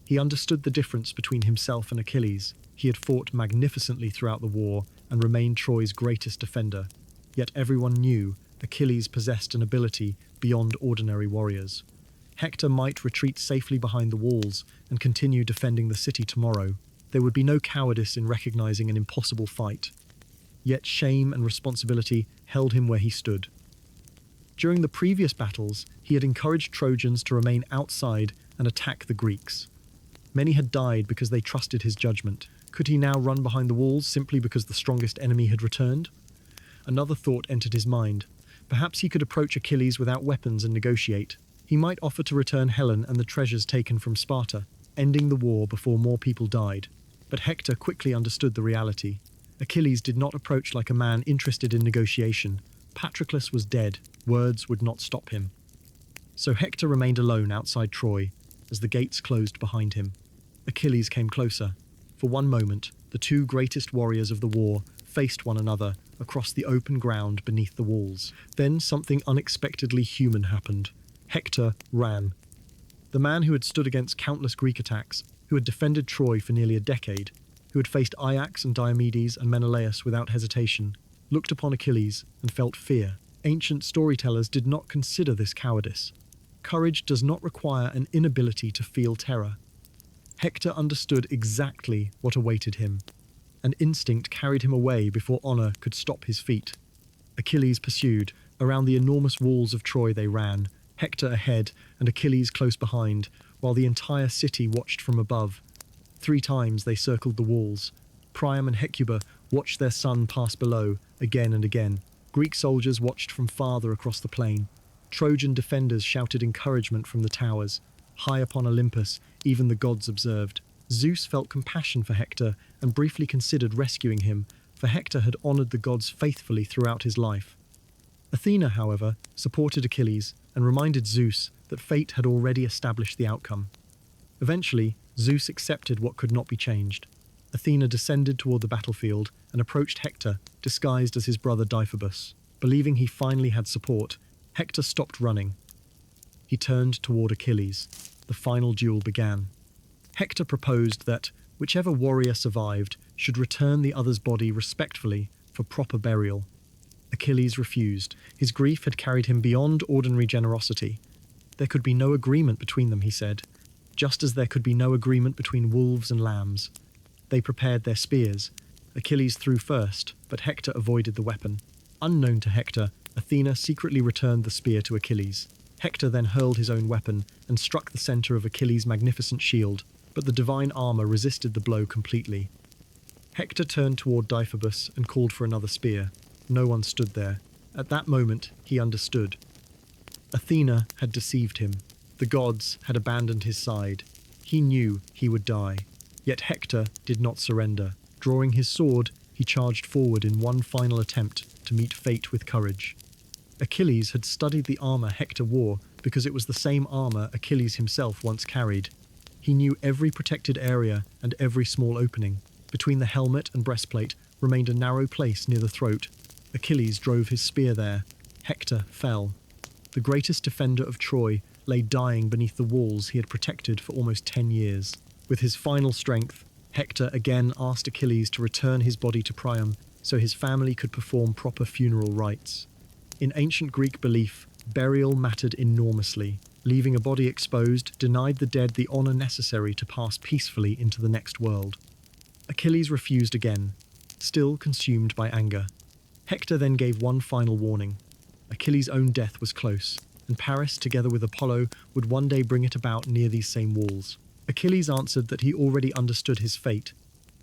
He understood the difference between himself and Achilles. He had fought magnificently throughout the war and remained Troy's greatest defender. Yet everyone knew Achilles possessed an ability beyond ordinary warriors. Hector might retreat safely behind the walls and continue defending the city tomorrow. There would be no cowardice in recognizing an impossible fight. Yet shame and responsibility held him where he stood. During the previous battles, he had encouraged Trojans to remain outside and attack the Greeks. Many had died because they trusted his judgment. Could he now run behind the walls simply because the strongest enemy had returned? Another thought entered his mind. Perhaps he could approach Achilles without weapons and negotiate. He might offer to return Helen and the treasures taken from Sparta, ending the war before more people died. But Hector quickly understood the reality. Achilles did not approach like a man interested in negotiation. Patroclus was dead. Words would not stop him. So Hector remained alone outside Troy as the gates closed behind him. Achilles came closer. For one moment, the two greatest warriors of the war faced one another across the open ground beneath the walls. Then something unexpectedly human happened. Hector ran. The man who had stood against countless Greek attacks, who had defended Troy for nearly a decade, who had faced Ajax and Diomedes and Menelaus without hesitation, looked upon Achilles and felt fear. Ancient storytellers did not consider this cowardice. Courage does not require an inability to feel terror. Hector understood exactly what awaited him. An instinct carried him away before honor could stop his feet. Achilles pursued. Around the enormous walls of Troy they ran, Hector ahead and Achilles close behind, while the entire city watched from above. 3 times they circled the walls. Priam and Hecuba watched their son pass below, again and again. Greek soldiers watched from farther across the plain. Trojan defenders shouted encouragement from the towers. High upon Olympus, even the gods observed. Zeus felt compassion for Hector and briefly considered rescuing him, for Hector had honored the gods faithfully throughout his life. Athena, however, supported Achilles and reminded Zeus that fate had already established the outcome. Eventually, Zeus accepted what could not be changed. Athena descended toward the battlefield and approached Hector, disguised as his brother Deiphobus. Believing he finally had support, Hector stopped running. He turned toward Achilles. The final duel began. Hector proposed that whichever warrior survived should return the other's body respectfully for proper burial. Achilles refused. His grief had carried him beyond ordinary generosity. There could be no agreement between them, he said, just as there could be no agreement between wolves and lambs. They prepared their spears. Achilles threw first, but Hector avoided the weapon. Unknown to Hector, Athena secretly returned the spear to Achilles. Hector then hurled his own weapon and struck the center of Achilles' magnificent shield, but the divine armor resisted the blow completely. Hector turned toward Deiphobus and called for another spear. No one stood there. At that moment, he understood. Athena had deceived him. The gods had abandoned his side. He knew he would die. Yet Hector did not surrender. Drawing his sword, he charged forward in one final attempt to meet fate with courage. Achilles had studied the armor Hector wore because it was the same armor Achilles himself once carried. He knew every protected area and every small opening. Between the helmet and breastplate remained a narrow place near the throat. Achilles drove his spear there. Hector fell. The greatest defender of Troy lay dying beneath the walls he had protected for almost 10 years. With his final strength, Hector again asked Achilles to return his body to Priam so his family could perform proper funeral rites. In ancient Greek belief, burial mattered enormously. Leaving a body exposed denied the dead the honor necessary to pass peacefully into the next world. Achilles refused again, still consumed by anger. Hector then gave one final warning. Achilles' own death was close, and Paris, together with Apollo, would one day bring it about near these same walls. Achilles answered that he already understood his fate.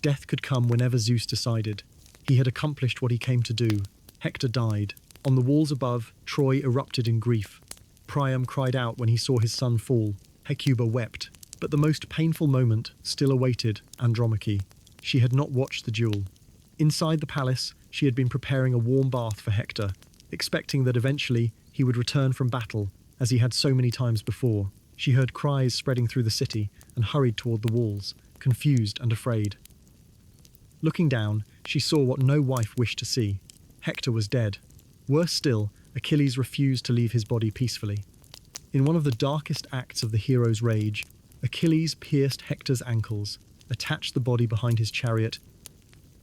Death could come whenever Zeus decided. He had accomplished what he came to do. Hector died. On the walls above, Troy erupted in grief. Priam cried out when he saw his son fall. Hecuba wept. But the most painful moment still awaited Andromache. She had not watched the duel. Inside the palace, she had been preparing a warm bath for Hector, expecting that eventually he would return from battle, as he had so many times before. She heard cries spreading through the city and hurried toward the walls, confused and afraid. Looking down, she saw what no wife wished to see. Hector was dead. Worse still, Achilles refused to leave his body peacefully. In one of the darkest acts of the hero's rage, Achilles pierced Hector's ankles, attached the body behind his chariot,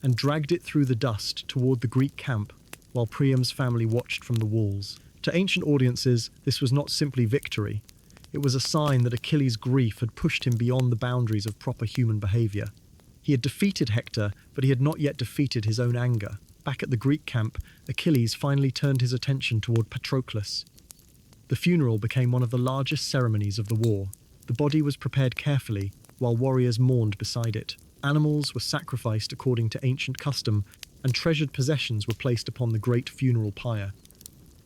and dragged it through the dust toward the Greek camp while Priam's family watched from the walls. To ancient audiences, this was not simply victory. It was a sign that Achilles' grief had pushed him beyond the boundaries of proper human behavior. He had defeated Hector, but he had not yet defeated his own anger. Back at the Greek camp, Achilles finally turned his attention toward Patroclus. The funeral became one of the largest ceremonies of the war. The body was prepared carefully, while warriors mourned beside it. Animals were sacrificed according to ancient custom, and treasured possessions were placed upon the great funeral pyre.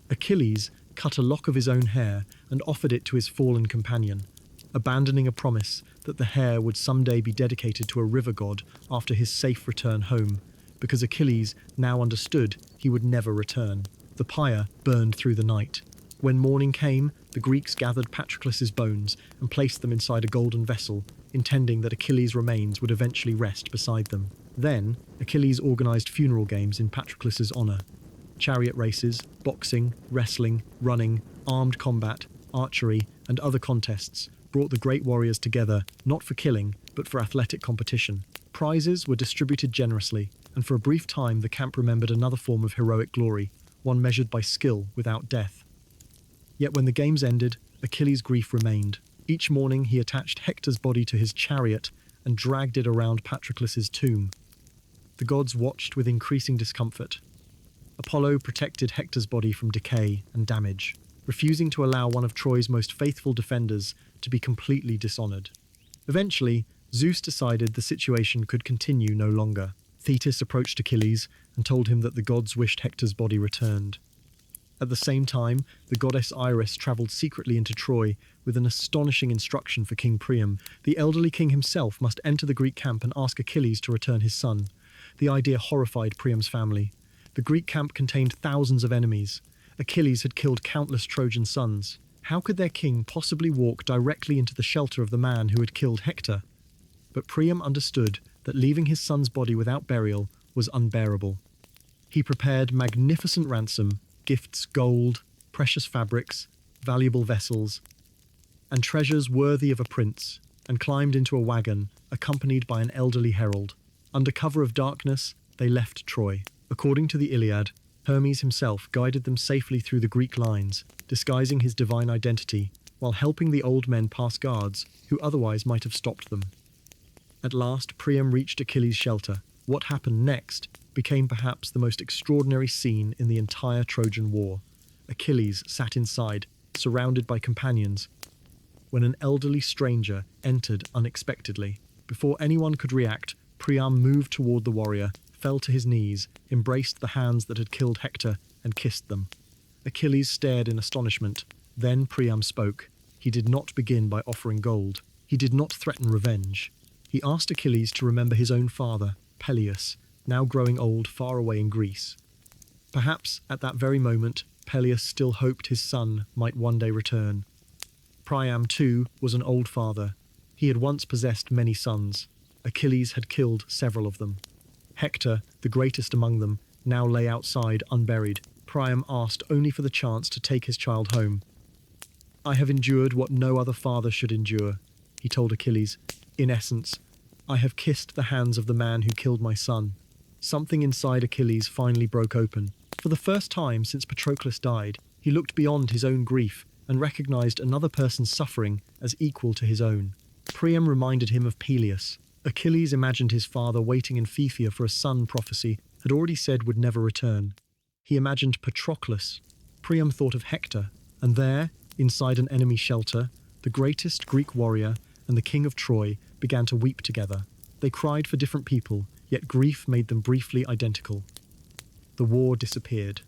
Achilles cut a lock of his own hair and offered it to his fallen companion, abandoning a promise that the hair would someday be dedicated to a river god after his safe return home, because Achilles now understood he would never return. The pyre burned through the night. When morning came, the Greeks gathered Patroclus's bones and placed them inside a golden vessel, intending that Achilles' remains would eventually rest beside them. Then, Achilles organized funeral games in Patroclus's honor. Chariot races, boxing, wrestling, running, armed combat, archery, and other contests brought the great warriors together, not for killing, but for athletic competition. Prizes were distributed generously, and for a brief time the camp remembered another form of heroic glory, one measured by skill without death. Yet when the games ended, Achilles' grief remained. Each morning he attached Hector's body to his chariot and dragged it around Patroclus's tomb. The gods watched with increasing discomfort. Apollo protected Hector's body from decay and damage, refusing to allow one of Troy's most faithful defenders to be completely dishonored. Eventually, Zeus decided the situation could continue no longer. Thetis approached Achilles and told him that the gods wished Hector's body returned. At the same time, the goddess Iris travelled secretly into Troy with an astonishing instruction for King Priam. The elderly king himself must enter the Greek camp and ask Achilles to return his son. The idea horrified Priam's family. The Greek camp contained thousands of enemies. Achilles had killed countless Trojan sons. How could their king possibly walk directly into the shelter of the man who had killed Hector? But Priam understood that leaving his son's body without burial was unbearable. He prepared magnificent ransom, gifts, gold, precious fabrics, valuable vessels, and treasures worthy of a prince, and climbed into a wagon, accompanied by an elderly herald. Under cover of darkness, they left Troy. According to the Iliad, Hermes himself guided them safely through the Greek lines, disguising his divine identity, while helping the old men pass guards who otherwise might have stopped them. At last, Priam reached Achilles' shelter. What happened next became perhaps the most extraordinary scene in the entire Trojan War. Achilles sat inside, surrounded by companions, when an elderly stranger entered unexpectedly. Before anyone could react, Priam moved toward the warrior, fell to his knees, embraced the hands that had killed Hector, and kissed them. Achilles stared in astonishment. Then Priam spoke. He did not begin by offering gold. He did not threaten revenge. He asked Achilles to remember his own father, Peleus, now growing old far away in Greece. Perhaps at that very moment, Peleus still hoped his son might one day return. Priam, too, was an old father. He had once possessed many sons. Achilles had killed several of them. Hector, the greatest among them, now lay outside unburied. Priam asked only for the chance to take his child home. "I have endured what no other father should endure," he told Achilles. "In essence, I have kissed the hands of the man who killed my son." Something inside Achilles finally broke open. For the first time since Patroclus died, he looked beyond his own grief and recognized another person's suffering as equal to his own. Priam reminded him of Peleus. Achilles imagined his father waiting in Phthia for a son prophecy had already said would never return. He imagined Patroclus. Priam thought of Hector, and there, inside an enemy shelter, the greatest Greek warrior and the king of Troy began to weep together. They cried for different people, yet grief made them briefly identical. The war disappeared.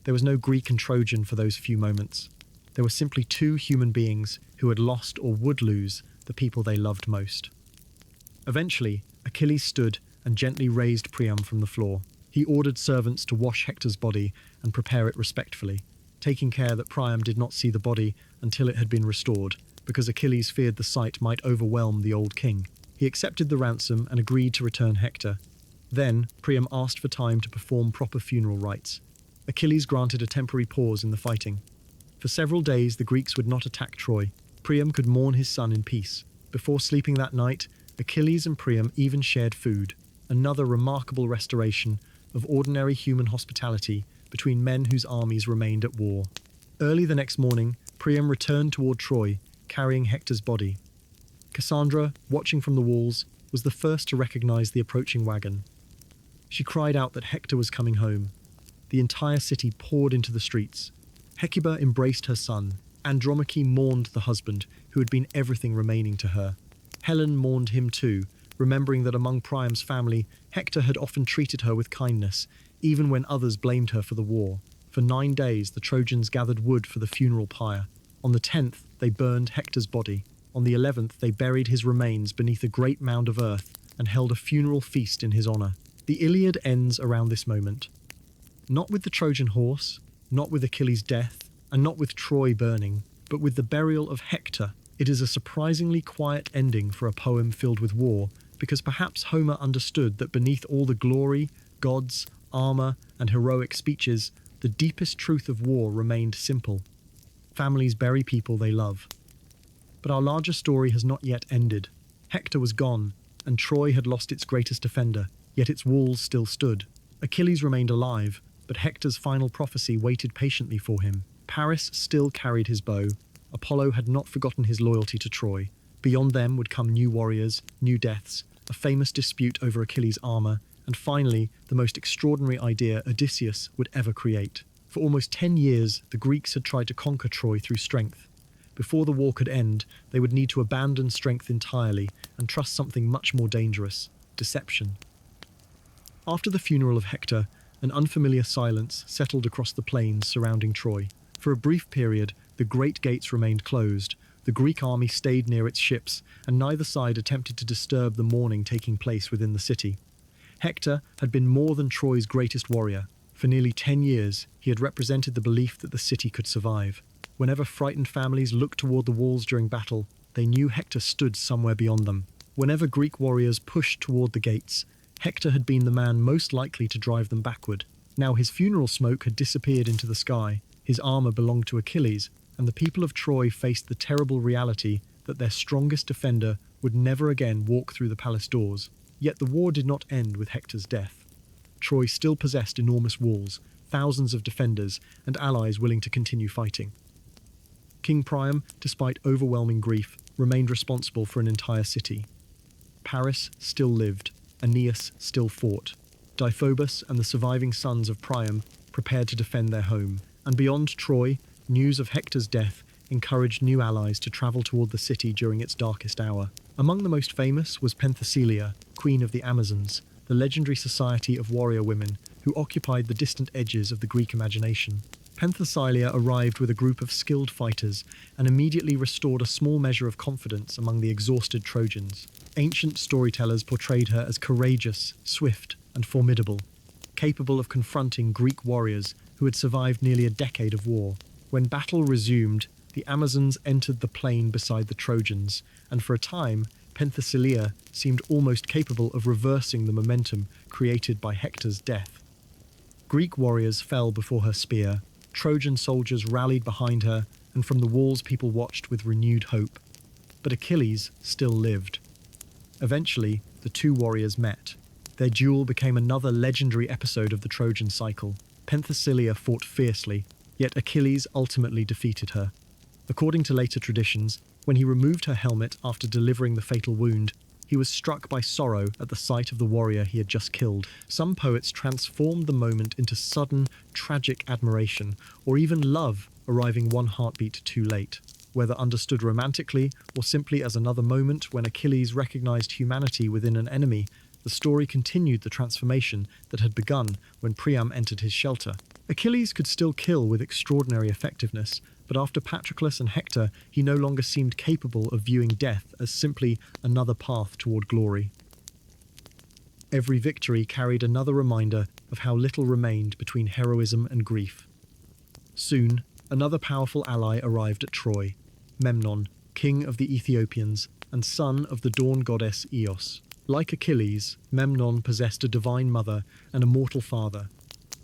There was no Greek and Trojan for those few moments. There were simply two human beings who had lost or would lose the people they loved most. Eventually, Achilles stood and gently raised Priam from the floor. He ordered servants to wash Hector's body and prepare it respectfully, taking care that Priam did not see the body until it had been restored, because Achilles feared the sight might overwhelm the old king. He accepted the ransom and agreed to return Hector. Then, Priam asked for time to perform proper funeral rites. Achilles granted a temporary pause in the fighting. For several days, the Greeks would not attack Troy. Priam could mourn his son in peace. Before sleeping that night, Achilles and Priam even shared food, another remarkable restoration of ordinary human hospitality between men whose armies remained at war. Early the next morning, Priam returned toward Troy, carrying Hector's body. Cassandra, watching from the walls, was the first to recognize the approaching wagon. She cried out that Hector was coming home. The entire city poured into the streets. Hecuba embraced her son. Andromache mourned the husband who had been everything remaining to her. Helen mourned him too, remembering that among Priam's family, Hector had often treated her with kindness, even when others blamed her for the war. For 9 days, the Trojans gathered wood for the funeral pyre. On the 10th, they burned Hector's body. On the 11th, they buried his remains beneath a great mound of earth and held a funeral feast in his honor. The Iliad ends around this moment. Not with the Trojan horse, not with Achilles' death, and not with Troy burning, but with the burial of Hector. It is a surprisingly quiet ending for a poem filled with war, because perhaps Homer understood that beneath all the glory, gods, armor, and heroic speeches, the deepest truth of war remained simple. Families bury people they love. But our larger story has not yet ended. Hector was gone, and Troy had lost its greatest defender, yet its walls still stood. Achilles remained alive, but Hector's final prophecy waited patiently for him. Paris still carried his bow. Apollo had not forgotten his loyalty to Troy. Beyond them would come new warriors, new deaths, a famous dispute over Achilles' armor, and finally, the most extraordinary idea Odysseus would ever create. For almost 10 years, the Greeks had tried to conquer Troy through strength. Before the war could end, they would need to abandon strength entirely and trust something much more dangerous: deception. After the funeral of Hector, an unfamiliar silence settled across the plains surrounding Troy. For a brief period, the great gates remained closed. The Greek army stayed near its ships, and neither side attempted to disturb the mourning taking place within the city. Hector had been more than Troy's greatest warrior. For nearly 10 years, he had represented the belief that the city could survive. Whenever frightened families looked toward the walls during battle, they knew Hector stood somewhere beyond them. Whenever Greek warriors pushed toward the gates, Hector had been the man most likely to drive them backward. Now his funeral smoke had disappeared into the sky, his armor belonged to Achilles, and the people of Troy faced the terrible reality that their strongest defender would never again walk through the palace doors. Yet the war did not end with Hector's death. Troy still possessed enormous walls, thousands of defenders, and allies willing to continue fighting. King Priam, despite overwhelming grief, remained responsible for an entire city. Paris still lived, Aeneas still fought. Deiphobus and the surviving sons of Priam prepared to defend their home, and beyond Troy, news of Hector's death encouraged new allies to travel toward the city during its darkest hour. Among the most famous was Penthesilea, queen of the Amazons, the legendary society of warrior women who occupied the distant edges of the Greek imagination. Penthesilea arrived with a group of skilled fighters and immediately restored a small measure of confidence among the exhausted Trojans. Ancient storytellers portrayed her as courageous, swift, and formidable, capable of confronting Greek warriors who had survived nearly a decade of war. When battle resumed, the Amazons entered the plain beside the Trojans, and for a time, Penthesilea seemed almost capable of reversing the momentum created by Hector's death. Greek warriors fell before her spear, Trojan soldiers rallied behind her, and from the walls people watched with renewed hope. But Achilles still lived. Eventually, the two warriors met. Their duel became another legendary episode of the Trojan cycle. Penthesilea fought fiercely, yet Achilles ultimately defeated her. According to later traditions, when he removed her helmet after delivering the fatal wound, he was struck by sorrow at the sight of the warrior he had just killed. Some poets transformed the moment into sudden, tragic admiration, or even love arriving one heartbeat too late. Whether understood romantically or simply as another moment when Achilles recognized humanity within an enemy, the story continued the transformation that had begun when Priam entered his shelter. Achilles could still kill with extraordinary effectiveness, but after Patroclus and Hector, he no longer seemed capable of viewing death as simply another path toward glory. Every victory carried another reminder of how little remained between heroism and grief. Soon, another powerful ally arrived at Troy, Memnon, king of the Ethiopians and son of the dawn goddess Eos. Like Achilles, Memnon possessed a divine mother and a mortal father,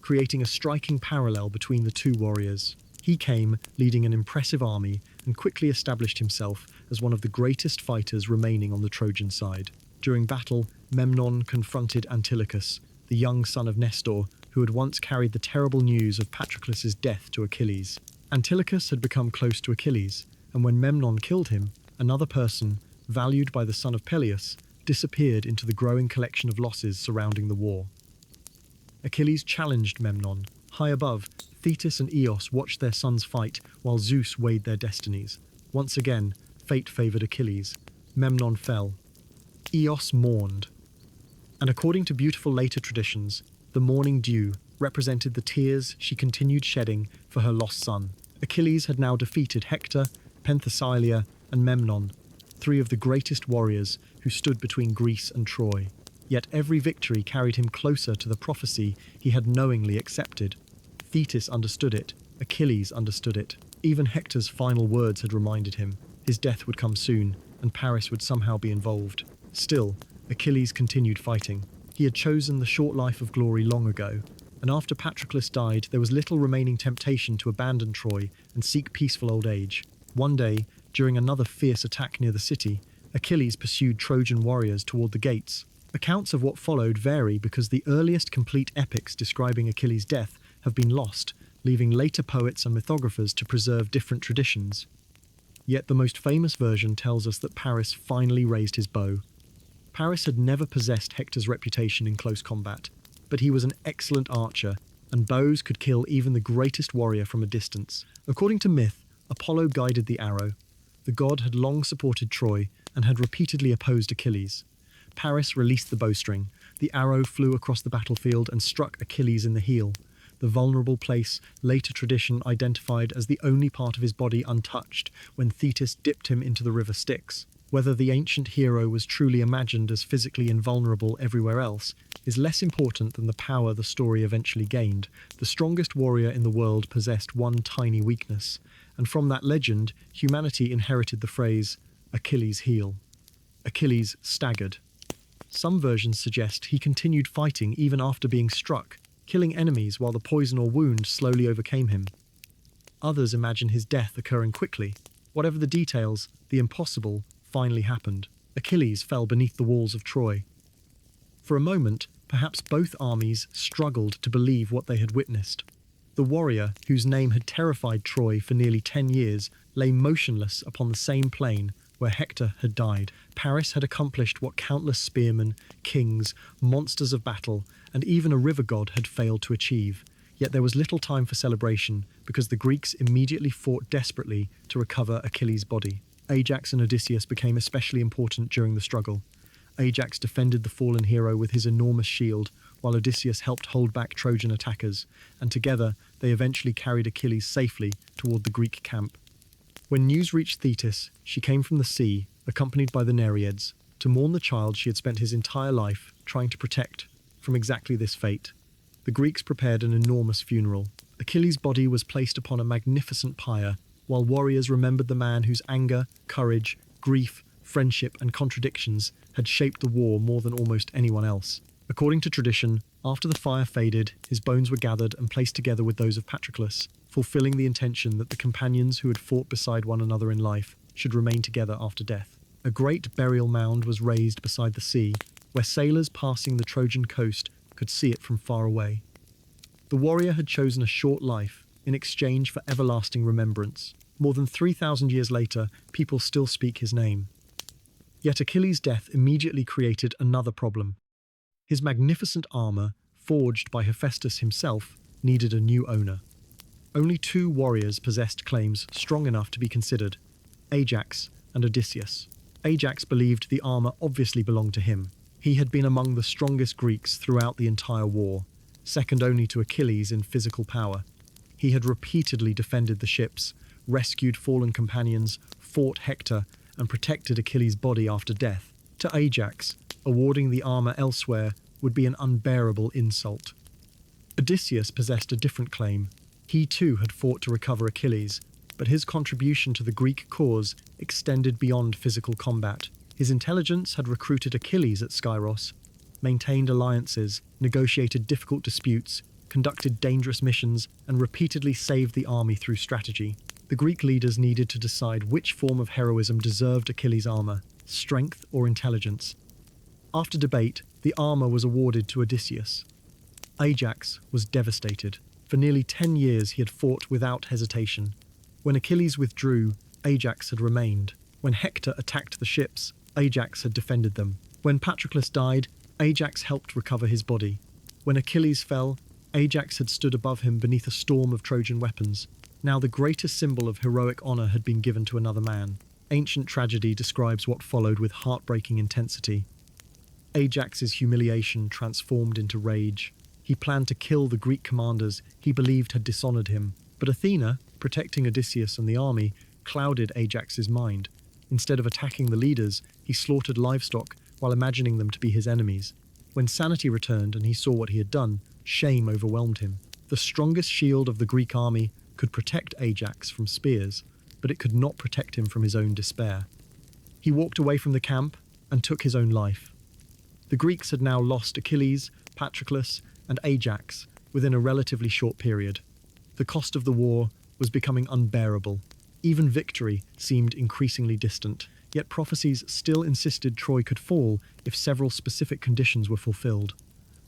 creating a striking parallel between the two warriors. He came leading an impressive army and quickly established himself as one of the greatest fighters remaining on the Trojan side. During battle, Memnon confronted Antilochus, the young son of Nestor, who had once carried the terrible news of Patroclus's death to Achilles. Antilochus had become close to Achilles, and when Memnon killed him, another person, valued by the son of Peleus, disappeared into the growing collection of losses surrounding the war. Achilles challenged Memnon, high above, Thetis and Eos watched their sons fight while Zeus weighed their destinies. Once again, fate favored Achilles. Memnon fell. Eos mourned. And according to beautiful later traditions, the morning dew represented the tears she continued shedding for her lost son. Achilles had now defeated Hector, Penthesilea, and Memnon, three of the greatest warriors who stood between Greece and Troy. Yet every victory carried him closer to the prophecy he had knowingly accepted. Thetis understood it, Achilles understood it. Even Hector's final words had reminded him his death would come soon, and Paris would somehow be involved. Still, Achilles continued fighting. He had chosen the short life of glory long ago, and after Patroclus died, there was little remaining temptation to abandon Troy and seek peaceful old age. One day, during another fierce attack near the city, Achilles pursued Trojan warriors toward the gates. Accounts of what followed vary because the earliest complete epics describing Achilles' death have been lost, leaving later poets and mythographers to preserve different traditions. Yet the most famous version tells us that Paris finally raised his bow. Paris had never possessed Hector's reputation in close combat, but he was an excellent archer, and bows could kill even the greatest warrior from a distance. According to myth, Apollo guided the arrow. The god had long supported Troy and had repeatedly opposed Achilles. Paris released the bowstring. The arrow flew across the battlefield and struck Achilles in the heel, the vulnerable place later tradition identified as the only part of his body untouched when Thetis dipped him into the river Styx. Whether the ancient hero was truly imagined as physically invulnerable everywhere else is less important than the power the story eventually gained. The strongest warrior in the world possessed one tiny weakness, and from that legend, humanity inherited the phrase, Achilles' heel. Achilles staggered. Some versions suggest he continued fighting even after being struck, killing enemies while the poison or wound slowly overcame him. Others imagine his death occurring quickly. Whatever the details, the impossible finally happened. Achilles fell beneath the walls of Troy. For a moment, perhaps both armies struggled to believe what they had witnessed. The warrior, whose name had terrified Troy for nearly 10 years, lay motionless upon the same plain where Hector had died. Paris had accomplished what countless spearmen, kings, monsters of battle, and even a river god had failed to achieve. Yet there was little time for celebration because the Greeks immediately fought desperately to recover Achilles' body. Ajax and Odysseus became especially important during the struggle. Ajax defended the fallen hero with his enormous shield, while Odysseus helped hold back Trojan attackers, and together they eventually carried Achilles safely toward the Greek camp. When news reached Thetis, she came from the sea, accompanied by the Nereids, to mourn the child she had spent his entire life trying to protect from exactly this fate. The Greeks prepared an enormous funeral. Achilles' body was placed upon a magnificent pyre, while warriors remembered the man whose anger, courage, grief, friendship, and contradictions had shaped the war more than almost anyone else. According to tradition, after the fire faded, his bones were gathered and placed together with those of Patroclus, fulfilling the intention that the companions who had fought beside one another in life should remain together after death. A great burial mound was raised beside the sea, where sailors passing the Trojan coast could see it from far away. The warrior had chosen a short life in exchange for everlasting remembrance. More than 3,000 years later, people still speak his name. Yet Achilles' death immediately created another problem. His magnificent armor, forged by Hephaestus himself, needed a new owner. Only two warriors possessed claims strong enough to be considered: Ajax and Odysseus. Ajax believed the armor obviously belonged to him. He had been among the strongest Greeks throughout the entire war, second only to Achilles in physical power. He had repeatedly defended the ships, rescued fallen companions, fought Hector, and protected Achilles' body after death. To Ajax, awarding the armor elsewhere would be an unbearable insult. Odysseus possessed a different claim. He too had fought to recover Achilles, but his contribution to the Greek cause extended beyond physical combat. His intelligence had recruited Achilles at Skyros, maintained alliances, negotiated difficult disputes, conducted dangerous missions, and repeatedly saved the army through strategy. The Greek leaders needed to decide which form of heroism deserved Achilles' armor, strength or intelligence. After debate, the armor was awarded to Odysseus. Ajax was devastated. For nearly 10 years he had fought without hesitation. When Achilles withdrew, Ajax had remained. When Hector attacked the ships, Ajax had defended them. When Patroclus died, Ajax helped recover his body. When Achilles fell, Ajax had stood above him beneath a storm of Trojan weapons. Now the greatest symbol of heroic honor had been given to another man. Ancient tragedy describes what followed with heartbreaking intensity. Ajax's humiliation transformed into rage. He planned to kill the Greek commanders he believed had dishonored him. But Athena, protecting Odysseus and the army, clouded Ajax's mind. Instead of attacking the leaders, he slaughtered livestock while imagining them to be his enemies. When sanity returned and he saw what he had done, shame overwhelmed him. The strongest shield of the Greek army could protect Ajax from spears, but it could not protect him from his own despair. He walked away from the camp and took his own life. The Greeks had now lost Achilles, Patroclus, and Ajax within a relatively short period. The cost of the war was becoming unbearable. Even victory seemed increasingly distant, yet prophecies still insisted Troy could fall if several specific conditions were fulfilled.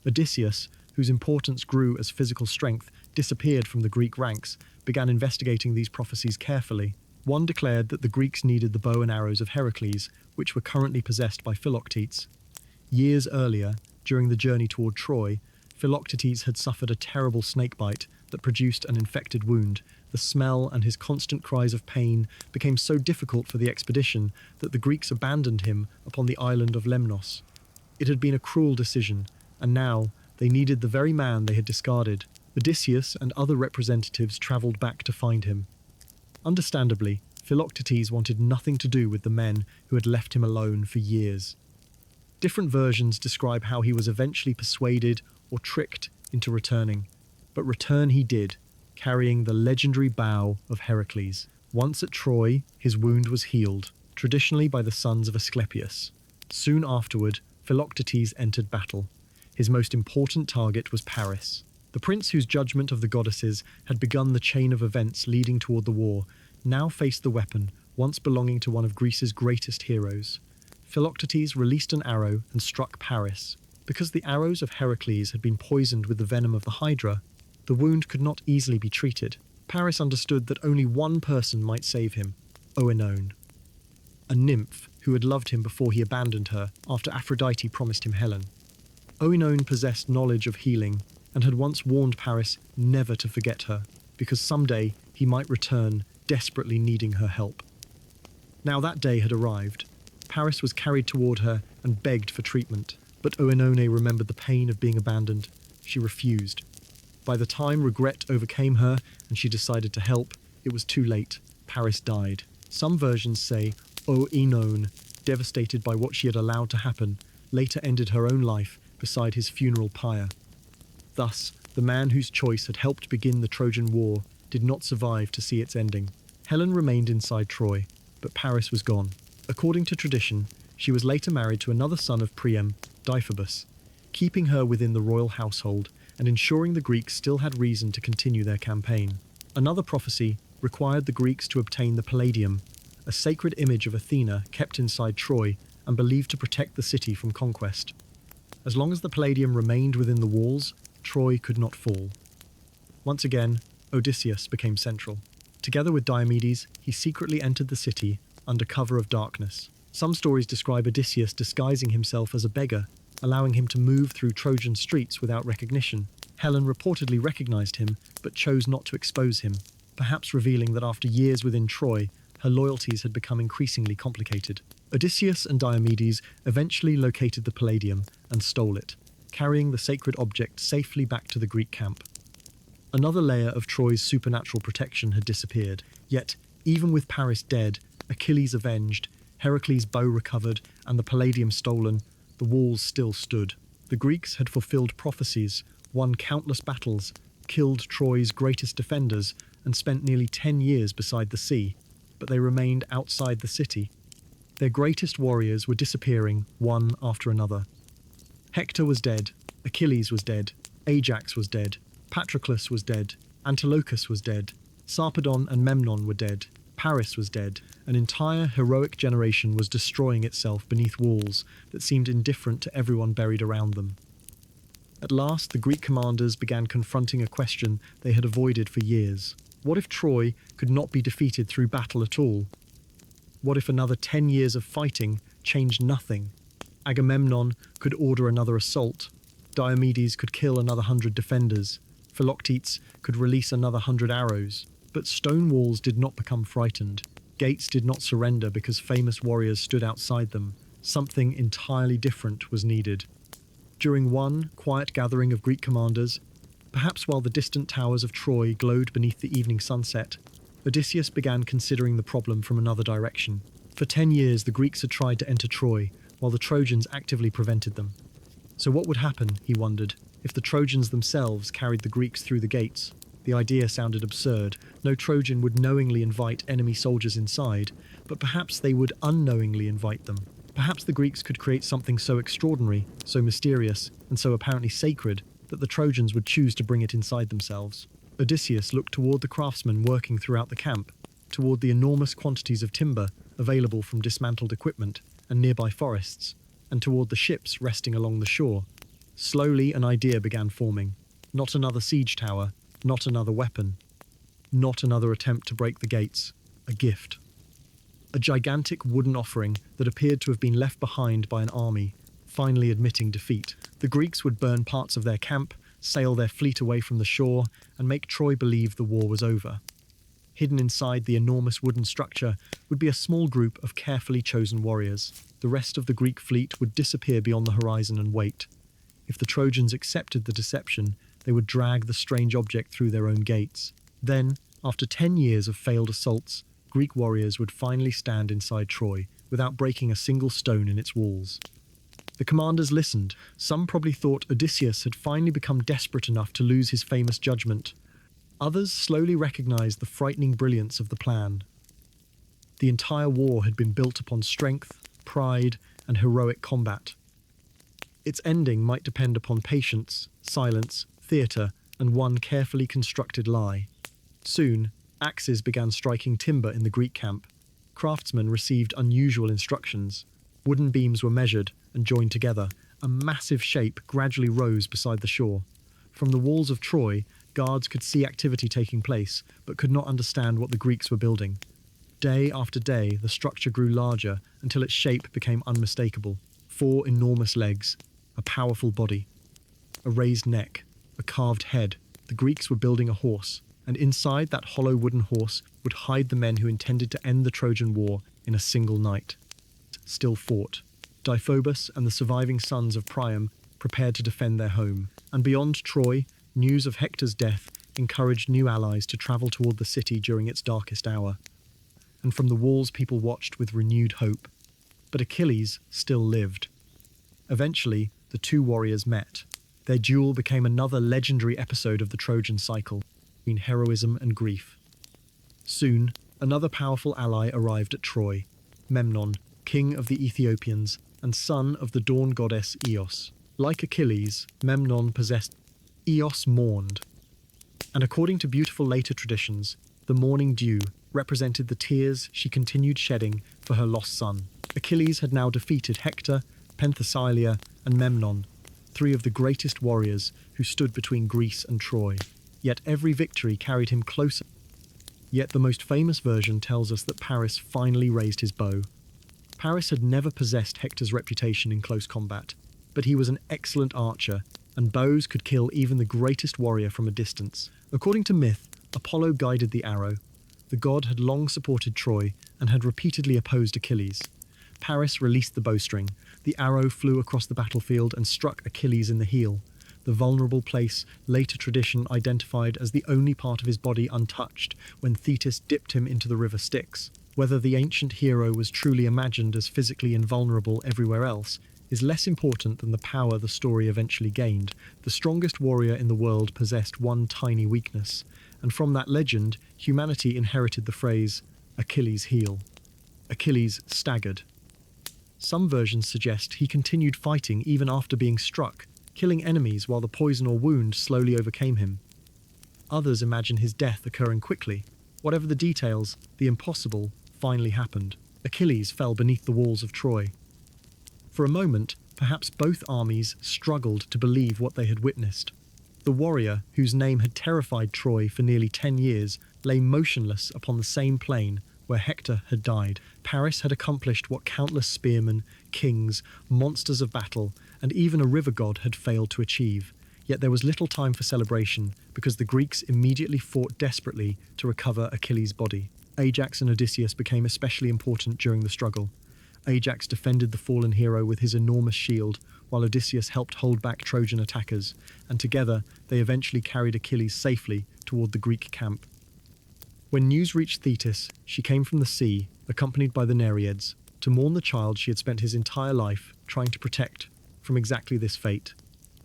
Odysseus, whose importance grew as physical strength disappeared from the Greek ranks, began investigating these prophecies carefully. One declared that the Greeks needed the bow and arrows of Heracles, which were currently possessed by Philoctetes. Years earlier, during the journey toward Troy, Philoctetes had suffered a terrible snakebite that produced an infected wound. The smell and his constant cries of pain became so difficult for the expedition that the Greeks abandoned him upon the island of Lemnos. It had been a cruel decision, and now they needed the very man they had discarded. Odysseus and other representatives travelled back to find him. Understandably, Philoctetes wanted nothing to do with the men who had left him alone for years. Different versions describe how he was eventually persuaded or tricked into returning, but return he did, carrying the legendary bow of Heracles. Once at Troy, his wound was healed, traditionally by the sons of Asclepius. Soon afterward, Philoctetes entered battle. His most important target was Paris. The prince whose judgment of the goddesses had begun the chain of events leading toward the war, now faced the weapon, once belonging to one of Greece's greatest heroes. Philoctetes released an arrow and struck Paris. Because the arrows of Heracles had been poisoned with the venom of the Hydra, the wound could not easily be treated. Paris understood that only one person might save him, Oenone, a nymph who had loved him before he abandoned her after Aphrodite promised him Helen. Oenone possessed knowledge of healing and had once warned Paris never to forget her, because someday he might return desperately needing her help. Now that day had arrived. Paris was carried toward her and begged for treatment, but Oenone remembered the pain of being abandoned. She refused. By the time regret overcame her and she decided to help, it was too late. Paris died. Some versions say Oenone, devastated by what she had allowed to happen, later ended her own life beside his funeral pyre. Thus, the man whose choice had helped begin the Trojan War did not survive to see its ending. Helen remained inside Troy, but Paris was gone. According to tradition, she was later married to another son of Priam, Deiphobus, keeping her within the royal household and ensuring the Greeks still had reason to continue their campaign. Another prophecy required the Greeks to obtain the Palladium, a sacred image of Athena kept inside Troy and believed to protect the city from conquest. As long as the Palladium remained within the walls, Troy could not fall. Once again, Odysseus became central. Together with Diomedes, he secretly entered the city under cover of darkness. Some stories describe Odysseus disguising himself as a beggar, allowing him to move through Trojan streets without recognition. Helen reportedly recognized him, but chose not to expose him, perhaps revealing that after years within Troy, her loyalties had become increasingly complicated. Odysseus and Diomedes eventually located the Palladium and stole it, carrying the sacred object safely back to the Greek camp. Another layer of Troy's supernatural protection had disappeared, yet, even with Paris dead, Achilles avenged, Heracles' bow recovered, and the Palladium stolen, the walls still stood. The Greeks had fulfilled prophecies, won countless battles, killed Troy's greatest defenders, and spent nearly 10 years beside the sea, but they remained outside the city. Their greatest warriors were disappearing, one after another. Hector was dead, Achilles was dead, Ajax was dead, Patroclus was dead, Antilochus was dead, Sarpedon and Memnon were dead, Paris was dead. An entire heroic generation was destroying itself beneath walls that seemed indifferent to everyone buried around them. At last, the Greek commanders began confronting a question they had avoided for years. What if Troy could not be defeated through battle at all? What if another 10 years of fighting changed nothing? Agamemnon could order another assault. Diomedes could kill another 100 defenders. Philoctetes could release another 100 arrows. But stone walls did not become frightened. Gates did not surrender because famous warriors stood outside them. Something entirely different was needed. During one quiet gathering of Greek commanders, perhaps while the distant towers of Troy glowed beneath the evening sunset, Odysseus began considering the problem from another direction. For 10 years, the Greeks had tried to enter Troy, while the Trojans actively prevented them. So what would happen, he wondered, if the Trojans themselves carried the Greeks through the gates? The idea sounded absurd. No Trojan would knowingly invite enemy soldiers inside, but perhaps they would unknowingly invite them. Perhaps the Greeks could create something so extraordinary, so mysterious, and so apparently sacred that the Trojans would choose to bring it inside themselves. Odysseus looked toward the craftsmen working throughout the camp, toward the enormous quantities of timber available from dismantled equipment and nearby forests, and toward the ships resting along the shore. Slowly, an idea began forming. Not another siege tower, not another weapon, not another attempt to break the gates. A gift. A gigantic wooden offering that appeared to have been left behind by an army, finally admitting defeat. The Greeks would burn parts of their camp, sail their fleet away from the shore, and make Troy believe the war was over. Hidden inside the enormous wooden structure would be a small group of carefully chosen warriors. The rest of the Greek fleet would disappear beyond the horizon and wait. If the Trojans accepted the deception, they would drag the strange object through their own gates. Then, after 10 years of failed assaults, Greek warriors would finally stand inside Troy without breaking a single stone in its walls. The commanders listened. Some probably thought Odysseus had finally become desperate enough to lose his famous judgment. Others slowly recognized the frightening brilliance of the plan. The entire war had been built upon strength, pride, and heroic combat. Its ending might depend upon patience, silence, theatre, and one carefully constructed lie. Soon, axes began striking timber in the Greek camp. Craftsmen received unusual instructions. Wooden beams were measured and joined together. A massive shape gradually rose beside the shore. From the walls of Troy, guards could see activity taking place, but could not understand what the Greeks were building. Day after day, the structure grew larger until its shape became unmistakable. 4 enormous legs, a powerful body, a raised neck, a carved head. The Greeks were building a horse, and inside that hollow wooden horse would hide the men who intended to end the Trojan War in a single night. Still fought. Deiphobus and the surviving sons of Priam prepared to defend their home. And beyond Troy, news of Hector's death encouraged new allies to travel toward the city during its darkest hour. And from the walls people watched with renewed hope. But Achilles still lived. Eventually, the two warriors met. Their duel became another legendary episode of the Trojan cycle, between heroism and grief. Soon, another powerful ally arrived at Troy, Memnon, king of the Ethiopians and son of the dawn goddess Eos. Like Achilles, Memnon possessed. Eos mourned, and according to beautiful later traditions, the morning dew represented the tears she continued shedding for her lost son. Achilles had now defeated Hector, Penthesilea, and Memnon, 3 of the greatest warriors who stood between Greece and Troy. Yet every victory carried him closer. Yet the most famous version tells us that Paris finally raised his bow. Paris had never possessed Hector's reputation in close combat, but he was an excellent archer, and bows could kill even the greatest warrior from a distance. According to myth, Apollo guided the arrow. The god had long supported Troy and had repeatedly opposed Achilles. Paris released the bowstring. The arrow flew across the battlefield and struck Achilles in the heel, the vulnerable place later tradition identified as the only part of his body untouched when Thetis dipped him into the river Styx. Whether the ancient hero was truly imagined as physically invulnerable everywhere else is less important than the power the story eventually gained. The strongest warrior in the world possessed one tiny weakness, and from that legend, humanity inherited the phrase, Achilles' heel. Achilles staggered. Some versions suggest he continued fighting even after being struck, killing enemies while the poison or wound slowly overcame him. Others imagine his death occurring quickly. Whatever the details, the impossible finally happened. Achilles fell beneath the walls of Troy. For a moment, perhaps both armies struggled to believe what they had witnessed. The warrior, whose name had terrified Troy for nearly 10 years, lay motionless upon the same plain where Hector had died. Paris had accomplished what countless spearmen, kings, monsters of battle, and even a river god had failed to achieve. Yet there was little time for celebration because the Greeks immediately fought desperately to recover Achilles' body. Ajax and Odysseus became especially important during the struggle. Ajax defended the fallen hero with his enormous shield, while Odysseus helped hold back Trojan attackers, and together they eventually carried Achilles safely toward the Greek camp. When news reached Thetis, she came from the sea, accompanied by the Nereids, to mourn the child she had spent his entire life trying to protect from exactly this fate.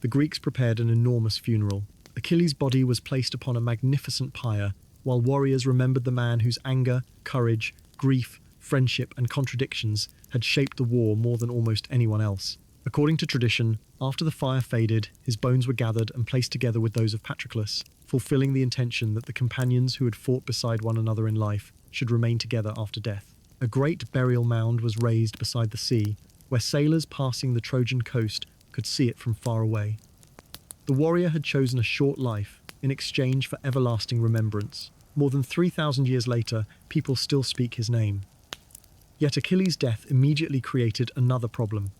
The Greeks prepared an enormous funeral. Achilles' body was placed upon a magnificent pyre, while warriors remembered the man whose anger, courage, grief, friendship, and contradictions had shaped the war more than almost anyone else. According to tradition, after the fire faded, his bones were gathered and placed together with those of Patroclus, fulfilling the intention that the companions who had fought beside one another in life should remain together after death. A great burial mound was raised beside the sea, where sailors passing the Trojan coast could see it from far away. The warrior had chosen a short life in exchange for everlasting remembrance. More than 3,000 years later, people still speak his name. Yet Achilles' death immediately created another problem.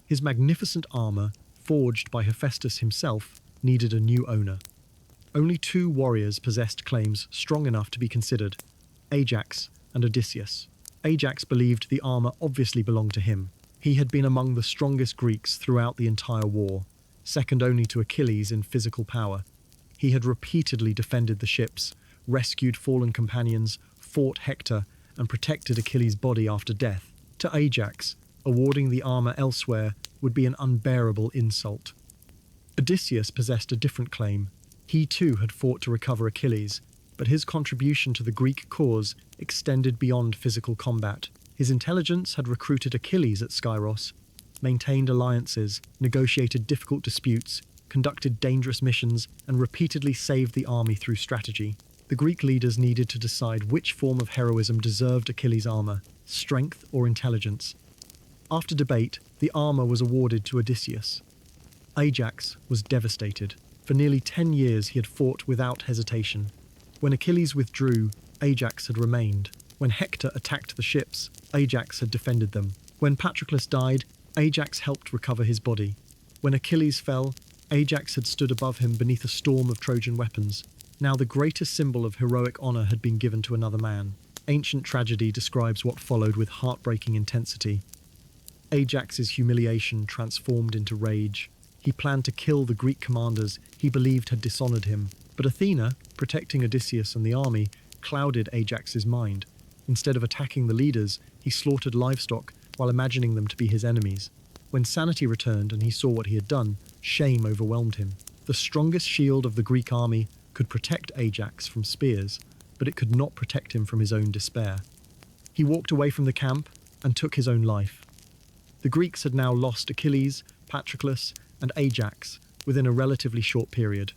His magnificent armor, forged by Hephaestus himself, needed a new owner. Only two warriors possessed claims strong enough to be considered: Ajax and Odysseus. Ajax believed the armor obviously belonged to him. He had been among the strongest Greeks throughout the entire war, second only to Achilles in physical power. He had repeatedly defended the ships, rescued fallen companions, fought Hector, and protected Achilles' body after death. To Ajax, awarding the armor elsewhere would be an unbearable insult. Odysseus possessed a different claim. He too had fought to recover Achilles, but his contribution to the Greek cause extended beyond physical combat. His intelligence had recruited Achilles at Skyros, maintained alliances, negotiated difficult disputes, conducted dangerous missions, and repeatedly saved the army through strategy. The Greek leaders needed to decide which form of heroism deserved Achilles' armor, strength or intelligence. After debate, the armor was awarded to Odysseus. Ajax was devastated. For nearly 10 years he had fought without hesitation. When Achilles withdrew, Ajax had remained. When Hector attacked the ships, Ajax had defended them. When Patroclus died, Ajax helped recover his body. When Achilles fell, Ajax had stood above him beneath a storm of Trojan weapons. Now the greatest symbol of heroic honor had been given to another man. Ancient tragedy describes what followed with heartbreaking intensity. Ajax's humiliation transformed into rage. He planned to kill the Greek commanders he believed had dishonored him. But Athena, protecting Odysseus and the army, clouded Ajax's mind. Instead of attacking the leaders, he slaughtered livestock while imagining them to be his enemies. When sanity returned and he saw what he had done, shame overwhelmed him. The strongest shield of the Greek army could protect Ajax from spears, but it could not protect him from his own despair. He walked away from the camp and took his own life. The Greeks had now lost Achilles, Patroclus, and Ajax within a relatively short period.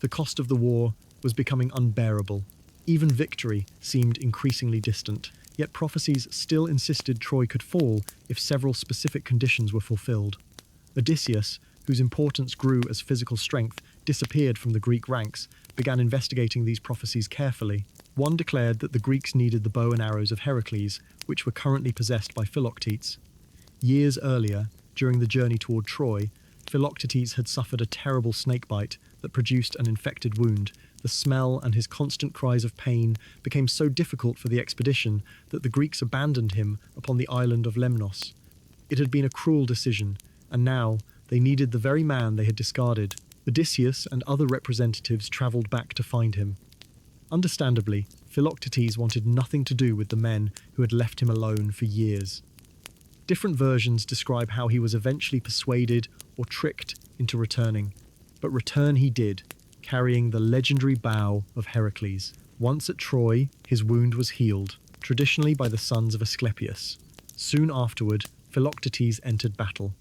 The cost of the war was becoming unbearable. Even victory seemed increasingly distant, yet prophecies still insisted Troy could fall if several specific conditions were fulfilled. Odysseus, whose importance grew as physical strength disappeared from the Greek ranks, began investigating these prophecies carefully. One declared that the Greeks needed the bow and arrows of Heracles, which were currently possessed by Philoctetes. Years earlier, during the journey toward Troy, Philoctetes had suffered a terrible snakebite that produced an infected wound. The smell and his constant cries of pain became so difficult for the expedition that the Greeks abandoned him upon the island of Lemnos. It had been a cruel decision, and now they needed the very man they had discarded. Odysseus and other representatives travelled back to find him. Understandably, Philoctetes wanted nothing to do with the men who had left him alone for years. Different versions describe how he was eventually persuaded or tricked into returning, but return he did, carrying the legendary bow of Heracles. Once at Troy, his wound was healed, traditionally by the sons of Asclepius. Soon afterward, Philoctetes entered battle.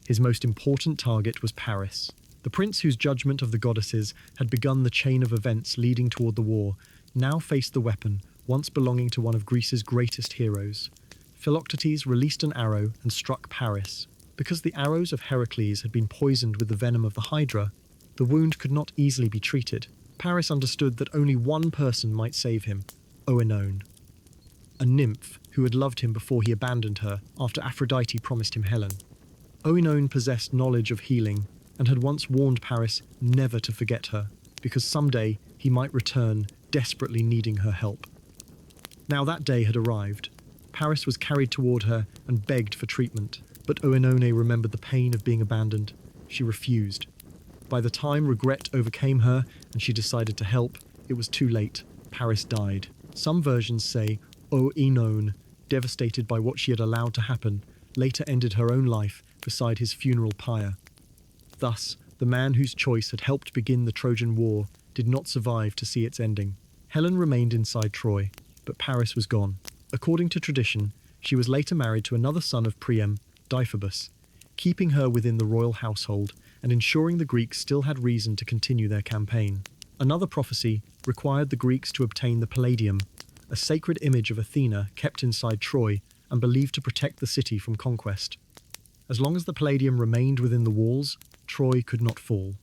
His most important target was Paris. The prince whose judgment of the goddesses had begun the chain of events leading toward the war, now faced the weapon, once belonging to one of Greece's greatest heroes. Philoctetes released an arrow and struck Paris. Because the arrows of Heracles had been poisoned with the venom of the Hydra, the wound could not easily be treated. Paris understood that only one person might save him, Oenone, a nymph who had loved him before he abandoned her after Aphrodite promised him Helen. Oenone possessed knowledge of healing, and had once warned Paris never to forget her, because someday he might return, desperately needing her help. Now that day had arrived. Paris was carried toward her and begged for treatment, but Oenone remembered the pain of being abandoned. She refused. By the time regret overcame her and she decided to help, it was too late. Paris died. Some versions say Oenone, devastated by what she had allowed to happen, later ended her own life beside his funeral pyre. Thus, the man whose choice had helped begin the Trojan War did not survive to see its ending. Helen remained inside Troy, but Paris was gone. According to tradition, she was later married to another son of Priam, Deiphobus, keeping her within the royal household and ensuring the Greeks still had reason to continue their campaign. Another prophecy required the Greeks to obtain the Palladium, a sacred image of Athena kept inside Troy and believed to protect the city from conquest. As long as the Palladium remained within the walls, Troy could not fall.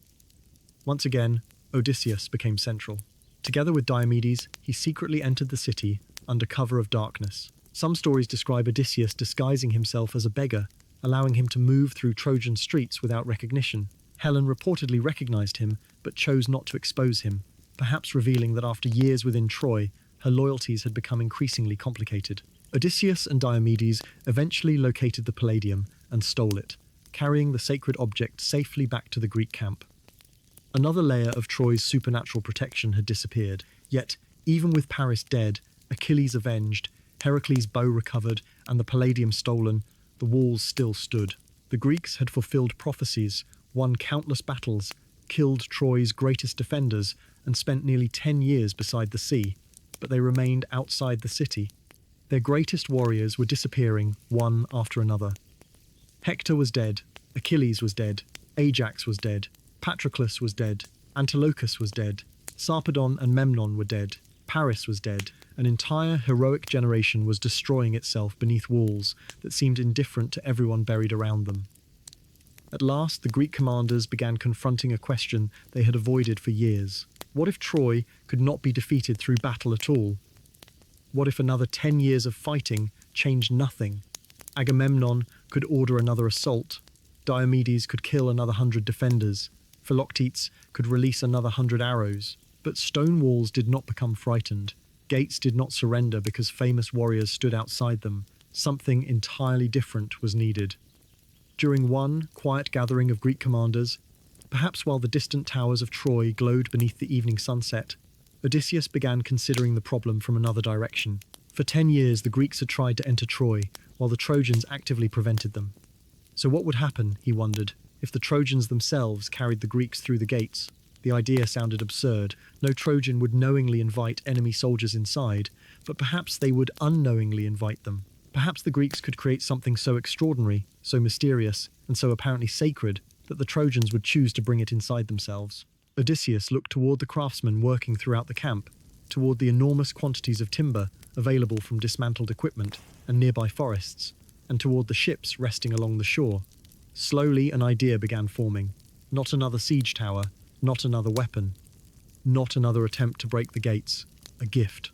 Once again, Odysseus became central. Together with Diomedes, he secretly entered the city under cover of darkness. Some stories describe Odysseus disguising himself as a beggar, allowing him to move through Trojan streets without recognition. Helen reportedly recognized him, but chose not to expose him, perhaps revealing that after years within Troy, her loyalties had become increasingly complicated. Odysseus and Diomedes eventually located the Palladium and stole it, carrying the sacred object safely back to the Greek camp. Another layer of Troy's supernatural protection had disappeared, yet, even with Paris dead, Achilles avenged, Heracles' bow recovered, and the Palladium stolen, the walls still stood. The Greeks had fulfilled prophecies, won countless battles, killed Troy's greatest defenders, and spent nearly 10 years beside the sea, but they remained outside the city. Their greatest warriors were disappearing, one after another. Hector was dead, Achilles was dead, Ajax was dead, Patroclus was dead, Antilochus was dead, Sarpedon and Memnon were dead, Paris was dead. An entire heroic generation was destroying itself beneath walls that seemed indifferent to everyone buried around them. At last, the Greek commanders began confronting a question they had avoided for years. What if Troy could not be defeated through battle at all? What if another 10 years of fighting changed nothing? Agamemnon could order another assault. Diomedes could kill another 100 defenders. Philoctetes could release another 100 arrows. But stone walls did not become frightened. Gates did not surrender because famous warriors stood outside them. Something entirely different was needed. During one quiet gathering of Greek commanders, perhaps while the distant towers of Troy glowed beneath the evening sunset, Odysseus began considering the problem from another direction. For 10 years, the Greeks had tried to enter Troy, while the Trojans actively prevented them. So what would happen, he wondered, if the Trojans themselves carried the Greeks through the gates? The idea sounded absurd. No Trojan would knowingly invite enemy soldiers inside, but perhaps they would unknowingly invite them. Perhaps the Greeks could create something so extraordinary, so mysterious, and so apparently sacred that the Trojans would choose to bring it inside themselves. Odysseus looked toward the craftsmen working throughout the camp, toward the enormous quantities of timber available from dismantled equipment and nearby forests, and toward the ships resting along the shore. Slowly, an idea began forming. Not another siege tower, not another weapon, not another attempt to break the gates. A gift.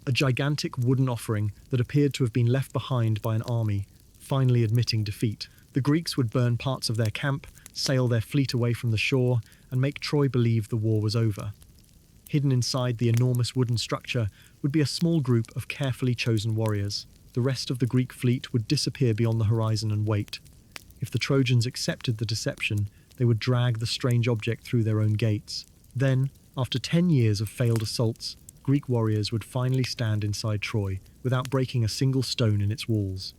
A gigantic wooden offering that appeared to have been left behind by an army, finally admitting defeat. The Greeks would burn parts of their camp, sail their fleet away from the shore, and make Troy believe the war was over. Hidden inside the enormous wooden structure would be a small group of carefully chosen warriors. The rest of the Greek fleet would disappear beyond the horizon and wait. If the Trojans accepted the deception, they would drag the strange object through their own gates. Then, after 10 years of failed assaults, Greek warriors would finally stand inside Troy without breaking a single stone in its walls.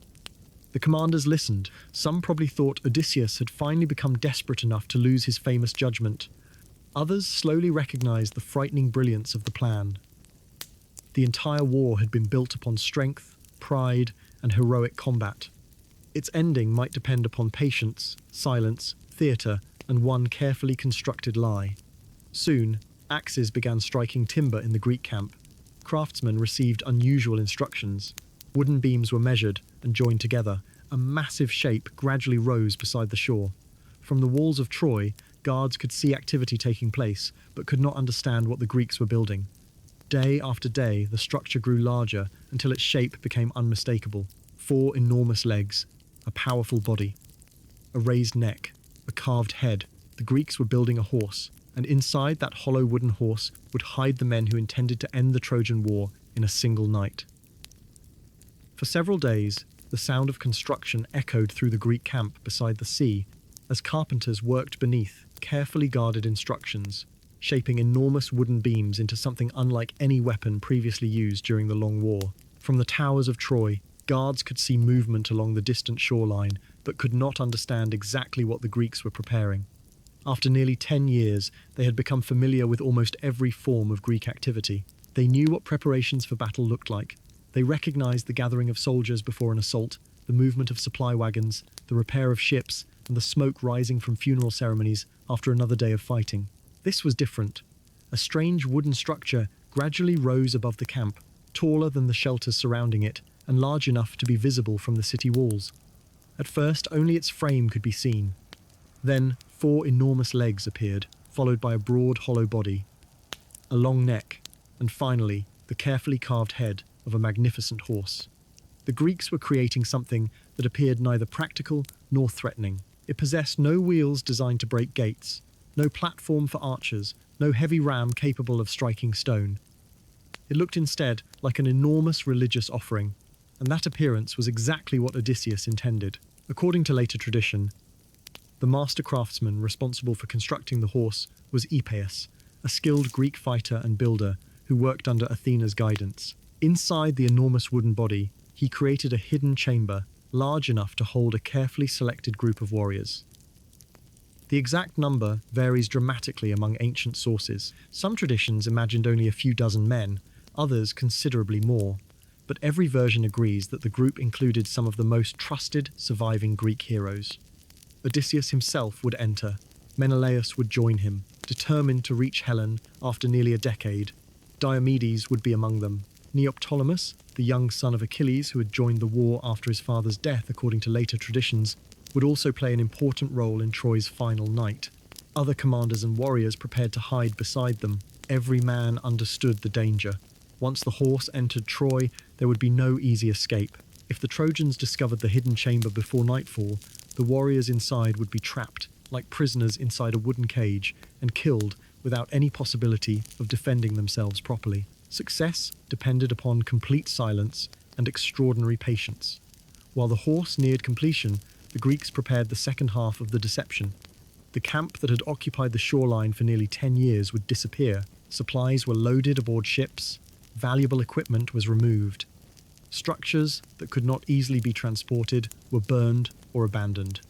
The commanders listened. Some probably thought Odysseus had finally become desperate enough to lose his famous judgment. Others slowly recognized the frightening brilliance of the plan. The entire war had been built upon strength, pride, and heroic combat. Its ending might depend upon patience, silence, theatre, and one carefully constructed lie. Soon, axes began striking timber in the Greek camp. Craftsmen received unusual instructions. Wooden beams were measured and joined together. A massive shape gradually rose beside the shore. From the walls of Troy, guards could see activity taking place, but could not understand what the Greeks were building. Day after day, the structure grew larger until its shape became unmistakable. 4 enormous legs, a powerful body, a raised neck, a carved head. The Greeks were building a horse, and inside that hollow wooden horse would hide the men who intended to end the Trojan War in a single night. For several days, the sound of construction echoed through the Greek camp beside the sea as carpenters worked beneath carefully guarded instructions, shaping enormous wooden beams into something unlike any weapon previously used during the Long War. From the towers of Troy, guards could see movement along the distant shoreline, but could not understand exactly what the Greeks were preparing. After nearly 10 years, they had become familiar with almost every form of Greek activity. They knew what preparations for battle looked like. They recognized the gathering of soldiers before an assault, the movement of supply wagons, the repair of ships, and the smoke rising from funeral ceremonies after another day of fighting. This was different. A strange wooden structure gradually rose above the camp, taller than the shelters surrounding it, and large enough to be visible from the city walls. At first, only its frame could be seen. Then, 4 enormous legs appeared, followed by a broad, hollow body, a long neck, and finally, the carefully carved head of a magnificent horse. The Greeks were creating something that appeared neither practical nor threatening. It possessed no wheels designed to break gates, no platform for archers, no heavy ram capable of striking stone. It looked instead like an enormous religious offering, and that appearance was exactly what Odysseus intended. According to later tradition, the master craftsman responsible for constructing the horse was Epeius, a skilled Greek fighter and builder who worked under Athena's guidance. Inside the enormous wooden body, he created a hidden chamber large enough to hold a carefully selected group of warriors. The exact number varies dramatically among ancient sources. Some traditions imagined only a few dozen men, others considerably more, but every version agrees that the group included some of the most trusted surviving Greek heroes. Odysseus himself would enter. Menelaus would join him, determined to reach Helen after nearly a decade. Diomedes would be among them. Neoptolemus, the young son of Achilles who had joined the war after his father's death according to later traditions, would also play an important role in Troy's final night. Other commanders and warriors prepared to hide beside them. Every man understood the danger. Once the horse entered Troy, there would be no easy escape. If the Trojans discovered the hidden chamber before nightfall, the warriors inside would be trapped, like prisoners inside a wooden cage, and killed without any possibility of defending themselves properly. Success depended upon complete silence and extraordinary patience. While the horse neared completion, the Greeks prepared the second half of the deception. The camp that had occupied the shoreline for nearly 10 years would disappear. Supplies were loaded aboard ships. Valuable equipment was removed. Structures that could not easily be transported were burned or abandoned.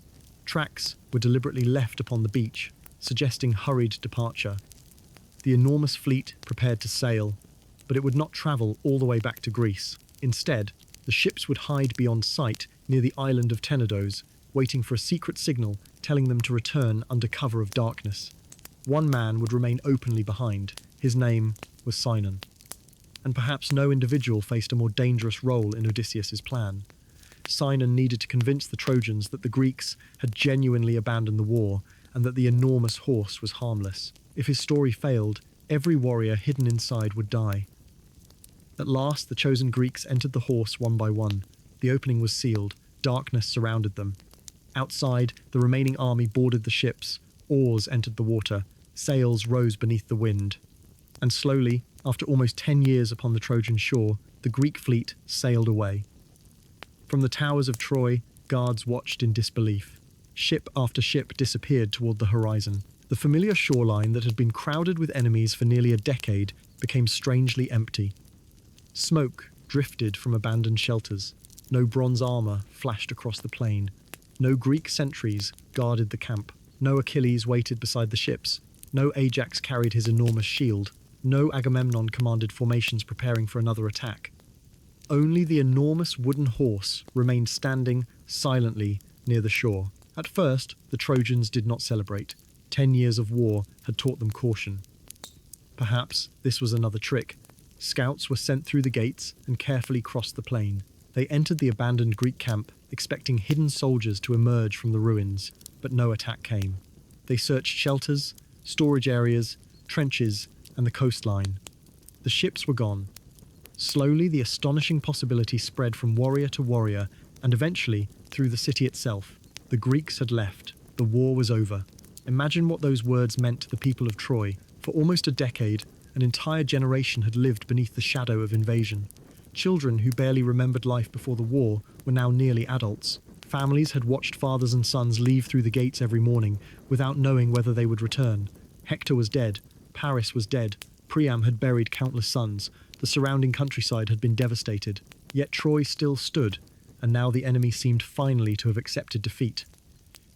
Tracks were deliberately left upon the beach, suggesting hurried departure. The enormous fleet prepared to sail, but it would not travel all the way back to Greece. Instead, the ships would hide beyond sight near the island of Tenedos, waiting for a secret signal telling them to return under cover of darkness. One man would remain openly behind. His name was Sinon. And perhaps no individual faced a more dangerous role in Odysseus's plan. Sinon needed to convince the Trojans that the Greeks had genuinely abandoned the war and that the enormous horse was harmless. If his story failed, every warrior hidden inside would die. At last, the chosen Greeks entered the horse one by one. The opening was sealed. Darkness surrounded them. Outside, the remaining army boarded the ships. Oars entered the water. Sails rose beneath the wind. And slowly, after almost 10 years upon the Trojan shore, the Greek fleet sailed away. From the towers of Troy, guards watched in disbelief. Ship after ship disappeared toward the horizon. The familiar shoreline that had been crowded with enemies for nearly a decade became strangely empty. Smoke drifted from abandoned shelters. No bronze armor flashed across the plain. No Greek sentries guarded the camp. No Achilles waited beside the ships. No Ajax carried his enormous shield. No Agamemnon commanded formations preparing for another attack. Only the enormous wooden horse remained standing silently near the shore. At first, the Trojans did not celebrate. 10 years of war had taught them caution. Perhaps this was another trick. Scouts were sent through the gates and carefully crossed the plain. They entered the abandoned Greek camp, expecting hidden soldiers to emerge from the ruins, but no attack came. They searched shelters, storage areas, trenches, and the coastline. The ships were gone. Slowly, the astonishing possibility spread from warrior to warrior, and eventually through the city itself. The Greeks had left. The war was over. Imagine what those words meant to the people of Troy. For almost a decade, an entire generation had lived beneath the shadow of invasion. Children who barely remembered life before the war were now nearly adults. Families had watched fathers and sons leave through the gates every morning without knowing whether they would return. Hector was dead. Paris was dead. Priam had buried countless sons. The surrounding countryside had been devastated. Yet Troy still stood, and now the enemy seemed finally to have accepted defeat.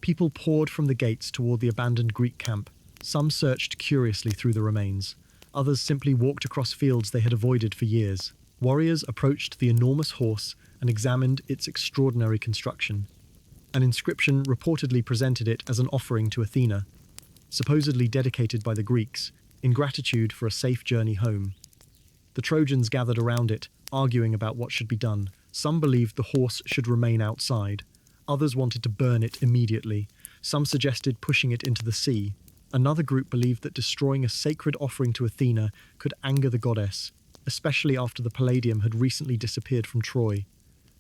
People poured from the gates toward the abandoned Greek camp. Some searched curiously through the remains. Others simply walked across fields they had avoided for years. Warriors approached the enormous horse and examined its extraordinary construction. An inscription reportedly presented it as an offering to Athena, supposedly dedicated by the Greeks, in gratitude for a safe journey home. The Trojans gathered around it, arguing about what should be done. Some believed the horse should remain outside. Others wanted to burn it immediately. Some suggested pushing it into the sea. Another group believed that destroying a sacred offering to Athena could anger the goddess, especially after the Palladium had recently disappeared from Troy.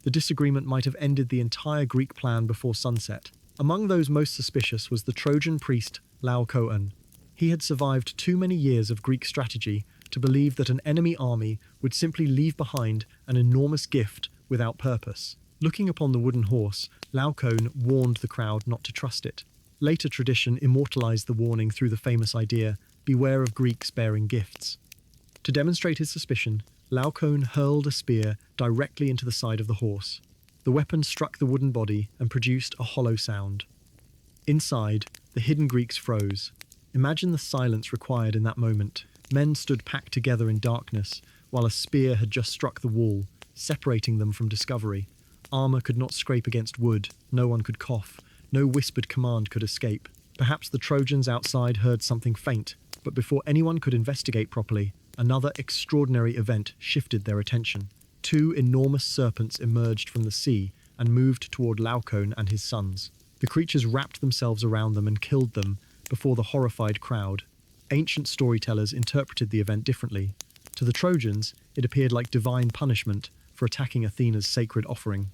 The disagreement might have ended the entire Greek plan before sunset. Among those most suspicious was the Trojan priest Laocoon. He had survived too many years of Greek strategy to believe that an enemy army would simply leave behind an enormous gift without purpose. Looking upon the wooden horse, Laocoon warned the crowd not to trust it. Later tradition immortalized the warning through the famous idea, "Beware of Greeks bearing gifts." To demonstrate his suspicion, Laocoon hurled a spear directly into the side of the horse. The weapon struck the wooden body and produced a hollow sound. Inside, the hidden Greeks froze. Imagine the silence required in that moment. Men stood packed together in darkness, while a spear had just struck the wall, separating them from discovery. Armor could not scrape against wood, no one could cough, no whispered command could escape. Perhaps the Trojans outside heard something faint, but before anyone could investigate properly, another extraordinary event shifted their attention. Two enormous serpents emerged from the sea and moved toward Laocoon and his sons. The creatures wrapped themselves around them and killed them before the horrified crowd. Ancient storytellers interpreted the event differently. To the Trojans, it appeared like divine punishment for attacking Athena's sacred offering.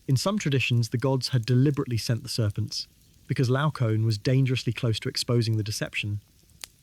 In some traditions, the gods had deliberately sent the serpents, because Laocoon was dangerously close to exposing the deception.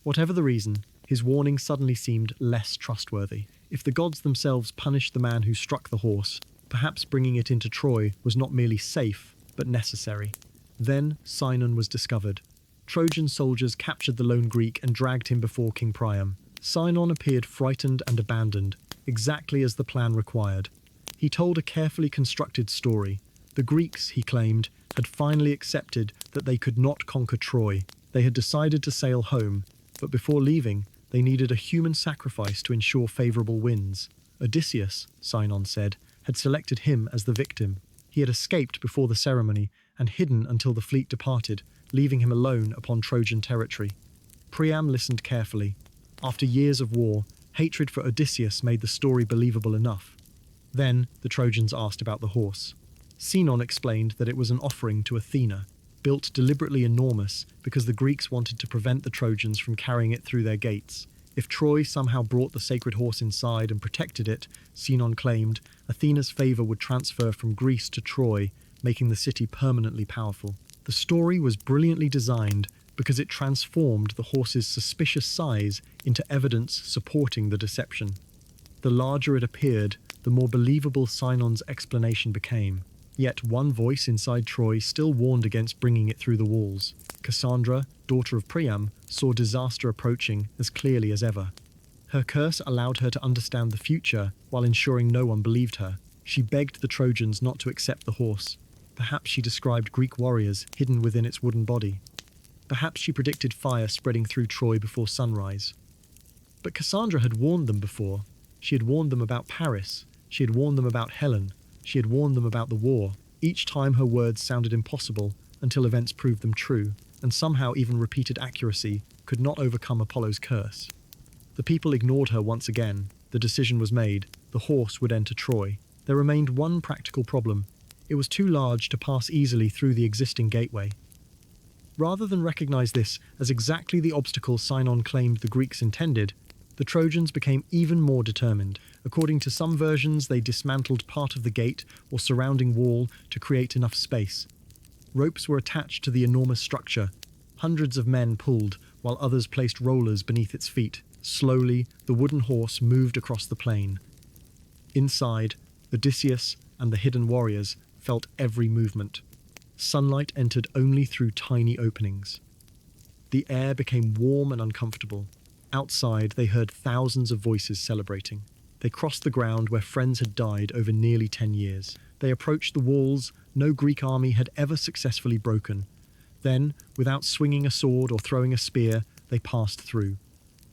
Whatever the reason, his warning suddenly seemed less trustworthy. If the gods themselves punished the man who struck the horse, perhaps bringing it into Troy was not merely safe, but necessary. Then Sinon was discovered. Trojan soldiers captured the lone Greek and dragged him before King Priam. Sinon appeared frightened and abandoned, exactly as the plan required. He told a carefully constructed story. The Greeks, he claimed, had finally accepted that they could not conquer Troy. They had decided to sail home, but before leaving, they needed a human sacrifice to ensure favourable winds. Odysseus, Sinon said, had selected him as the victim. He had escaped before the ceremony and hidden until the fleet departed, leaving him alone upon Trojan territory. Priam listened carefully. After years of war, hatred for Odysseus made the story believable enough. Then the Trojans asked about the horse. Sinon explained that it was an offering to Athena, built deliberately enormous because the Greeks wanted to prevent the Trojans from carrying it through their gates. If Troy somehow brought the sacred horse inside and protected it, Sinon claimed, Athena's favour would transfer from Greece to Troy, making the city permanently powerful. The story was brilliantly designed because it transformed the horse's suspicious size into evidence supporting the deception. The larger it appeared, the more believable Sinon's explanation became. Yet one voice inside Troy still warned against bringing it through the walls. Cassandra, daughter of Priam, saw disaster approaching as clearly as ever. Her curse allowed her to understand the future while ensuring no one believed her. She begged the Trojans not to accept the horse. Perhaps she described Greek warriors hidden within its wooden body. Perhaps she predicted fire spreading through Troy before sunrise. But Cassandra had warned them before. She had warned them about Paris. She had warned them about Helen. She had warned them about the war. Each time her words sounded impossible until events proved them true, and somehow even repeated accuracy could not overcome Apollo's curse. The people ignored her once again. The decision was made. The horse would enter Troy. There remained one practical problem. It was too large to pass easily through the existing gateway. Rather than recognize this as exactly the obstacle Sinon claimed the Greeks intended, the Trojans became even more determined. According to some versions, they dismantled part of the gate or surrounding wall to create enough space. Ropes were attached to the enormous structure. Hundreds of men pulled, while others placed rollers beneath its feet. Slowly, the wooden horse moved across the plain. Inside, Odysseus and the hidden warriors felt every movement. Sunlight entered only through tiny openings. The air became warm and uncomfortable. Outside, they heard thousands of voices celebrating. They crossed the ground where friends had died over nearly 10 years. They approached the walls no Greek army had ever successfully broken. Then, without swinging a sword or throwing a spear, they passed through.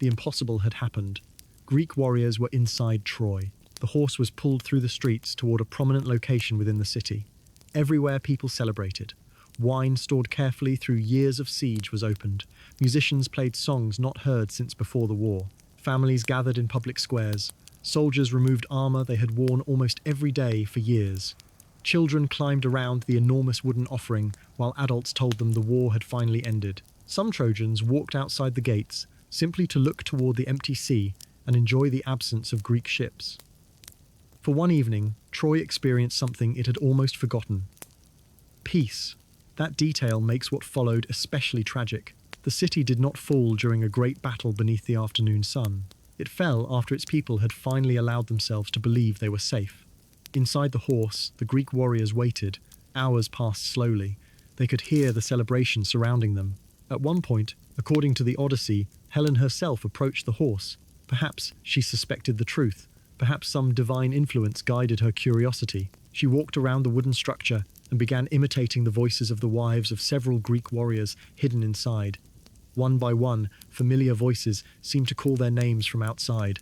The impossible had happened. Greek warriors were inside Troy. The horse was pulled through the streets toward a prominent location within the city. Everywhere people celebrated. Wine stored carefully through years of siege was opened. Musicians played songs not heard since before the war. Families gathered in public squares. Soldiers removed armor they had worn almost every day for years. Children climbed around the enormous wooden offering, while adults told them the war had finally ended. Some Trojans walked outside the gates, simply to look toward the empty sea and enjoy the absence of Greek ships. For one evening, Troy experienced something it had almost forgotten. Peace. That detail makes what followed especially tragic. The city did not fall during a great battle beneath the afternoon sun. It fell after its people had finally allowed themselves to believe they were safe. Inside the horse, the Greek warriors waited. Hours passed slowly. They could hear the celebration surrounding them. At one point, according to the Odyssey, Helen herself approached the horse. Perhaps she suspected the truth. Perhaps some divine influence guided her curiosity. She walked around the wooden structure and began imitating the voices of the wives of several Greek warriors hidden inside. One by one, familiar voices seemed to call their names from outside.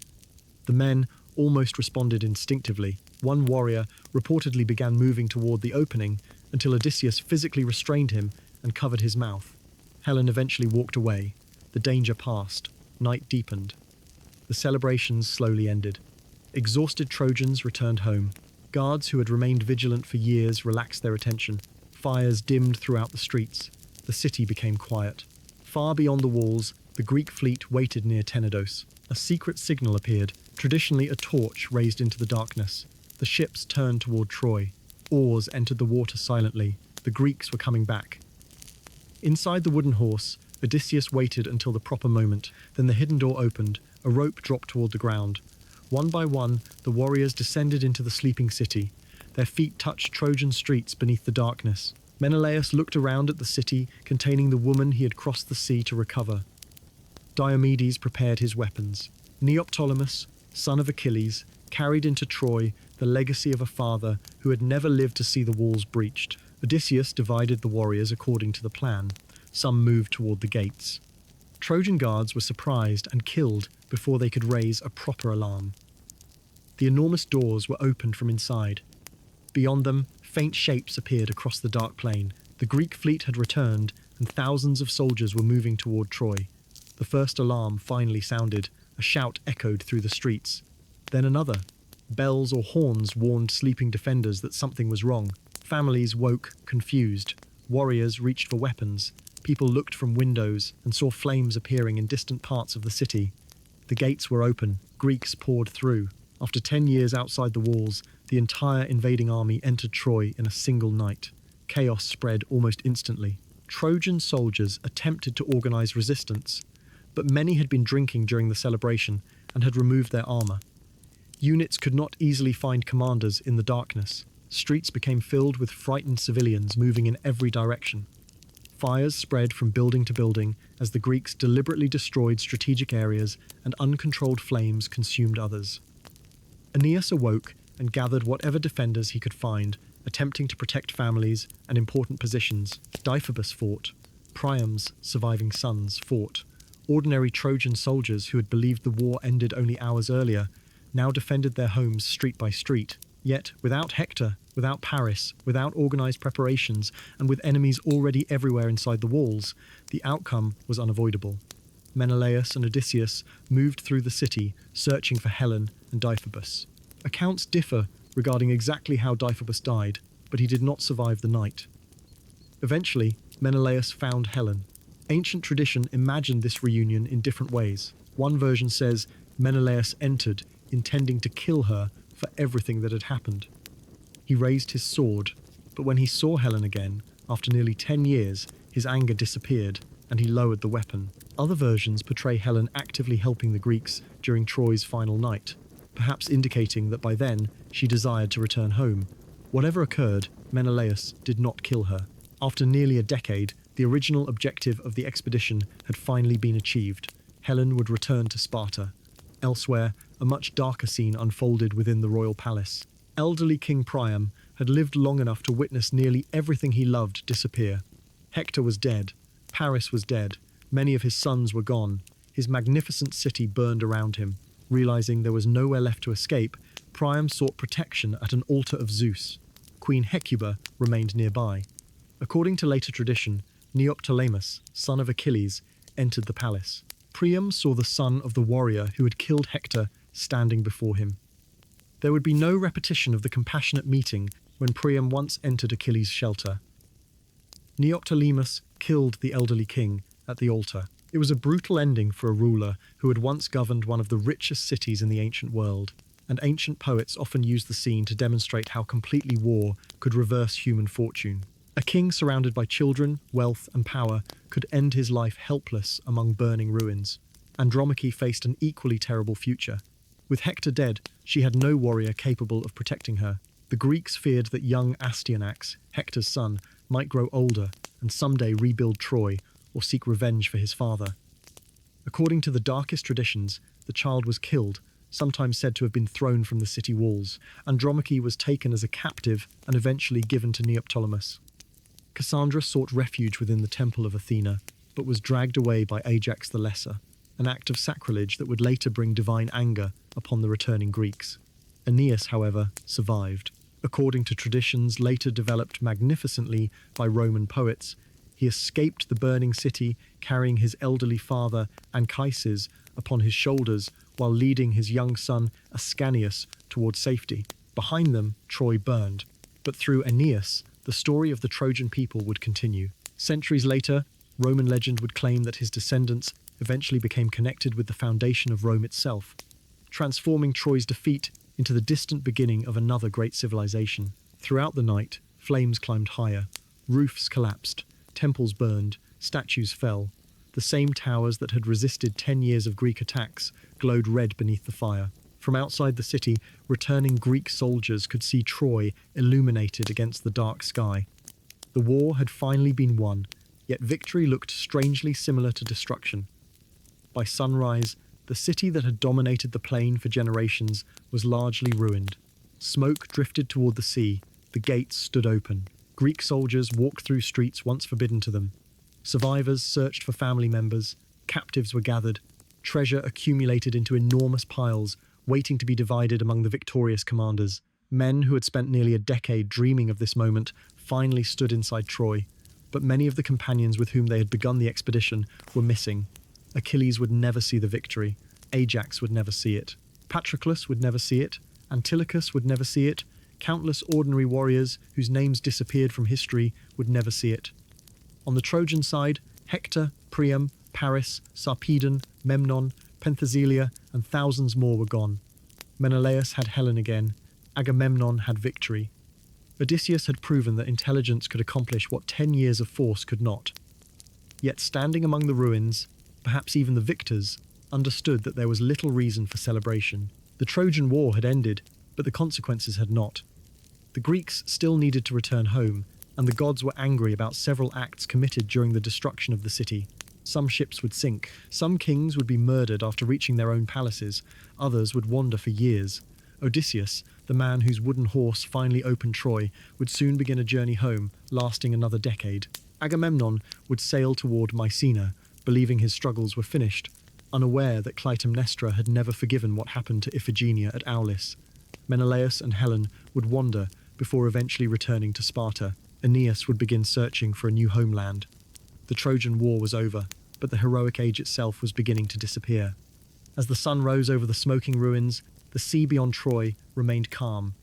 The men almost responded instinctively. One warrior reportedly began moving toward the opening until Odysseus physically restrained him and covered his mouth. Helen eventually walked away. The danger passed. Night deepened. The celebrations slowly ended. Exhausted Trojans returned home. Guards who had remained vigilant for years relaxed their attention. Fires dimmed throughout the streets. The city became quiet. Far beyond the walls, the Greek fleet waited near Tenedos. A secret signal appeared, traditionally a torch raised into the darkness. The ships turned toward Troy. Oars entered the water silently. The Greeks were coming back. Inside the wooden horse, Odysseus waited until the proper moment. Then the hidden door opened. A rope dropped toward the ground. One by one, the warriors descended into the sleeping city. Their feet touched Trojan streets beneath the darkness. Menelaus looked around at the city containing the woman he had crossed the sea to recover. Diomedes prepared his weapons. Neoptolemus, son of Achilles, carried into Troy the legacy of a father who had never lived to see the walls breached. Odysseus divided the warriors according to the plan. Some moved toward the gates. Trojan guards were surprised and killed before they could raise a proper alarm. The enormous doors were opened from inside. Beyond them, faint shapes appeared across the dark plain. The Greek fleet had returned, and thousands of soldiers were moving toward Troy. The first alarm finally sounded. A shout echoed through the streets. Then another. Bells or horns warned sleeping defenders that something was wrong. Families woke, confused. Warriors reached for weapons. People looked from windows and saw flames appearing in distant parts of the city. The gates were open. Greeks poured through. After 10 years outside the walls, the entire invading army entered Troy in a single night. Chaos spread almost instantly. Trojan soldiers attempted to organize resistance, but many had been drinking during the celebration and had removed their armor. Units could not easily find commanders in the darkness. Streets became filled with frightened civilians moving in every direction. Fires spread from building to building as the Greeks deliberately destroyed strategic areas and uncontrolled flames consumed others. Aeneas awoke and gathered whatever defenders he could find, attempting to protect families and important positions. Deiphobus fought. Priam's surviving sons fought. Ordinary Trojan soldiers who had believed the war ended only hours earlier now defended their homes street by street. Yet, without Hector, without Paris, without organized preparations, and with enemies already everywhere inside the walls, the outcome was unavoidable. Menelaus and Odysseus moved through the city, searching for Helen and Deiphobus. Accounts differ regarding exactly how Deiphobus died, but he did not survive the night. Eventually, Menelaus found Helen. Ancient tradition imagined this reunion in different ways. One version says Menelaus entered, intending to kill her for everything that had happened. He raised his sword, but when he saw Helen again, After nearly 10 years, his anger disappeared, and he lowered the weapon. Other versions portray Helen actively helping the Greeks during Troy's final night, perhaps indicating that by then she desired to return home. Whatever occurred, Menelaus did not kill her. After nearly a decade, the original objective of the expedition had finally been achieved. Helen would return to Sparta. Elsewhere, a much darker scene unfolded within the royal palace. Elderly King Priam had lived long enough to witness nearly everything he loved disappear. Hector was dead. Paris was dead. Many of his sons were gone. His magnificent city burned around him. Realizing there was nowhere left to escape, Priam sought protection at an altar of Zeus. Queen Hecuba remained nearby. According to later tradition, Neoptolemus, son of Achilles, entered the palace. Priam saw the son of the warrior who had killed Hector standing before him. There would be no repetition of the compassionate meeting when Priam once entered Achilles' shelter. Neoptolemus killed the elderly king at the altar. It was a brutal ending for a ruler who had once governed one of the richest cities in the ancient world, and ancient poets often used the scene to demonstrate how completely war could reverse human fortune. A king surrounded by children, wealth, and power could end his life helpless among burning ruins. Andromache faced an equally terrible future. With Hector dead, she had no warrior capable of protecting her. The Greeks feared that young Astyanax, Hector's son, might grow older and someday rebuild Troy or seek revenge for his father. According to the darkest traditions, the child was killed, sometimes said to have been thrown from the city walls. Andromache was taken as a captive and eventually given to Neoptolemus. Cassandra sought refuge within the temple of Athena, but was dragged away by Ajax the Lesser, an act of sacrilege that would later bring divine anger upon the returning Greeks. Aeneas, however, survived. According to traditions later developed magnificently by Roman poets, he escaped the burning city, carrying his elderly father Anchises upon his shoulders while leading his young son Ascanius towards safety. Behind them, Troy burned. But through Aeneas, the story of the Trojan people would continue. Centuries later, Roman legend would claim that his descendants eventually became connected with the foundation of Rome itself, transforming Troy's defeat into the distant beginning of another great civilization. Throughout the night, flames climbed higher, roofs collapsed, temples burned, statues fell. The same towers that had resisted 10 years of Greek attacks glowed red beneath the fire. From outside the city, returning Greek soldiers could see Troy illuminated against the dark sky. The war had finally been won, yet victory looked strangely similar to destruction. By sunrise, the city that had dominated the plain for generations was largely ruined. Smoke drifted toward the sea, the gates stood open. Greek soldiers walked through streets once forbidden to them. Survivors searched for family members, captives were gathered, treasure accumulated into enormous piles, waiting to be divided among the victorious commanders. Men who had spent nearly a decade dreaming of this moment finally stood inside Troy, but many of the companions with whom they had begun the expedition were missing. Achilles would never see the victory, Ajax would never see it, Patroclus would never see it, Antilochus would never see it, countless ordinary warriors whose names disappeared from history would never see it. On the Trojan side, Hector, Priam, Paris, Sarpedon, Memnon, Penthesilea, and thousands more were gone. Menelaus had Helen again. Agamemnon had victory. Odysseus had proven that intelligence could accomplish what 10 years of force could not. Yet standing among the ruins, perhaps even the victors, understood that there was little reason for celebration. The Trojan War had ended, but the consequences had not. The Greeks still needed to return home, and the gods were angry about several acts committed during the destruction of the city. Some ships would sink, some kings would be murdered after reaching their own palaces, others would wander for years. Odysseus, the man whose wooden horse finally opened Troy, would soon begin a journey home, lasting another decade. Agamemnon would sail toward Mycenae, believing his struggles were finished, unaware that Clytemnestra had never forgiven what happened to Iphigenia at Aulis. Menelaus and Helen would wander before eventually returning to Sparta. Aeneas would begin searching for a new homeland. The Trojan War was over, but the heroic age itself was beginning to disappear. As the sun rose over the smoking ruins, the sea beyond Troy remained calm.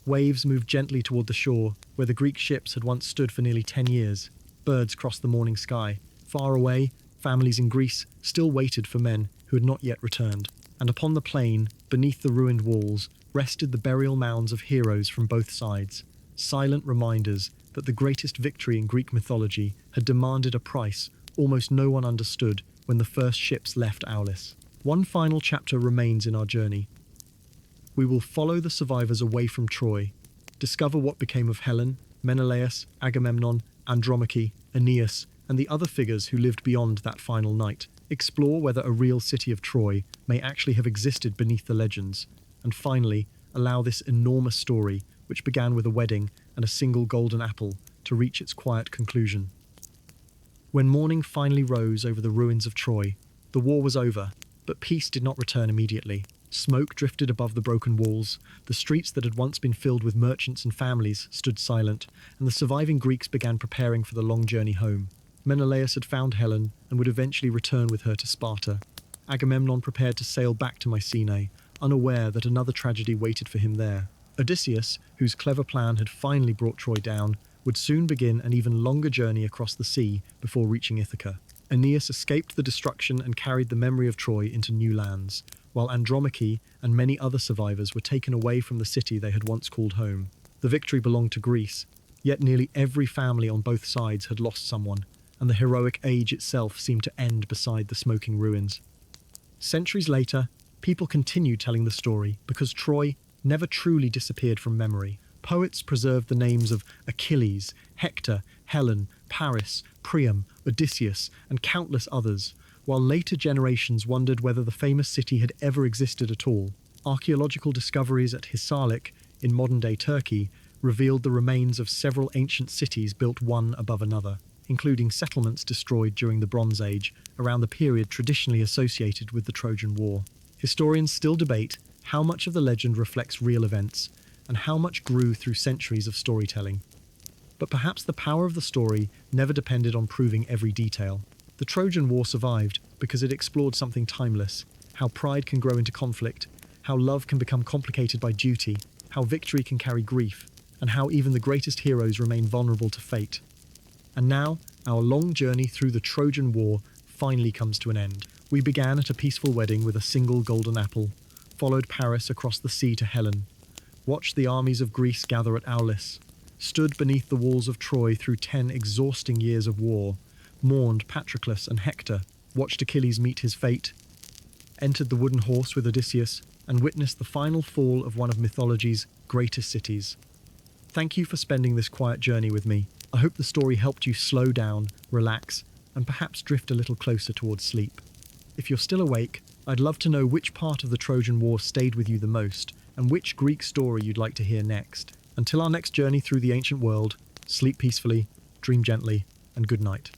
Waves moved gently toward the shore, where the Greek ships had once stood for nearly 10 years. Birds crossed the morning sky. Far away, families in Greece still waited for men who had not yet returned. And upon the plain, beneath the ruined walls, rested the burial mounds of heroes from both sides. silent reminders that the greatest victory in Greek mythology had demanded a price almost no one understood when the first ships left Aulis. One final chapter remains in our journey. We will follow the survivors away from Troy, discover what became of Helen, Menelaus, Agamemnon, Andromache, Aeneas, and the other figures who lived beyond that final night, explore whether a real city of Troy may actually have existed beneath the legends, and finally, allow this enormous story, which began with a wedding and a single golden apple, to reach its quiet conclusion. When morning finally rose over the ruins of Troy, the war was over, but peace did not return immediately. Smoke drifted above the broken walls, the streets that had once been filled with merchants and families stood silent, and the surviving Greeks began preparing for the long journey home. Menelaus had found Helen and would eventually return with her to Sparta. Agamemnon prepared to sail back to Mycenae, unaware that another tragedy waited for him there. Odysseus, whose clever plan had finally brought Troy down, would soon begin an even longer journey across the sea before reaching Ithaca. Aeneas escaped the destruction and carried the memory of Troy into new lands, while Andromache and many other survivors were taken away from the city they had once called home. The victory belonged to Greece, yet nearly every family on both sides had lost someone, and the heroic age itself seemed to end beside the smoking ruins. Centuries later, people continued telling the story because Troy never truly disappeared from memory. Poets preserved the names of Achilles, Hector, Helen, Paris, Priam, Odysseus, and countless others, while later generations wondered whether the famous city had ever existed at all. Archaeological discoveries at Hisarlik, in modern-day Turkey, revealed the remains of several ancient cities built one above another, including settlements destroyed during the Bronze Age, around the period traditionally associated with the Trojan War. Historians still debate how much of the legend reflects real events, and how much grew through centuries of storytelling. But perhaps the power of the story never depended on proving every detail. The Trojan War survived because it explored something timeless: how pride can grow into conflict, how love can become complicated by duty, how victory can carry grief, and how even the greatest heroes remain vulnerable to fate. And now, our long journey through the Trojan War finally comes to an end. We began at a peaceful wedding with a single golden apple, followed Paris across the sea to Helen, watched the armies of Greece gather at Aulis, stood beneath the walls of Troy through 10 exhausting years of war, mourned Patroclus and Hector, watched Achilles meet his fate, entered the wooden horse with Odysseus, and witnessed the final fall of one of mythology's greatest cities. Thank you for spending this quiet journey with me. I hope the story helped you slow down, relax, and perhaps drift a little closer towards sleep. If you're still awake, I'd love to know which part of the Trojan War stayed with you the most, and which Greek story you'd like to hear next. Until our next journey through the ancient world, sleep peacefully, dream gently, and good night.